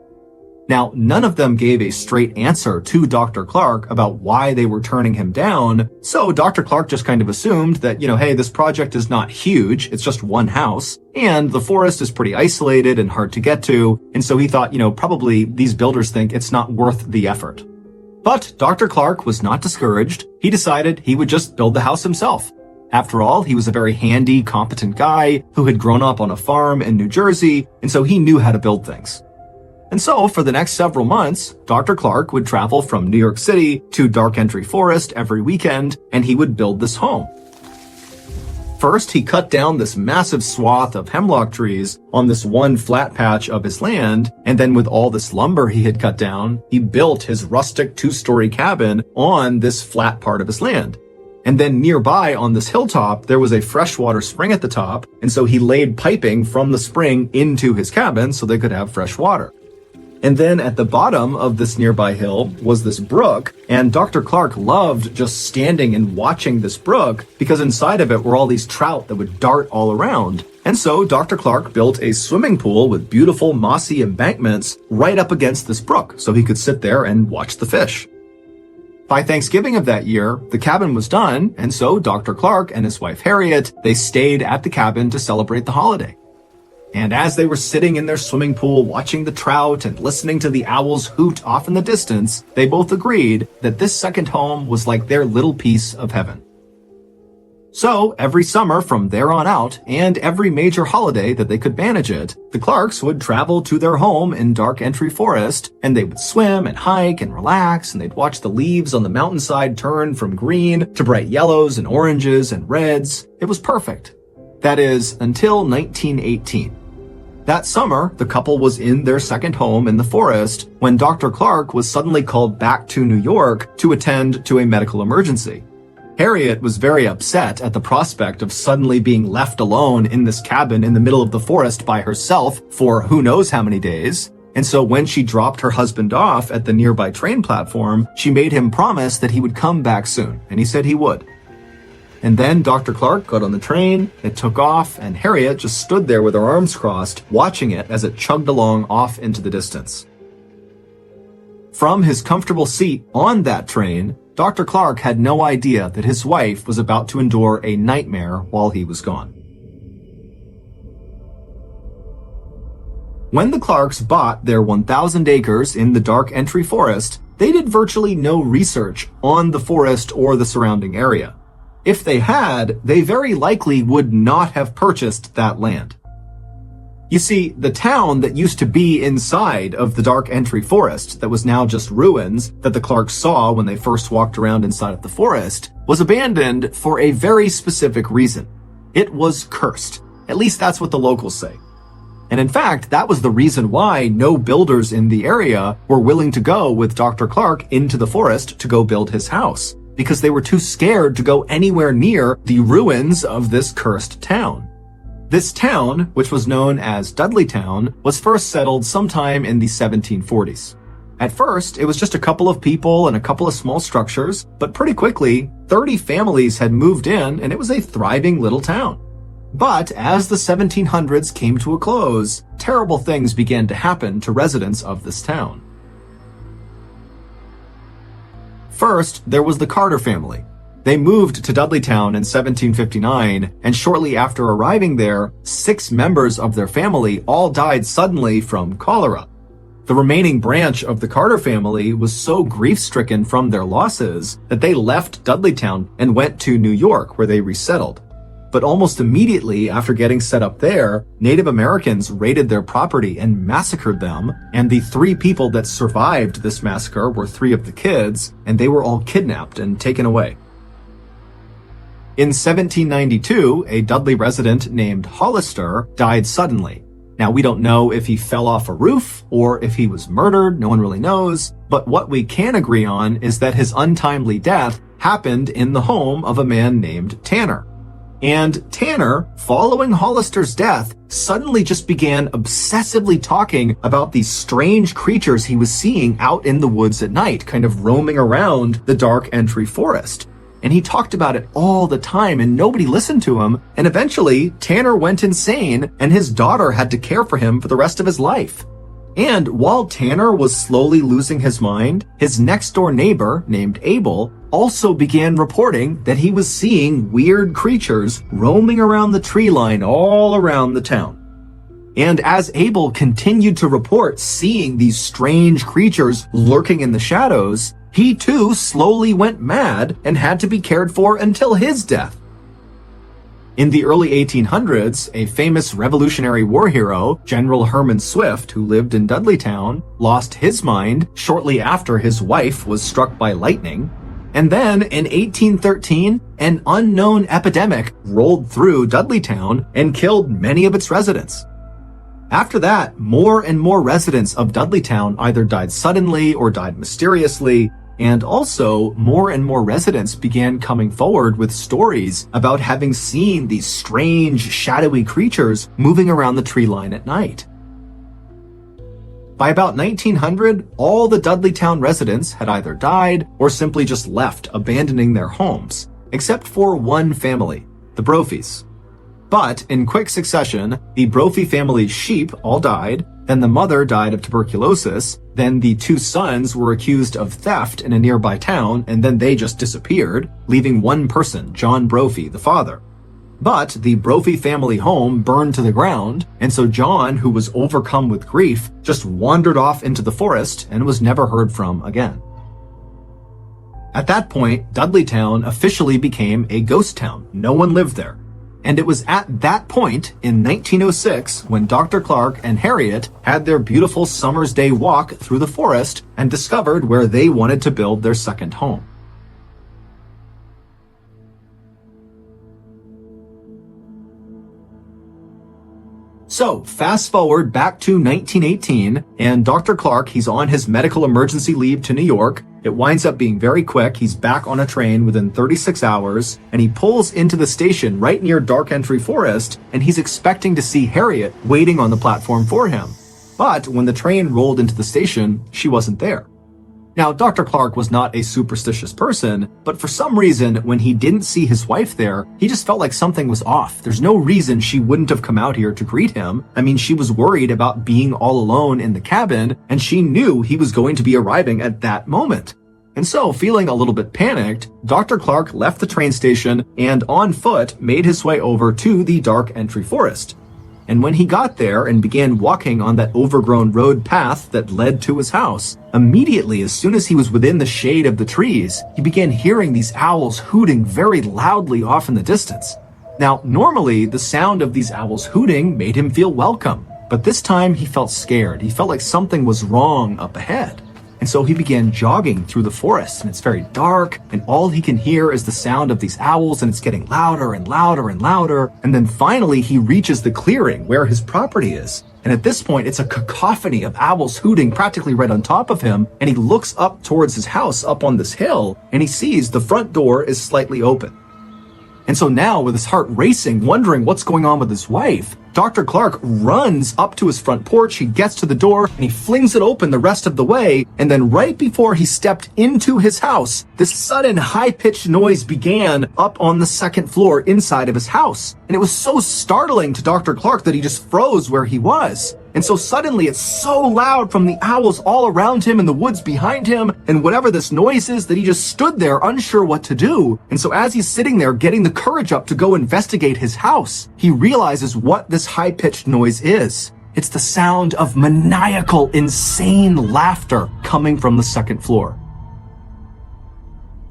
Now, none of them gave a straight answer to Dr. Clark about why they were turning him down, so Dr. Clark just kind of assumed that, hey, this project is not huge, it's just one house, and the forest is pretty isolated and hard to get to, and so he thought, probably these builders think it's not worth the effort. But Dr. Clark was not discouraged. He decided he would just build the house himself. After all, he was a very handy, competent guy who had grown up on a farm in New Jersey, and so he knew how to build things. And so, for the next several months, Dr. Clark would travel from New York City to Dark Entry Forest every weekend, and he would build this home. First, he cut down this massive swath of hemlock trees on this one flat patch of his land, and then with all this lumber he had cut down, he built his rustic 2-story cabin on this flat part of his land. And then nearby on this hilltop, there was a freshwater spring at the top, and so he laid piping from the spring into his cabin so they could have fresh water. And then at the bottom of this nearby hill was this brook, and Dr. Clark loved just standing and watching this brook because inside of it were all these trout that would dart all around. And so Dr. Clark built a swimming pool with beautiful mossy embankments right up against this brook so he could sit there and watch the fish. By Thanksgiving of that year, the cabin was done, and so Dr. Clark and his wife Harriet, they stayed at the cabin to celebrate the holiday. And as they were sitting in their swimming pool watching the trout and listening to the owls hoot off in the distance, they both agreed that this second home was like their little piece of heaven. So every summer from there on out, and every major holiday that they could manage it, the Clarks would travel to their home in Dark Entry Forest, and they would swim and hike and relax, and they'd watch the leaves on the mountainside turn from green to bright yellows and oranges and reds. It was perfect. That is, until 1918. That summer, the couple was in their second home in the forest when Dr. Clark was suddenly called back to New York to attend to a medical emergency. Harriet was very upset at the prospect of suddenly being left alone in this cabin in the middle of the forest by herself for who knows how many days. And so when she dropped her husband off at the nearby train platform, she made him promise that he would come back soon, and he said he would. And then Dr. Clark got on the train, it took off, and Harriet just stood there with her arms crossed, watching it as it chugged along off into the distance. From his comfortable seat on that train, Dr. Clark had no idea that his wife was about to endure a nightmare while he was gone. When the Clarks bought their 1,000 acres in the Dark Entry Forest, they did virtually no research on the forest or the surrounding area. If they had, they very likely would not have purchased that land. You see, the town that used to be inside of the Dark Entry Forest, that was now just ruins, that the Clarks saw when they first walked around inside of the forest, was abandoned for a very specific reason. It was cursed. At least that's what the locals say. And in fact, that was the reason why no builders in the area were willing to go with Dr. Clark into the forest to go build his house, because they were too scared to go anywhere near the ruins of this cursed town. This town, which was known as Dudleytown, was first settled sometime in the 1740s. At first, it was just a couple of people and a couple of small structures, but pretty quickly, 30 families had moved in and it was a thriving little town. But as the 1700s came to a close, terrible things began to happen to residents of this town. First, there was the Carter family. They moved to Dudleytown in 1759, and shortly after arriving there, 6 members of their family all died suddenly from cholera. The remaining branch of the Carter family was so grief-stricken from their losses that they left Dudleytown and went to New York, where they resettled. But almost immediately after getting set up there, Native Americans raided their property and massacred them, and the 3 people that survived this massacre were 3 of the kids, and they were all kidnapped and taken away. In 1792, a Dudley resident named Hollister died suddenly. Now, we don't know if he fell off a roof or if he was murdered, no one really knows, but what we can agree on is that his untimely death happened in the home of a man named Tanner. And Tanner, following Hollister's death, suddenly just began obsessively talking about these strange creatures he was seeing out in the woods at night, kind of roaming around the Dark Entry Forest. And he talked about it all the time and nobody listened to him. And eventually, Tanner went insane and his daughter had to care for him for the rest of his life. And while Tanner was slowly losing his mind, his next-door neighbor, named Abel, also began reporting that he was seeing weird creatures roaming around the tree line all around the town. And as Abel continued to report seeing these strange creatures lurking in the shadows, he too slowly went mad and had to be cared for until his death. In the early 1800s, a famous Revolutionary War hero, General Herman Swift, who lived in Dudleytown, lost his mind shortly after his wife was struck by lightning. And then, in 1813, an unknown epidemic rolled through Dudleytown and killed many of its residents. After that, more and more residents of Dudleytown either died suddenly or died mysteriously, And also, more and more residents began coming forward with stories about having seen these strange, shadowy creatures moving around the tree line at night. By about 1900, all the Dudleytown residents had either died or simply just left, abandoning their homes, except for one family, the Brophies. But in quick succession, the Brophy family's sheep all died, then the mother died of tuberculosis, then the two sons were accused of theft in a nearby town, and then they just disappeared, leaving one person, John Brophy, the father. But the Brophy family home burned to the ground, and so John, who was overcome with grief, just wandered off into the forest and was never heard from again. At that point, Dudleytown officially became a ghost town. No one lived there. And it was at that point, in 1906, when Dr. Clark and Harriet had their beautiful summer's day walk through the forest and discovered where they wanted to build their second home. So, fast forward back to 1918, and Dr. Clark, he's on his medical emergency leave to New York. It winds up being very quick. He's back on a train within 36 hours, and he pulls into the station right near Dark Entry Forest, and he's expecting to see Harriet waiting on the platform for him. But when the train rolled into the station, she wasn't there. Now, Dr. Clark was not a superstitious person, but for some reason, when he didn't see his wife there, he just felt like something was off. There's no reason she wouldn't have come out here to greet him. I mean, she was worried about being all alone in the cabin, and she knew he was going to be arriving at that moment. And so, feeling a little bit panicked, Dr. Clark left the train station and on foot made his way over to the Dark Entry Forest. And when he got there and began walking on that overgrown road path that led to his house, immediately as soon as he was within the shade of the trees, he began hearing these owls hooting very loudly off in the distance. Now, normally, the sound of these owls hooting made him feel welcome, but this time he felt scared. He felt like something was wrong up ahead. And so he began jogging through the forest, and it's very dark, and all he can hear is the sound of these owls, and it's getting louder and louder and louder. And then finally he reaches the clearing where his property is. And at this point, it's a cacophony of owls hooting practically right on top of him, and he looks up towards his house up on this hill, and he sees the front door is slightly open. And so now, with his heart racing, wondering what's going on with his wife, Dr. Clark runs up to his front porch, he gets to the door, and he flings it open the rest of the way, and then right before he stepped into his house, this sudden high-pitched noise began up on the second floor inside of his house. And it was so startling to Dr. Clark that he just froze where he was. And so suddenly it's so loud from the owls all around him and the woods behind him and whatever this noise is that he just stood there unsure what to do. And so as he's sitting there getting the courage up to go investigate his house, he realizes what this high-pitched noise is. It's the sound of maniacal, insane laughter coming from the second floor.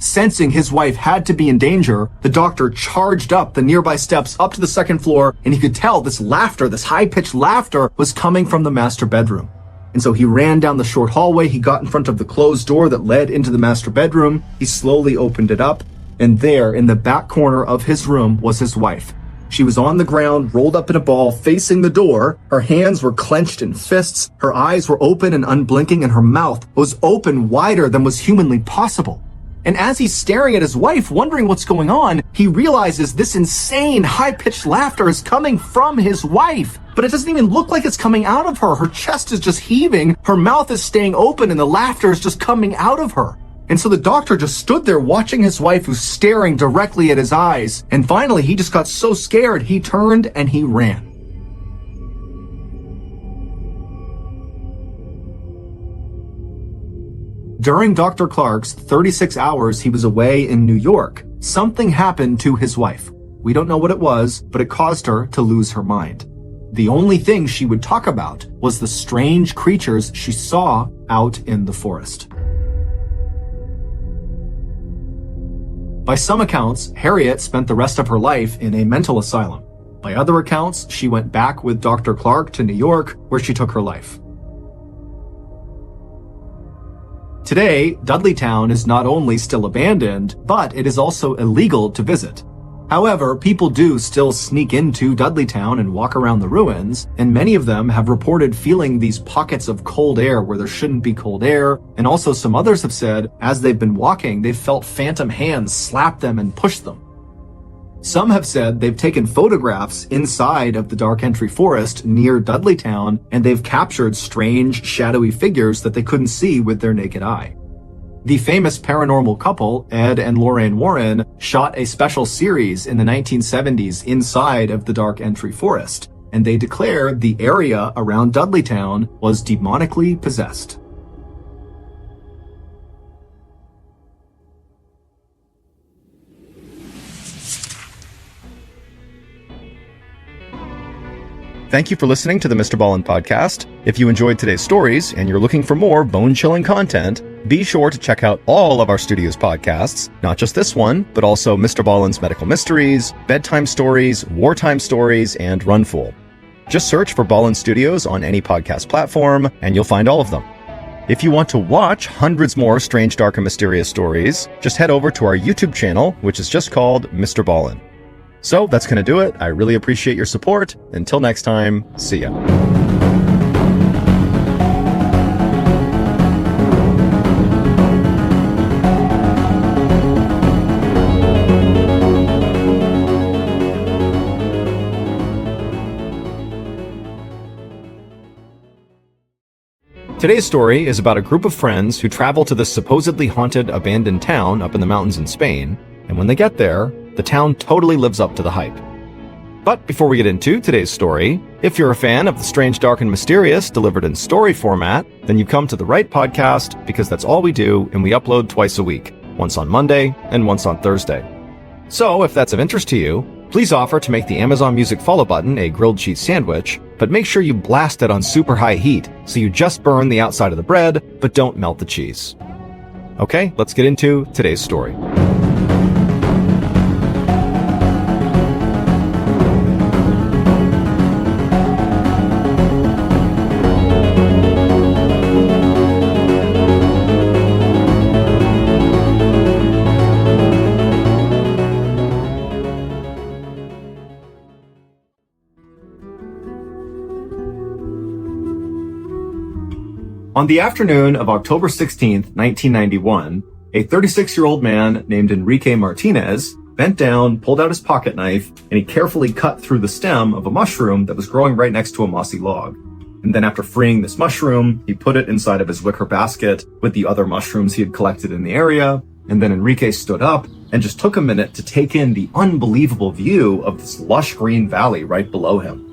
Sensing his wife had to be in danger, the doctor charged up the nearby steps up to the second floor, and he could tell this laughter, this high-pitched laughter, was coming from the master bedroom. And so he ran down the short hallway, he got in front of the closed door that led into the master bedroom, he slowly opened it up, and there, in the back corner of his room, was his wife. She was on the ground, rolled up in a ball, facing the door. Her hands were clenched in fists, her eyes were open and unblinking, and her mouth was open wider than was humanly possible. And as he's staring at his wife, wondering what's going on, he realizes this insane, high-pitched laughter is coming from his wife. But it doesn't even look like it's coming out of her. Her chest is just heaving, her mouth is staying open, and the laughter is just coming out of her. And so the doctor just stood there watching his wife who's staring directly at his eyes. And finally, he just got so scared, he turned and he ran. During Dr. Clark's 36 hours he was away in New York, something happened to his wife. We don't know what it was, but it caused her to lose her mind. The only thing she would talk about was the strange creatures she saw out in the forest. By some accounts, Harriet spent the rest of her life in a mental asylum. By other accounts, she went back with Dr. Clark to New York, where she took her life. Today, Dudleytown is not only still abandoned, but it is also illegal to visit. However, people do still sneak into Dudleytown and walk around the ruins, and many of them have reported feeling these pockets of cold air where there shouldn't be cold air, and also some others have said, as they've been walking, they've felt phantom hands slap them and push them. Some have said they've taken photographs inside of the Dark Entry Forest near Dudleytown, and they've captured strange, shadowy figures that they couldn't see with their naked eye. The famous paranormal couple, Ed and Lorraine Warren, shot a special series in the 1970s inside of the Dark Entry Forest, and they declared the area around Dudleytown was demonically possessed. Thank you for listening to the MrBallen Podcast. If you enjoyed today's stories and you're looking for more bone-chilling content, be sure to check out all of our studio's podcasts, not just this one, but also MrBallen's Medical Mysteries, Bedtime Stories, Wartime Stories, and Runful. Just search for Ballen Studios on any podcast platform, and you'll find all of them. If you want to watch hundreds more strange, dark, and mysterious stories, just head over to our YouTube channel, which is just called MrBallen. So that's going to do it. I really appreciate your support. Until next time, see ya. Today's story is about a group of friends who travel to this supposedly haunted, abandoned town up in the mountains in Spain, and when they get there, the town totally lives up to the hype. But before we get into today's story, if you're a fan of the strange, dark, and mysterious delivered in story format, then you've come to the right podcast, because that's all we do, and we upload twice a week, once on Monday and once on Thursday. So if that's of interest to you, please offer to make the Amazon Music follow button a grilled cheese sandwich, but make sure you blast it on super high heat so you just burn the outside of the bread, but don't melt the cheese. Okay, let's get into today's story. On the afternoon of October 16th, 1991, a 36-year-old man named Enrique Martinez bent down, pulled out his pocket knife, and he carefully cut through the stem of a mushroom that was growing right next to a mossy log. And then after freeing this mushroom, he put it inside of his wicker basket with the other mushrooms he had collected in the area. And then Enrique stood up and just took a minute to take in the unbelievable view of this lush green valley right below him.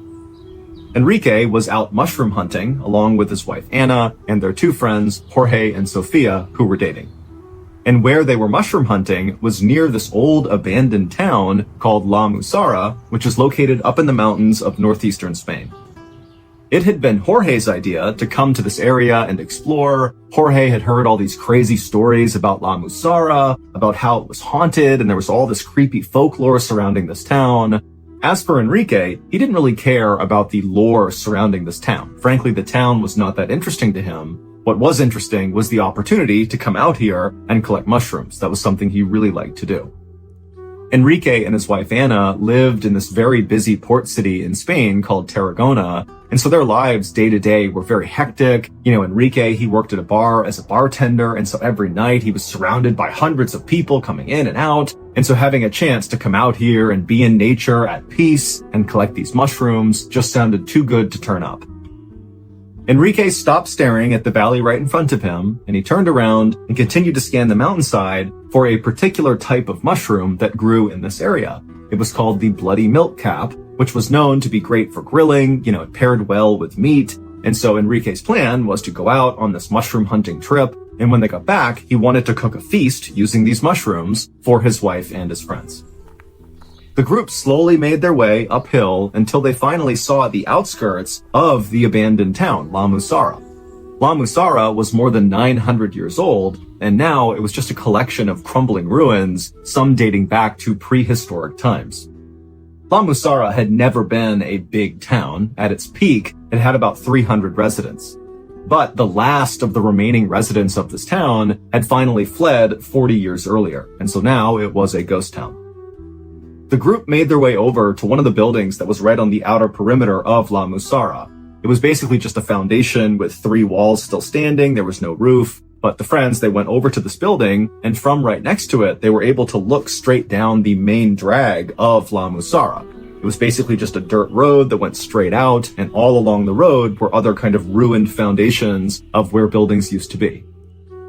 Enrique was out mushroom hunting along with his wife Anna and their two friends, Jorge and Sofia, who were dating. And where they were mushroom hunting was near this old abandoned town called La Musara, which is located up in the mountains of northeastern Spain. It had been Jorge's idea to come to this area and explore. Jorge had heard all these crazy stories about La Musara, about how it was haunted, and there was all this creepy folklore surrounding this town. As for Enrique, he didn't really care about the lore surrounding this town. Frankly, the town was not that interesting to him. What was interesting was the opportunity to come out here and collect mushrooms. That was something he really liked to do. Enrique and his wife Anna lived in this very busy port city in Spain called Tarragona, and so their lives day to day were very hectic. Enrique, he worked at a bar as a bartender, and so every night he was surrounded by hundreds of people coming in and out. And so having a chance to come out here and be in nature at peace and collect these mushrooms just sounded too good to turn up. Enrique stopped staring at the valley right in front of him, and he turned around and continued to scan the mountainside for a particular type of mushroom that grew in this area. It was called the bloody milk cap, which was known to be great for grilling. It paired well with meat. And so Enrique's plan was to go out on this mushroom hunting trip, and when they got back, he wanted to cook a feast using these mushrooms for his wife and his friends. The group slowly made their way uphill until they finally saw the outskirts of the abandoned town, La Musara. La Musara was more than 900 years old, and now it was just a collection of crumbling ruins, some dating back to prehistoric times. La Musara had never been a big town. At its peak, it had about 300 residents. But the last of the remaining residents of this town had finally fled 40 years earlier, and so now it was a ghost town. The group made their way over to one of the buildings that was right on the outer perimeter of La Musara. It was basically just a foundation with 3 walls still standing. There was no roof. But the friends, they went over to this building, and from right next to it, they were able to look straight down the main drag of La Musara. It was basically just a dirt road that went straight out, and all along the road were other kind of ruined foundations of where buildings used to be.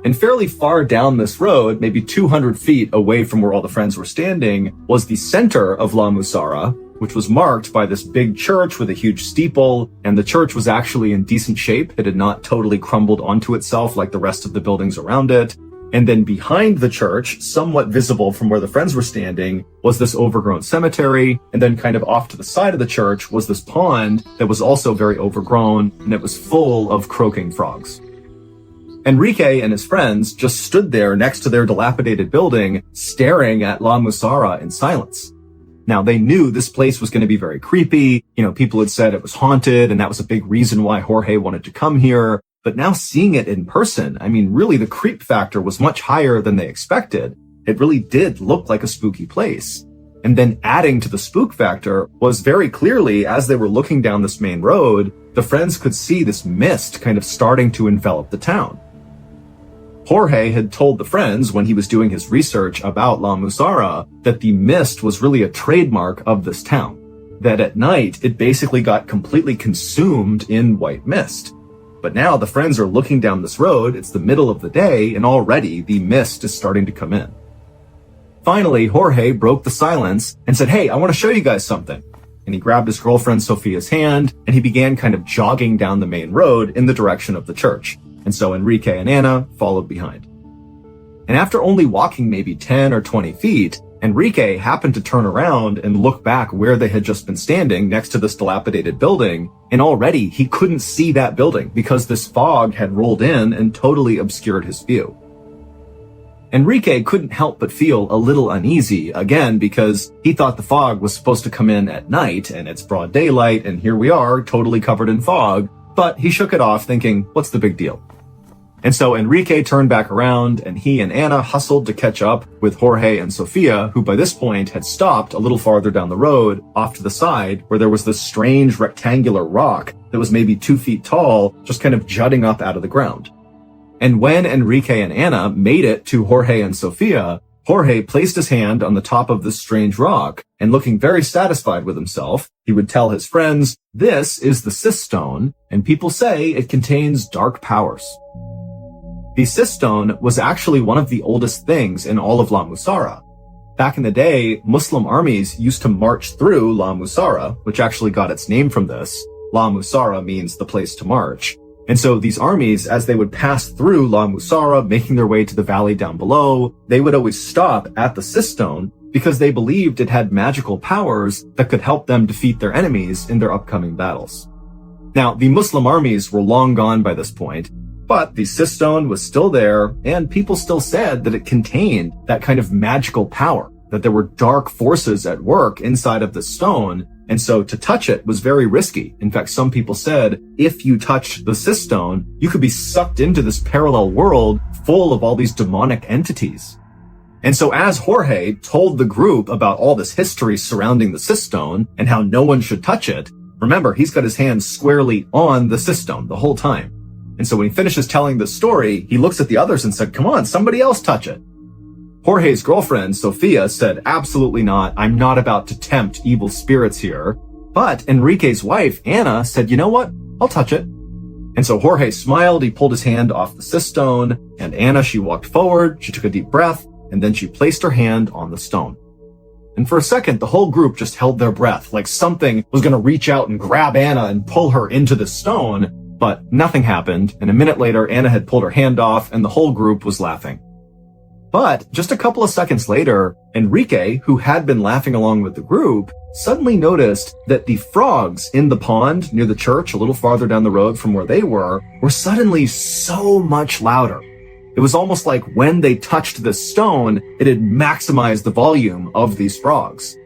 And fairly far down this road, maybe 200 feet away from where all the friends were standing, was the center of La Musara, which was marked by this big church with a huge steeple, and the church was actually in decent shape. It had not totally crumbled onto itself like the rest of the buildings around it. And then behind the church, somewhat visible from where the friends were standing, was this overgrown cemetery, and then kind of off to the side of the church was this pond that was also very overgrown, and it was full of croaking frogs. Enrique and his friends just stood there next to their dilapidated building, staring at La Musara in silence. Now, they knew this place was going to be very creepy. People had said it was haunted, and that was a big reason why Jorge wanted to come here. But now seeing it in person, really the creep factor was much higher than they expected. It really did look like a spooky place. And then adding to the spook factor was very clearly, as they were looking down this main road, the friends could see this mist kind of starting to envelop the town. Jorge had told the friends when he was doing his research about La Musara that the mist was really a trademark of this town. That at night, it basically got completely consumed in white mist. But now the friends are looking down this road, it's the middle of the day, and already the mist is starting to come in. Finally, Jorge broke the silence and said, "Hey, I want to show you guys something." And he grabbed his girlfriend Sophia's hand, and he began kind of jogging down the main road in the direction of the church. And so Enrique and Anna followed behind. And after only walking maybe 10 or 20 feet, Enrique happened to turn around and look back where they had just been standing next to this dilapidated building, and already he couldn't see that building because this fog had rolled in and totally obscured his view. Enrique couldn't help but feel a little uneasy, again, because he thought the fog was supposed to come in at night, and it's broad daylight, and here we are, totally covered in fog, but he shook it off thinking, what's the big deal? And so Enrique turned back around, and he and Anna hustled to catch up with Jorge and Sofia, who by this point had stopped a little farther down the road, off to the side, where there was this strange rectangular rock that was maybe 2 feet tall, just kind of jutting up out of the ground. And when Enrique and Anna made it to Jorge and Sofia, Jorge placed his hand on the top of this strange rock, and looking very satisfied with himself, he would tell his friends, "This is the Sis Stone, and people say it contains dark powers." The Sis Stone was actually one of the oldest things in all of La Musara. Back in the day, Muslim armies used to march through La Musara, which actually got its name from this. La Musara means the place to march. And so these armies, as they would pass through La Musara, making their way to the valley down below, they would always stop at the Sis Stone because they believed it had magical powers that could help them defeat their enemies in their upcoming battles. Now, the Muslim armies were long gone by this point, but the Sis Stone was still there, and people still said that it contained that kind of magical power, that there were dark forces at work inside of the stone, and so to touch it was very risky. In fact, some people said if you touched the Sis Stone, you could be sucked into this parallel world full of all these demonic entities. And so as Jorge told the group about all this history surrounding the Sis Stone and how no one should touch it, remember, he's got his hands squarely on the Sis Stone the whole time. And so when he finishes telling the story, he looks at the others and said, "Come on, somebody else touch it." Jorge's girlfriend, Sofia, said, "Absolutely not. I'm not about to tempt evil spirits here." But Enrique's wife, Anna, said, "You know what? I'll touch it." And so Jorge smiled, he pulled his hand off the Sis Stone, and Anna, she walked forward, she took a deep breath, and then she placed her hand on the stone. And for a second, the whole group just held their breath, like something was going to reach out and grab Anna and pull her into the stone. But nothing happened, and a minute later, Anna had pulled her hand off, and the whole group was laughing. But just a couple of seconds later, Enrique, who had been laughing along with the group, suddenly noticed that the frogs in the pond near the church, a little farther down the road from where they were suddenly so much louder. It was almost like when they touched the stone, it had maximized the volume of these frogs.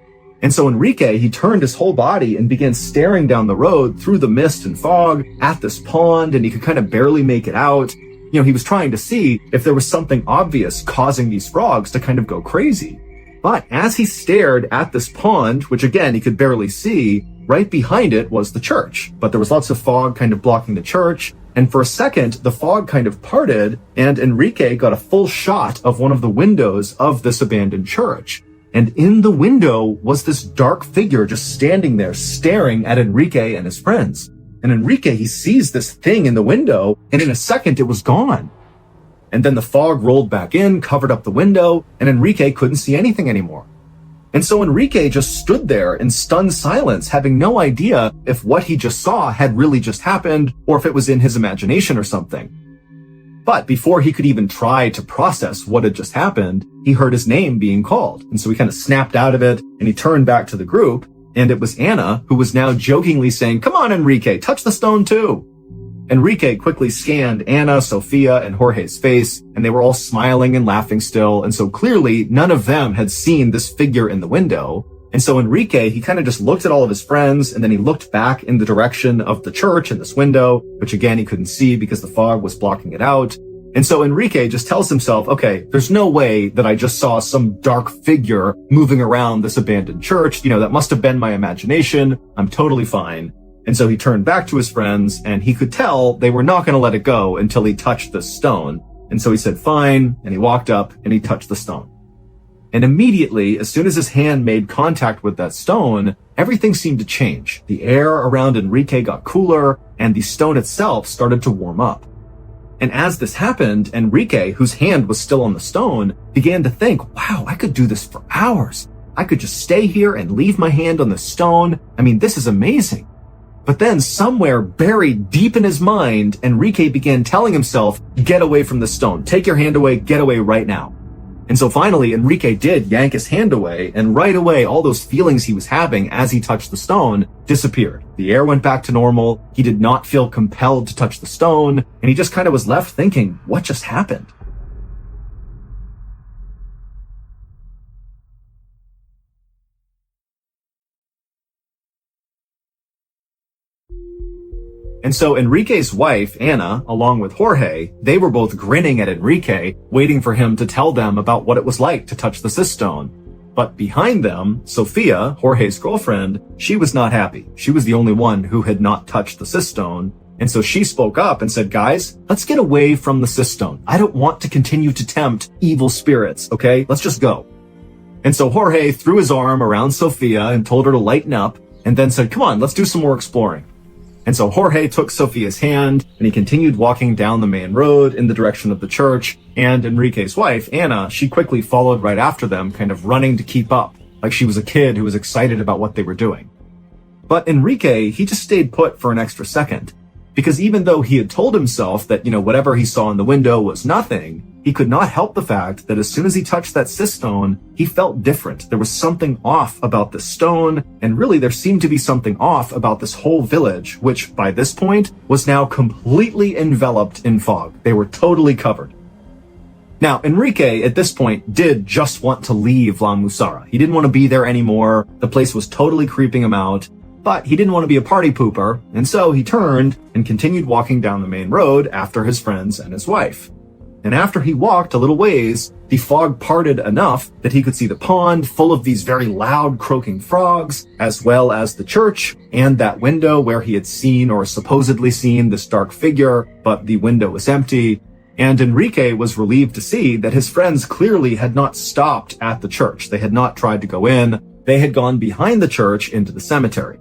And so Enrique, he turned his whole body and began staring down the road through the mist and fog at this pond, and he could kind of barely make it out. He was trying to see if there was something obvious causing these frogs to kind of go crazy. But as he stared at this pond, which again he could barely see, right behind it was the church. But there was lots of fog kind of blocking the church. And for a second, the fog kind of parted, and Enrique got a full shot of one of the windows of this abandoned church. And in the window was this dark figure just standing there staring at Enrique and his friends. And Enrique, he sees this thing in the window, and in a second it was gone. And then the fog rolled back in, covered up the window, and Enrique couldn't see anything anymore. And so Enrique just stood there in stunned silence, having no idea if what he just saw had really just happened or if it was in his imagination or something. But before he could even try to process what had just happened, he heard his name being called. And so he kind of snapped out of it and he turned back to the group, and it was Anna, who was now jokingly saying, "Come on, Enrique, touch the stone too." Enrique quickly scanned Anna, Sophia, and Jorge's face, and they were all smiling and laughing still, and so clearly none of them had seen this figure in the window. And so Enrique, he kind of just looked at all of his friends, and then he looked back in the direction of the church and this window, which again he couldn't see because the fog was blocking it out. And so Enrique just tells himself, okay, there's no way that I just saw some dark figure moving around this abandoned church. That must have been my imagination. I'm totally fine. And so he turned back to his friends, and he could tell they were not going to let it go until he touched this stone. And so he said, fine, and he walked up and he touched the stone. And immediately, as soon as his hand made contact with that stone, everything seemed to change. The air around Enrique got cooler, and the stone itself started to warm up. And as this happened, Enrique, whose hand was still on the stone, began to think, wow, I could do this for hours. I could just stay here and leave my hand on the stone. I mean, this is amazing. But then somewhere buried deep in his mind, Enrique began telling himself, get away from the stone. Take your hand away. Get away right now. And so finally, Enrique did yank his hand away, and right away, all those feelings he was having as he touched the stone disappeared. The air went back to normal. He did not feel compelled to touch the stone, and he just kind of was left thinking, what just happened? And so Enrique's wife, Anna, along with Jorge, they were both grinning at Enrique, waiting for him to tell them about what it was like to touch the cistone. But behind them, Sophia, Jorge's girlfriend, she was not happy. She was the only one who had not touched the cistone. And so she spoke up and said, guys, let's get away from the cistone. I don't want to continue to tempt evil spirits, okay? Let's just go. And so Jorge threw his arm around Sophia and told her to lighten up, and then said, come on, let's do some more exploring. And so Jorge took Sophia's hand, and he continued walking down the main road in the direction of the church, and Enrique's wife, Anna, she quickly followed right after them, kind of running to keep up, like she was a kid who was excited about what they were doing. But Enrique, he just stayed put for an extra second, because even though he had told himself that, whatever he saw in the window was nothing, he could not help the fact that as soon as he touched that cistone, he felt different. There was something off about the stone, and really there seemed to be something off about this whole village, which by this point was now completely enveloped in fog. They were totally covered. Now, Enrique at this point did just want to leave La Musara. He didn't want to be there anymore. The place was totally creeping him out. But he didn't want to be a party pooper, and so he turned and continued walking down the main road after his friends and his wife. And after he walked a little ways, the fog parted enough that he could see the pond full of these very loud croaking frogs, as well as the church and that window where he had seen or supposedly seen this dark figure, but the window was empty. And Enrique was relieved to see that his friends clearly had not stopped at the church. They had not tried to go in. They had gone behind the church into the cemetery.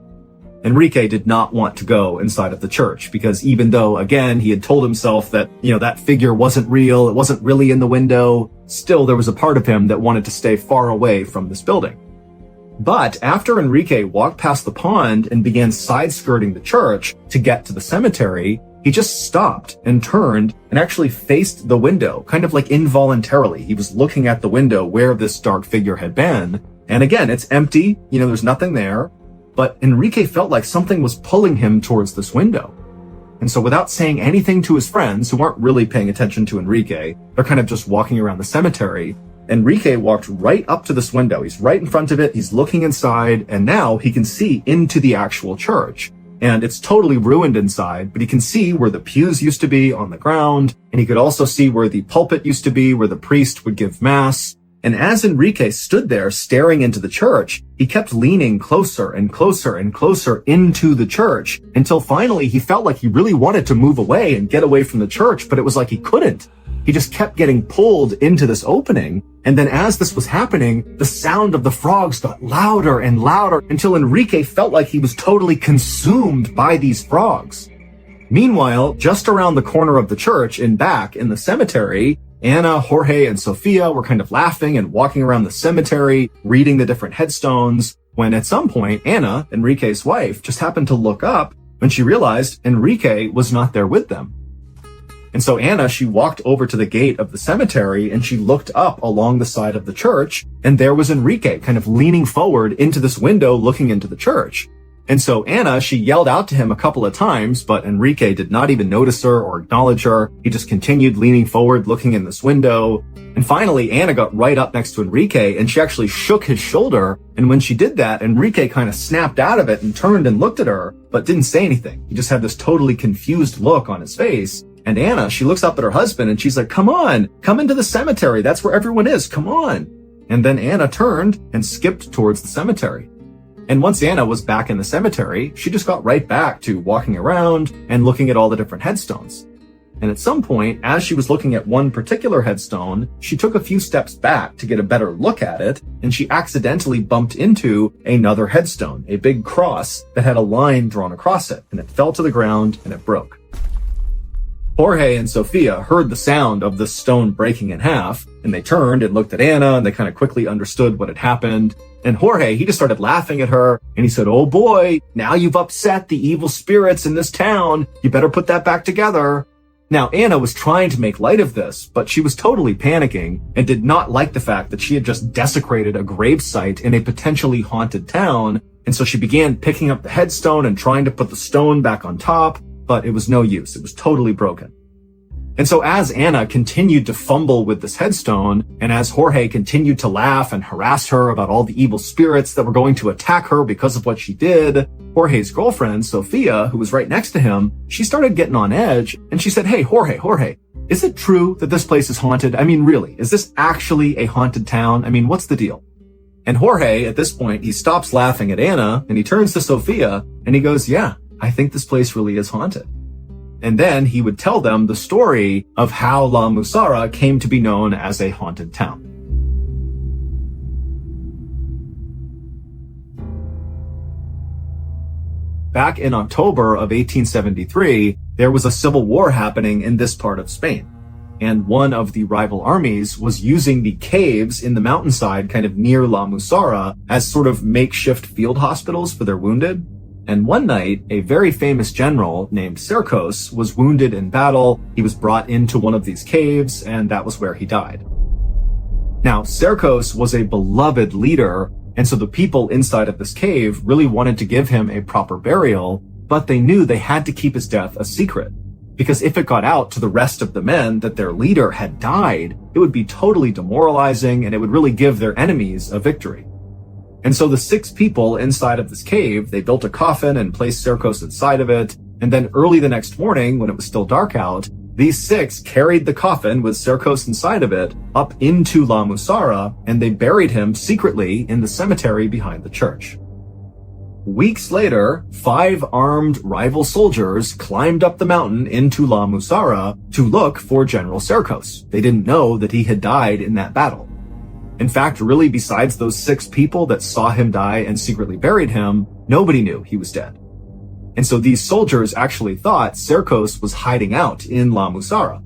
Enrique did not want to go inside of the church because even though, again, he had told himself that, that figure wasn't real, it wasn't really in the window, still there was a part of him that wanted to stay far away from this building. But after Enrique walked past the pond and began side-skirting the church to get to the cemetery, he just stopped and turned and actually faced the window, kind of like involuntarily. He was looking at the window where this dark figure had been. And again, it's empty, there's nothing there. But Enrique felt like something was pulling him towards this window. And so without saying anything to his friends, who aren't really paying attention to Enrique, they're kind of just walking around the cemetery, Enrique walked right up to this window. He's right in front of it, he's looking inside, and now he can see into the actual church. And it's totally ruined inside, but he can see where the pews used to be on the ground, and he could also see where the pulpit used to be, where the priest would give mass. And as Enrique stood there staring into the church, he kept leaning closer and closer and closer into the church until finally he felt like he really wanted to move away and get away from the church, but it was like he couldn't. He just kept getting pulled into this opening. And then as this was happening, the sound of the frogs got louder and louder until Enrique felt like he was totally consumed by these frogs. Meanwhile, just around the corner of the church in back in the cemetery, Anna, Jorge, and Sofia were kind of laughing and walking around the cemetery, reading the different headstones, when at some point, Anna, Enrique's wife, just happened to look up when she realized Enrique was not there with them. And so Anna, she walked over to the gate of the cemetery and she looked up along the side of the church, and there was Enrique kind of leaning forward into this window looking into the church. And so Anna, she yelled out to him a couple of times, but Enrique did not even notice her or acknowledge her. He just continued leaning forward, looking in this window. And finally, Anna got right up next to Enrique and she actually shook his shoulder. And when she did that, Enrique kind of snapped out of it and turned and looked at her, but didn't say anything. He just had this totally confused look on his face. And Anna, she looks up at her husband and she's like, come on, come into the cemetery. That's where everyone is. Come on. And then Anna turned and skipped towards the cemetery. And once Anna was back in the cemetery, she just got right back to walking around and looking at all the different headstones. And at some point, as she was looking at one particular headstone, she took a few steps back to get a better look at it, and she accidentally bumped into another headstone, a big cross that had a line drawn across it, and it fell to the ground and it broke. Jorge and Sofia heard the sound of the stone breaking in half, and they turned and looked at Anna, and they kind of quickly understood what had happened. And Jorge, he just started laughing at her, and he said, oh boy, now you've upset the evil spirits in this town. You better put that back together. Now, Anna was trying to make light of this, but she was totally panicking and did not like the fact that she had just desecrated a gravesite in a potentially haunted town. And so she began picking up the headstone and trying to put the stone back on top, but it was no use. It was totally broken. And so as Anna continued to fumble with this headstone, and as Jorge continued to laugh and harass her about all the evil spirits that were going to attack her because of what she did, Jorge's girlfriend, Sofia, who was right next to him, she started getting on edge, and she said, hey, Jorge, is it true that this place is haunted? I mean, really, is this actually a haunted town? I mean, what's the deal? And Jorge, at this point, he stops laughing at Anna, and he turns to Sofia, and he goes, yeah, I think this place really is haunted. And then he would tell them the story of how La Musara came to be known as a haunted town. Back in October of 1873, there was a civil war happening in this part of Spain. And one of the rival armies was using the caves in the mountainside kind of near La Musara as sort of makeshift field hospitals for their wounded. And one night, a very famous general named Cercos was wounded in battle. He was brought into one of these caves, and that was where he died. Now, Cercos was a beloved leader, and so the people inside of this cave really wanted to give him a proper burial, but they knew they had to keep his death a secret. Because if it got out to the rest of the men that their leader had died, it would be totally demoralizing, and it would really give their enemies a victory. And so the 6 people inside of this cave, they built a coffin and placed Cercos inside of it. And then early the next morning, when it was still dark out, these 6 carried the coffin with Cercos inside of it up into La Musara, and they buried him secretly in the cemetery behind the church. Weeks later, 5 armed rival soldiers climbed up the mountain into La Musara to look for General Cercos. They didn't know that he had died in that battle. In fact, really, besides those 6 people that saw him die and secretly buried him, nobody knew he was dead. And so these soldiers actually thought Cercos was hiding out in La Musara.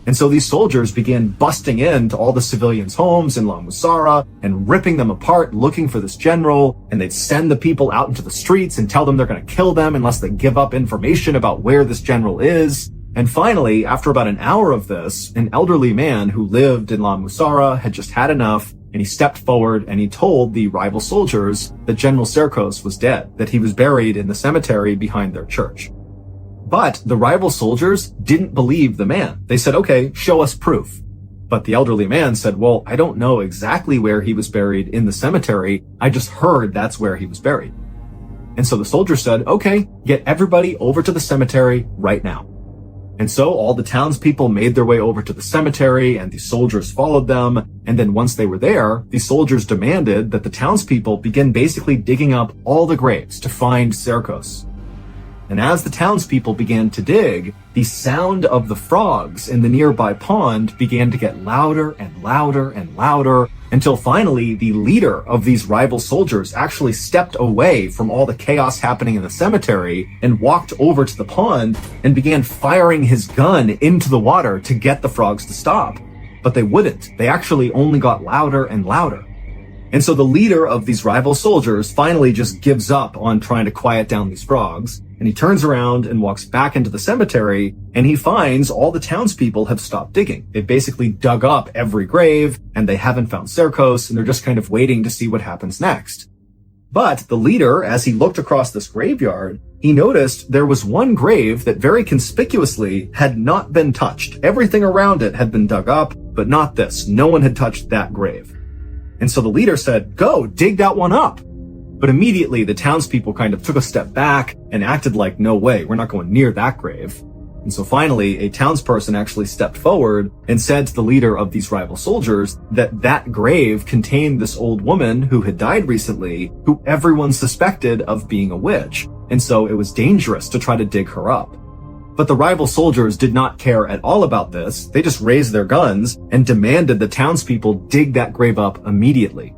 And so these soldiers began busting into all the civilians' homes in La Musara and ripping them apart looking for this general, and they'd send the people out into the streets and tell them they're going to kill them unless they give up information about where this general is. And finally, after about an hour of this, an elderly man who lived in La Musara had just had enough, and he stepped forward and he told the rival soldiers that General Cercos was dead, that he was buried in the cemetery behind their church. But the rival soldiers didn't believe the man. They said, okay, show us proof. But the elderly man said, well, I don't know exactly where he was buried in the cemetery. I just heard that's where he was buried. And so the soldier said, okay, get everybody over to the cemetery right now. And so all the townspeople made their way over to the cemetery, and the soldiers followed them. And then once they were there, the soldiers demanded that the townspeople begin basically digging up all the graves to find Serkos. And as the townspeople began to dig, the sound of the frogs in the nearby pond began to get louder and louder and louder, until finally the leader of these rival soldiers actually stepped away from all the chaos happening in the cemetery and walked over to the pond and began firing his gun into the water to get the frogs to stop. But they wouldn't. They actually only got louder and louder. And so the leader of these rival soldiers finally just gives up on trying to quiet down these frogs, and he turns around and walks back into the cemetery, and he finds all the townspeople have stopped digging. They've basically dug up every grave, and they haven't found Serkos, and they're just kind of waiting to see what happens next. But the leader, as he looked across this graveyard, he noticed there was one grave that very conspicuously had not been touched. Everything around it had been dug up, but not this. No one had touched that grave. And so the leader said, "Go, dig that one up." But immediately the townspeople kind of took a step back and acted like, "No way, we're not going near that grave." And so finally, a townsperson actually stepped forward and said to the leader of these rival soldiers that that grave contained this old woman who had died recently, who everyone suspected of being a witch. And so it was dangerous to try to dig her up. But the rival soldiers did not care at all about this. They just raised their guns and demanded the townspeople dig that grave up immediately.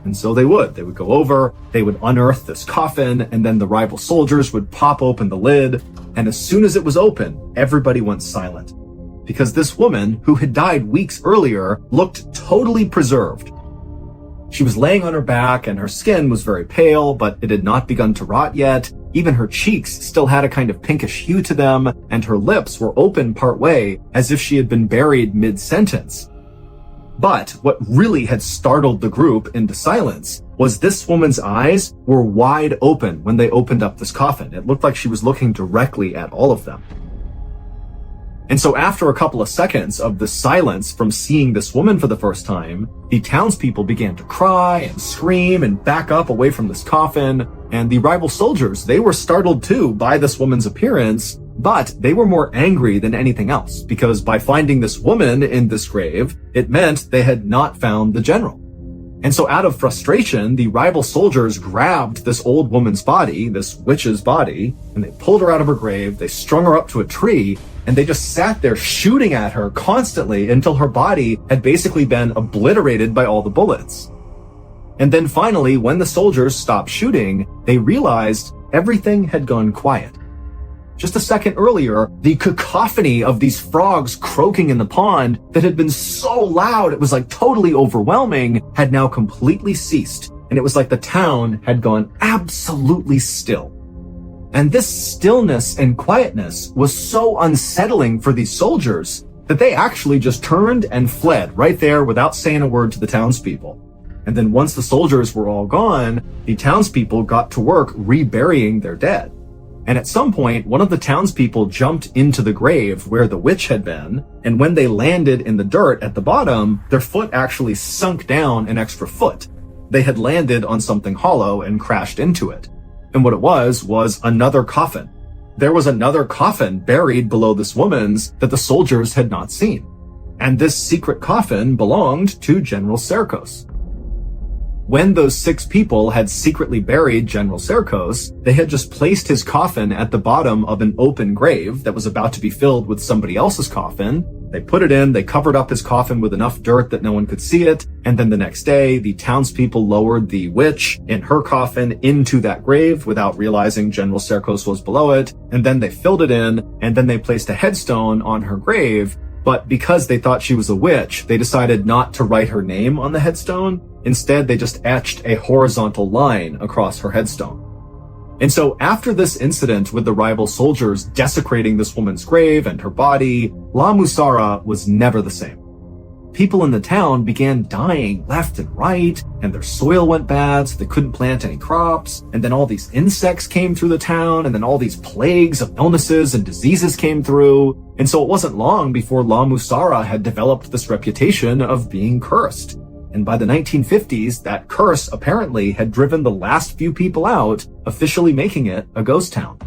And so they would. They would go over, they would unearth this coffin, and then the rival soldiers would pop open the lid. And as soon as it was open, everybody went silent. Because this woman, who had died weeks earlier, looked totally preserved. She was laying on her back, and her skin was very pale, but it had not begun to rot yet. Even her cheeks still had a kind of pinkish hue to them, and her lips were open partway, as if she had been buried mid-sentence. But what really had startled the group into silence was this woman's eyes were wide open when they opened up this coffin. It looked like she was looking directly at all of them. And so after a couple of seconds of the silence from seeing this woman for the first time, the townspeople began to cry and scream and back up away from this coffin. And the rival soldiers, they were startled too by this woman's appearance, but they were more angry than anything else, because by finding this woman in this grave, it meant they had not found the general. And so out of frustration, the rival soldiers grabbed this old woman's body, this witch's body, and they pulled her out of her grave, they strung her up to a tree, and they just sat there shooting at her constantly until her body had basically been obliterated by all the bullets. And then finally, when the soldiers stopped shooting, they realized everything had gone quiet. Just a second earlier, the cacophony of these frogs croaking in the pond that had been so loud it was like totally overwhelming had now completely ceased, and it was like the town had gone absolutely still. And this stillness and quietness was so unsettling for these soldiers that they actually just turned and fled right there without saying a word to the townspeople. And then once the soldiers were all gone, the townspeople got to work reburying their dead. And at some point, one of the townspeople jumped into the grave where the witch had been, and when they landed in the dirt at the bottom, their foot actually sunk down an extra foot. They had landed on something hollow and crashed into it. And what it was another coffin. There was another coffin buried below this woman's that the soldiers had not seen. And this secret coffin belonged to General Serkos. When those 6 people had secretly buried General Serkos, they had just placed his coffin at the bottom of an open grave that was about to be filled with somebody else's coffin. They put it in, they covered up his coffin with enough dirt that no one could see it, and then the next day, the townspeople lowered the witch in her coffin into that grave without realizing General Serkos was below it, and then they filled it in, and then they placed a headstone on her grave. But because they thought she was a witch, they decided not to write her name on the headstone. Instead, they just etched a horizontal line across her headstone. And so after this incident with the rival soldiers desecrating this woman's grave and her body, La Musara was never the same. People in the town began dying left and right, and their soil went bad, so they couldn't plant any crops. And then all these insects came through the town, and then all these plagues of illnesses and diseases came through. And so it wasn't long before La Musara had developed this reputation of being cursed. And by the 1950s, that curse apparently had driven the last few people out, officially making it a ghost town.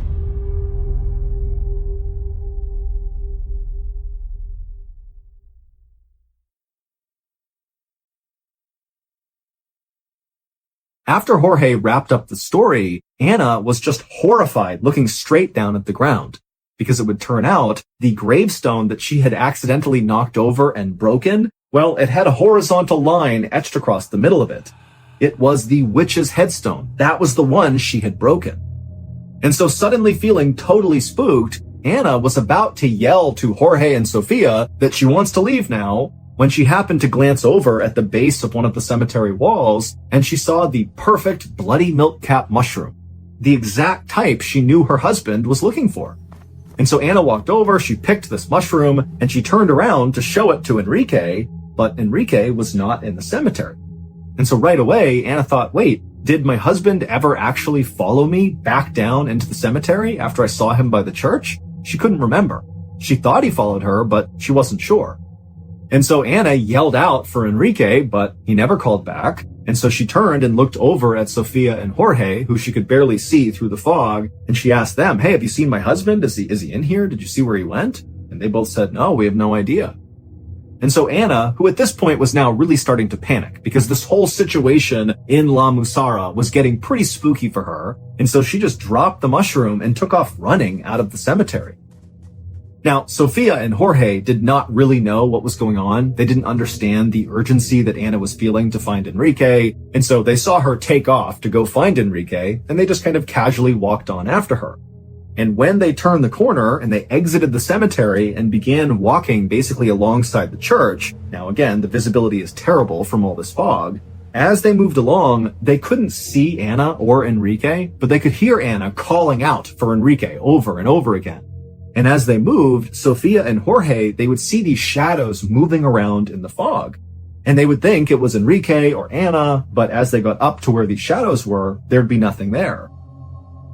After Jorge wrapped up the story, Anna was just horrified, looking straight down at the ground, because it would turn out the gravestone that she had accidentally knocked over and broken, well, it had a horizontal line etched across the middle of it. It was the witch's headstone. That was the one she had broken. And so suddenly feeling totally spooked, Anna was about to yell to Jorge and Sofia that she wants to leave now, when she happened to glance over at the base of one of the cemetery walls, and she saw the perfect bloody milk cap mushroom, the exact type she knew her husband was looking for. And so Anna walked over, she picked this mushroom, and she turned around to show it to Enrique, but Enrique was not in the cemetery. And so right away, Anna thought, wait, did my husband ever actually follow me back down into the cemetery after I saw him by the church? She couldn't remember. She thought he followed her, but she wasn't sure. And so Anna yelled out for Enrique, but he never called back. And so she turned and looked over at Sofia and Jorge, who she could barely see through the fog. And she asked them, hey, have you seen my husband? Is he in here? Did you see where he went? And they both said, no, we have no idea. And so Anna, who at this point was now really starting to panic because this whole situation in La Musara was getting pretty spooky for her. And so she just dropped the mushroom and took off running out of the cemetery. Now, Sofia and Jorge did not really know what was going on. They didn't understand the urgency that Anna was feeling to find Enrique. And so they saw her take off to go find Enrique, and they just kind of casually walked on after her. And when they turned the corner and they exited the cemetery and began walking basically alongside the church, now again, the visibility is terrible from all this fog. As they moved along, they couldn't see Anna or Enrique, but they could hear Anna calling out for Enrique over and over again. And as they moved, Sofia and Jorge, they would see these shadows moving around in the fog. And they would think it was Enrique or Anna, but as they got up to where these shadows were, there'd be nothing there.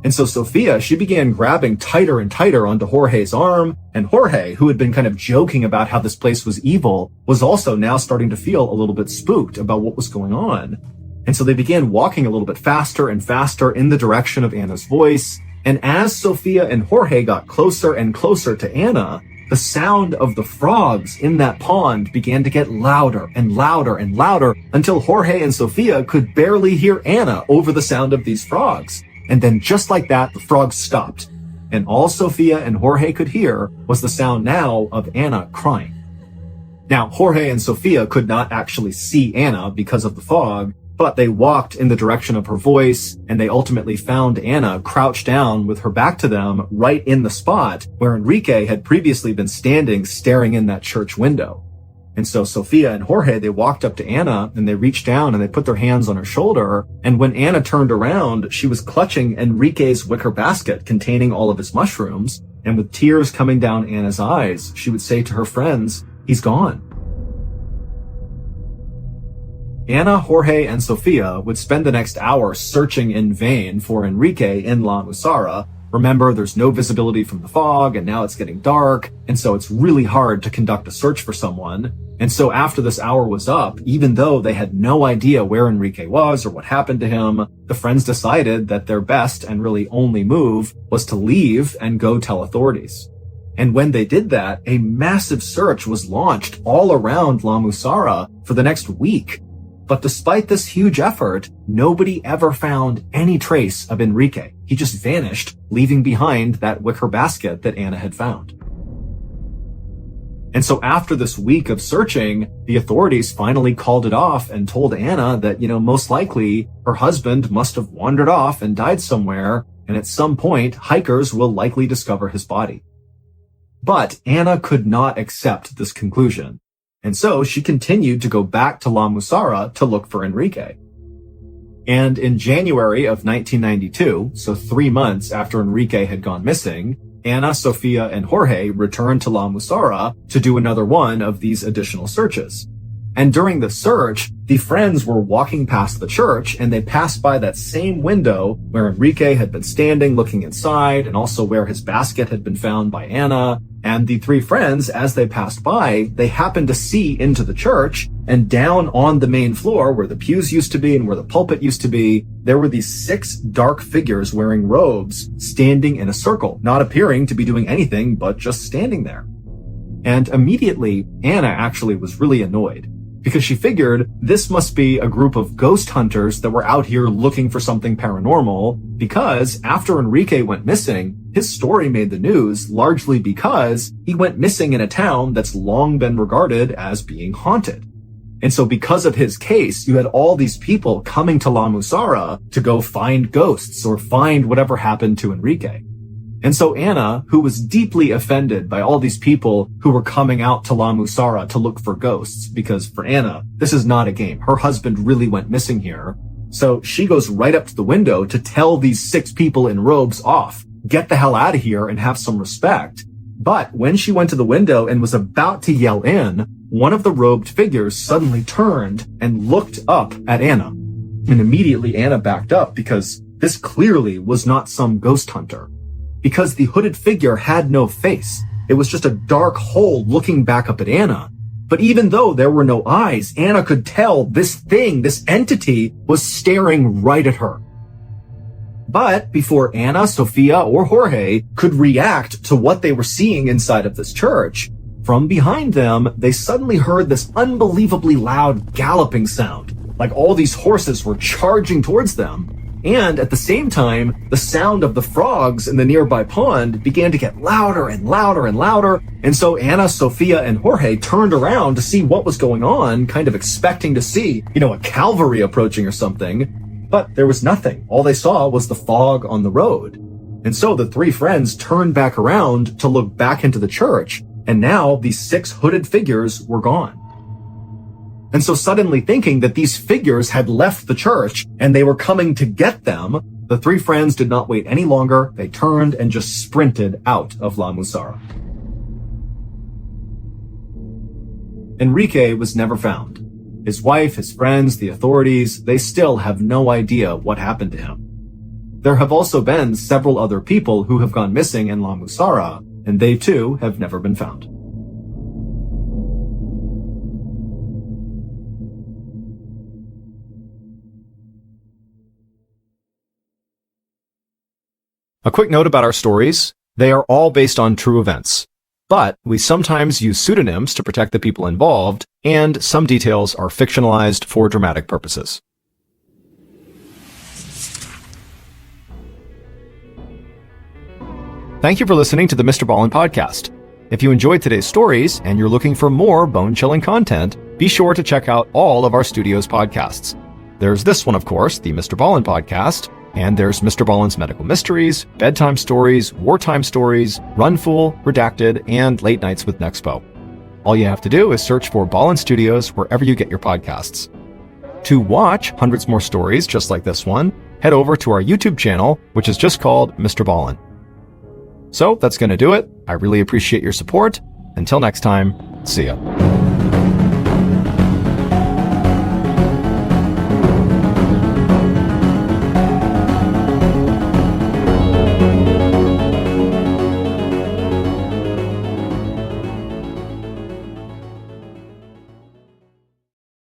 And so Sofia, she began grabbing tighter and tighter onto Jorge's arm, and Jorge, who had been kind of joking about how this place was evil, was also now starting to feel a little bit spooked about what was going on. And so they began walking a little bit faster and faster in the direction of Anna's voice. And as Sofia and Jorge got closer and closer to Anna, the sound of the frogs in that pond began to get louder and louder and louder until Jorge and Sofia could barely hear Anna over the sound of these frogs. And then just like that, the frogs stopped. And all Sofia and Jorge could hear was the sound now of Anna crying. Now, Jorge and Sofia could not actually see Anna because of the fog, but they walked in the direction of her voice, and they ultimately found Anna crouched down with her back to them right in the spot where Enrique had previously been standing staring in that church window. And so Sofia and Jorge, they walked up to Anna and they reached down and they put their hands on her shoulder. And when Anna turned around, she was clutching Enrique's wicker basket containing all of his mushrooms. And with tears coming down Anna's eyes, she would say to her friends, "He's gone." Anna, Jorge, and Sofia would spend the next hour searching in vain for Enrique in La Musara. Remember, there's no visibility from the fog, and now it's getting dark, and so it's really hard to conduct a search for someone. And so after this hour was up, even though they had no idea where Enrique was or what happened to him, the friends decided that their best and really only move was to leave and go tell authorities. And when they did that, a massive search was launched all around La Musara for the next week. But despite this huge effort, nobody ever found any trace of Enrique. He just vanished, leaving behind that wicker basket that Anna had found. And so after this week of searching, the authorities finally called it off and told Anna that, most likely her husband must have wandered off and died somewhere, and at some point, hikers will likely discover his body. But Anna could not accept this conclusion. And so she continued to go back to La Musara to look for Enrique. And in January of 1992, so 3 months after Enrique had gone missing, Anna, Sofia, and Jorge returned to La Musara to do another one of these additional searches. And during the search, the friends were walking past the church and they passed by that same window where Enrique had been standing looking inside and also where his basket had been found by Anna. And the three friends, as they passed by, they happened to see into the church, and down on the main floor where the pews used to be and where the pulpit used to be, there were these 6 dark figures wearing robes standing in a circle, not appearing to be doing anything but just standing there. And immediately, Anna actually was really annoyed. because she figured this must be a group of ghost hunters that were out here looking for something paranormal, because after Enrique went missing, his story made the news largely because he went missing in a town that's long been regarded as being haunted. And so because of his case, you had all these people coming to La Musara to go find ghosts or find whatever happened to Enrique. And so Anna, who was deeply offended by all these people who were coming out to La Musara to look for ghosts, because for Anna, this is not a game. Her husband really went missing here. So she goes right up to the window to tell these 6 people in robes off, get the hell out of here and have some respect. But when she went to the window and was about to yell in, one of the robed figures suddenly turned and looked up at Anna. And immediately Anna backed up because this clearly was not some ghost hunter. Because the hooded figure had no face. It was just a dark hole looking back up at Anna. But even though there were no eyes, Anna could tell this thing, this entity, was staring right at her. But before Anna, Sofia, or Jorge could react to what they were seeing inside of this church, from behind them, they suddenly heard this unbelievably loud galloping sound, like all these horses were charging towards them. And at the same time, the sound of the frogs in the nearby pond began to get louder and louder and louder. And so Anna, Sofia, and Jorge turned around to see what was going on, kind of expecting to see, a cavalry approaching or something. But there was nothing. All they saw was the fog on the road. And so the 3 friends turned back around to look back into the church. And now these 6 hooded figures were gone. And so suddenly thinking that these figures had left the church and they were coming to get them, the 3 friends did not wait any longer. They turned and just sprinted out of La Musara. Enrique was never found. His wife, his friends, the authorities, they still have no idea what happened to him. There have also been several other people who have gone missing in La Musara, and they too have never been found. A quick note about our stories. They are all based on true events, but we sometimes use pseudonyms to protect the people involved, and some details are fictionalized for dramatic purposes. Thank you for listening to the MrBallen Podcast. If you enjoyed today's stories and you're looking for more bone-chilling content, be sure to check out all of our studio's podcasts. There's this one, of course, the MrBallen Podcast, and there's MrBallen's Medical Mysteries, Bedtime Stories, Wartime Stories, Run Fool, Redacted, and Late Nights with Nexpo. All you have to do is search for Ballen Studios wherever you get your podcasts. To watch hundreds more stories just like this one, head over to our YouTube channel, which is just called MrBallen. So that's going to do it. I really appreciate your support. Until next time, see ya.